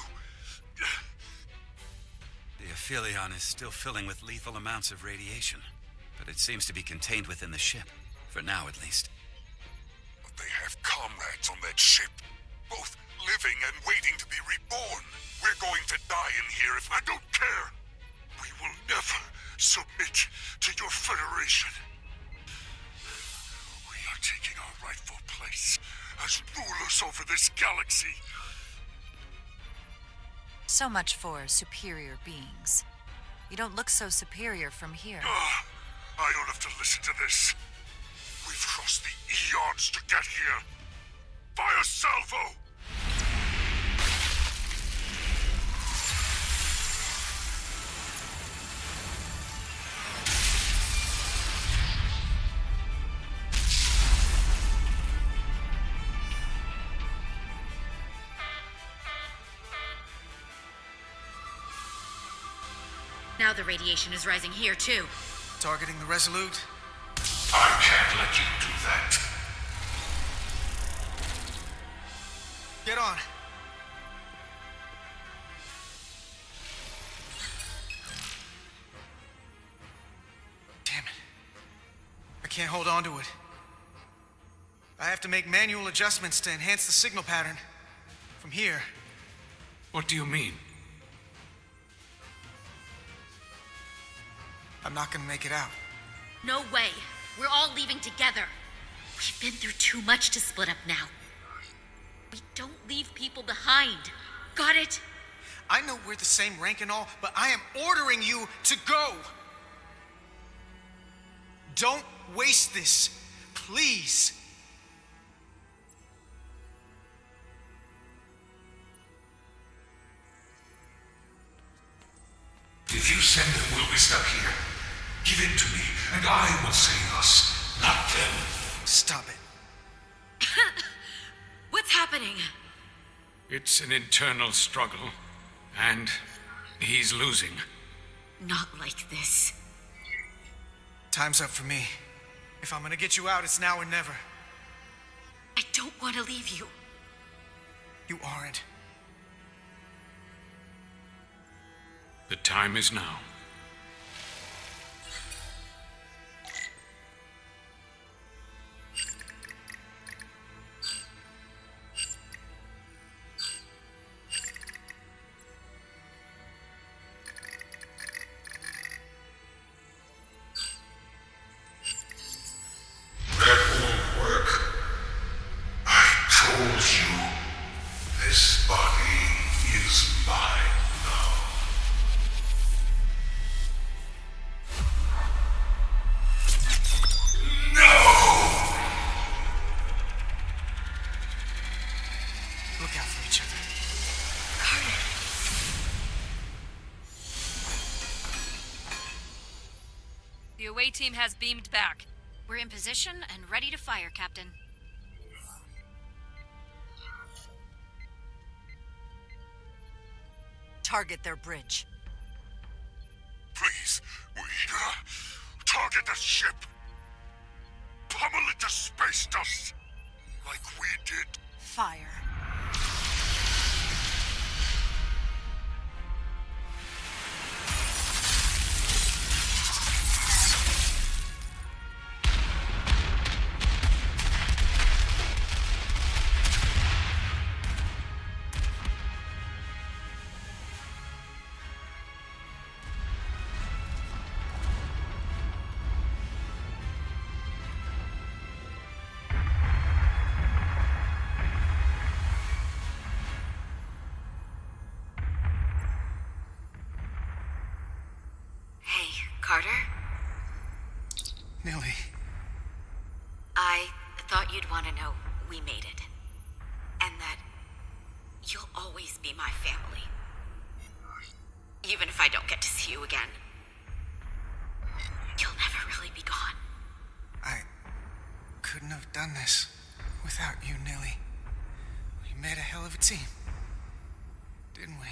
The Aphelion is still filling with lethal amounts of radiation, but it seems to be contained within the ship, for now at least. But they have comrades on that ship, both living and waiting to be reborn. We're going to die in here if I don't care. We will never submit to your Federation. We are taking our rightful place as rulers over this galaxy. So much for superior beings. You don't look so superior from here. I don't have to listen to this. We've crossed the eons to get here. Fire salvo! Now the radiation is rising here, too. Targeting the Resolute? I can't let you do that. Get on. Damn it. I can't hold on to it. I have to make manual adjustments to enhance the signal pattern. From here. What do you mean? I'm not gonna make it out. No way. We're all leaving together. We've been through too much to split up now. We don't leave people behind. Got it? I know we're the same rank and all, but I am ordering you to go! Don't waste this. Please. If you send them, we'll be stuck here. Give in to me, and I will save us, not them. Stop it. What's happening? It's an internal struggle, and he's losing. Not like this. Time's up for me. If I'm gonna get you out, it's now or never. I don't want to leave you. You aren't. The time is now. That won't work. I told you, this body is mine now. Look out for each other. The away team has beamed back. We're in position and ready to fire, Captain. Target their bridge. Please, we target the ship. Pummel it to space dust, like we did. Fire. you'd want to know we made it. And that you'll always be my family. Even if I don't get to see you again. You'll never really be gone. I couldn't have done this without you, Nilly. We made a hell of a team, didn't we?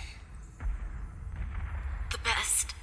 The best.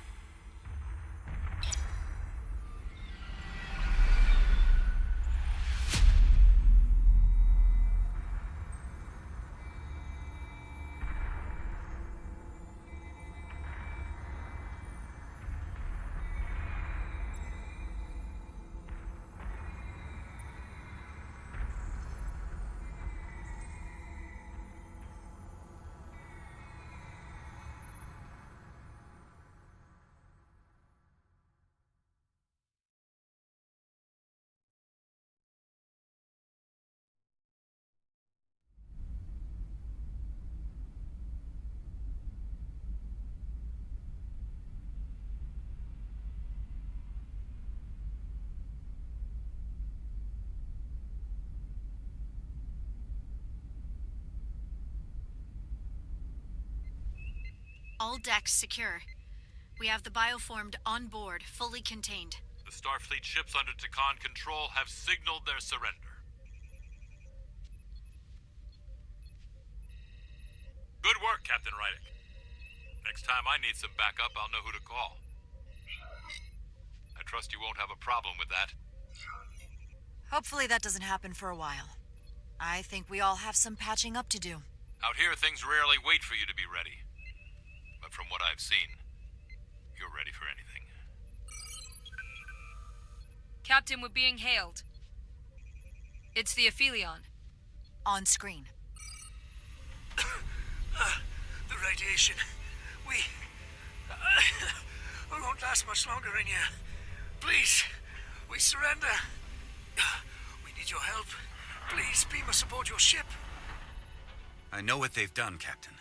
All decks secure. We have the bioformed on board, fully contained. The Starfleet ships under Takan control have signaled their surrender. Good work, Captain Rydick. Next time I need some backup, I'll know who to call. I trust you won't have a problem with that. Hopefully that doesn't happen for a while. I think we all have some patching up to do. Out here, things rarely wait for you to be ready. But from what I've seen, you're ready for anything. Captain, we're being hailed. It's the Aphelion. On screen. The radiation. We won't last much longer in here. Please, we surrender. We need your help. Please, beam us aboard your ship. I know what they've done, Captain.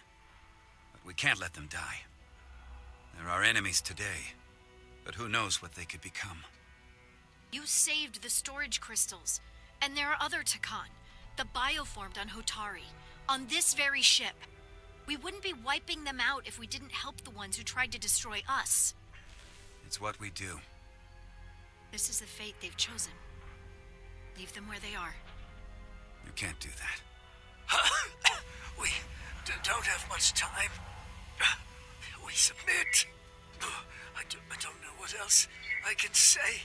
But we can't let them die. They're our enemies today, but who knows what they could become. You saved the storage crystals, and there are other Takan, the bioformed on Hotari, on this very ship. We wouldn't be wiping them out if we didn't help the ones who tried to destroy us. It's what we do. This is the fate they've chosen. Leave them where they are. You can't do that. We don't have much time. We submit. I don't know what else I can say.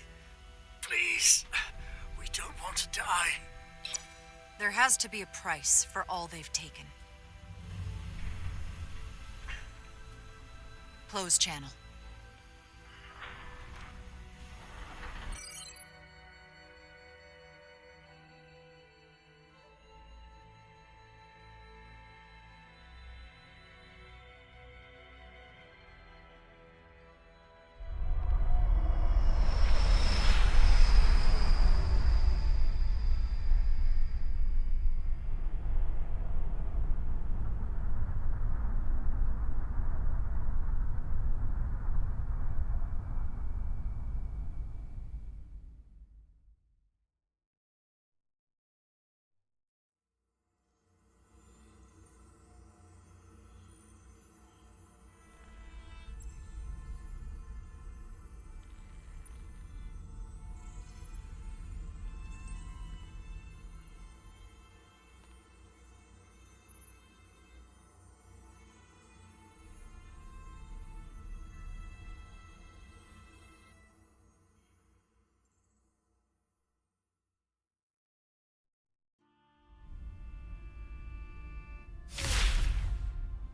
Please, we don't want to die. There has to be a price for all they've taken. Close channel.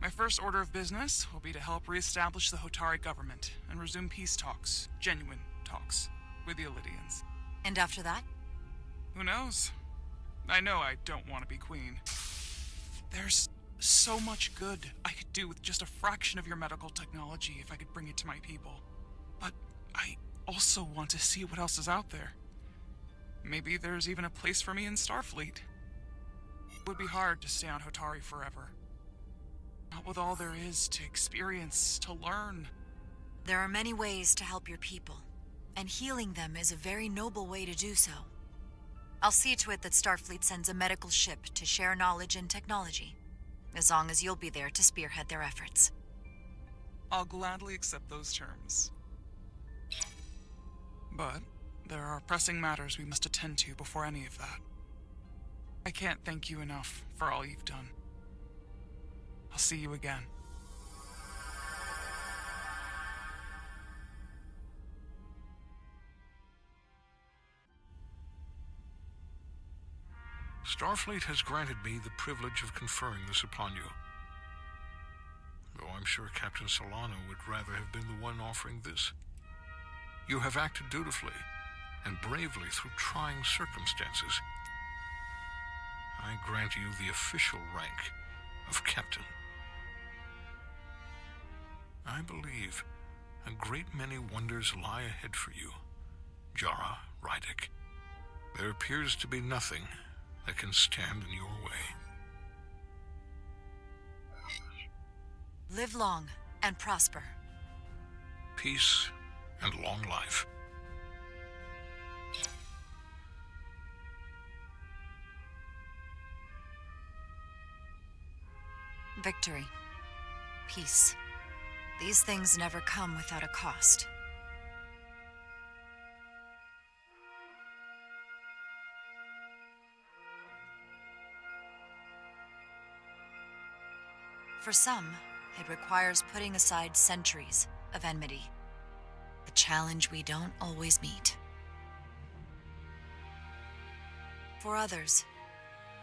My first order of business will be to help reestablish the Hotari government and resume peace talks, genuine talks, with the Illidians. And after that? Who knows? I know I don't want to be queen. There's so much good I could do with just a fraction of your medical technology if I could bring it to my people. But I also want to see what else is out there. Maybe there's even a place for me in Starfleet. It would be hard to stay on Hotari forever. Not with all there is to experience, to learn. There are many ways to help your people, and healing them is a very noble way to do so. I'll see to it that Starfleet sends a medical ship to share knowledge and technology, as long as you'll be there to spearhead their efforts. I'll gladly accept those terms. But there are pressing matters we must attend to before any of that. I can't thank you enough for all you've done. I'll see you again. Starfleet has granted me the privilege of conferring this upon you. Though I'm sure Captain Solano would rather have been the one offering this. You have acted dutifully and bravely through trying circumstances. I grant you the official rank of Captain. I believe a great many wonders lie ahead for you, Jara Rydek. There appears to be nothing that can stand in your way. Live long and prosper. Peace and long life. Victory. Peace. These things never come without a cost. For some, it requires putting aside centuries of enmity, a challenge we don't always meet. For others,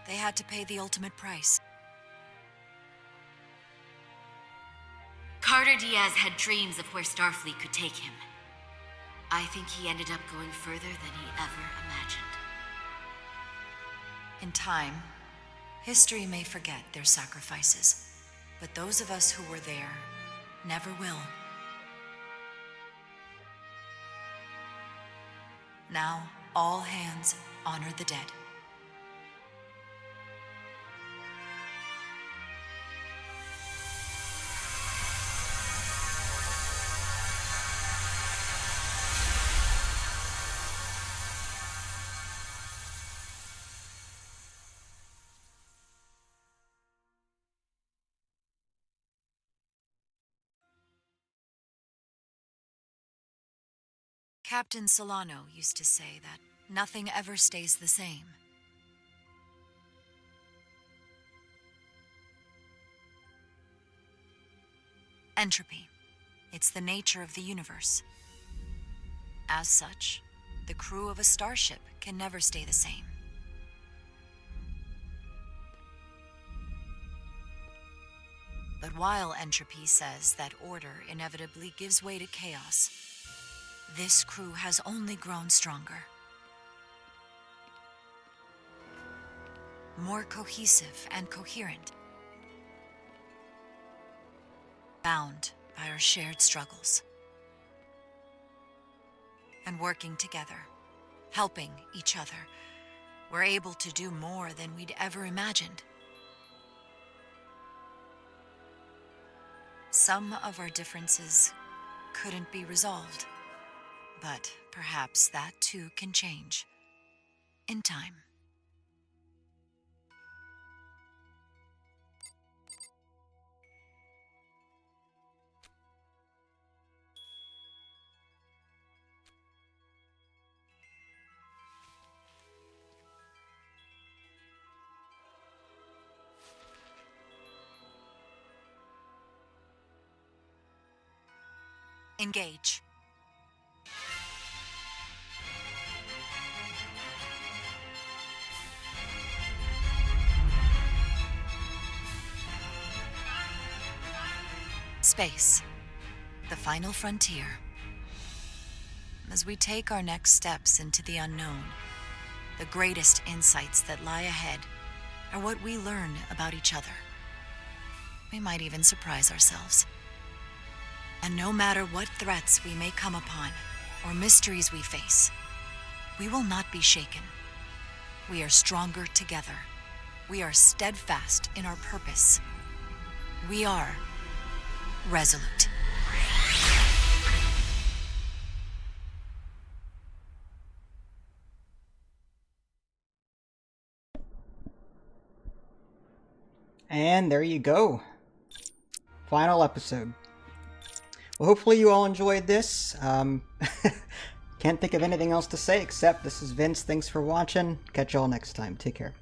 they had to pay the ultimate price. Carter Diaz had dreams of where Starfleet could take him. I think he ended up going further than he ever imagined. In time, history may forget their sacrifices, but those of us who were there never will. Now, all hands honor the dead. Captain Solano used to say that nothing ever stays the same. Entropy. It's the nature of the universe. As such, the crew of a starship can never stay the same. But while entropy says that order inevitably gives way to chaos, this crew has only grown stronger. More cohesive and coherent. Bound by our shared struggles. And working together, helping each other, we're able to do more than we'd ever imagined. Some of our differences couldn't be resolved. But perhaps that too can change in time. Engage. Space, the final frontier. As we take our next steps into the unknown, the greatest insights that lie ahead are what we learn about each other. We might even surprise ourselves. And no matter what threats we may come upon, or mysteries we face, we will not be shaken. We are stronger together. We are steadfast in our purpose. We are resolute. And there you go. Final episode. Well, hopefully you all enjoyed this. Can't think of anything else to say except this is Vince. Thanks for watching. Catch y'all next time. Take care.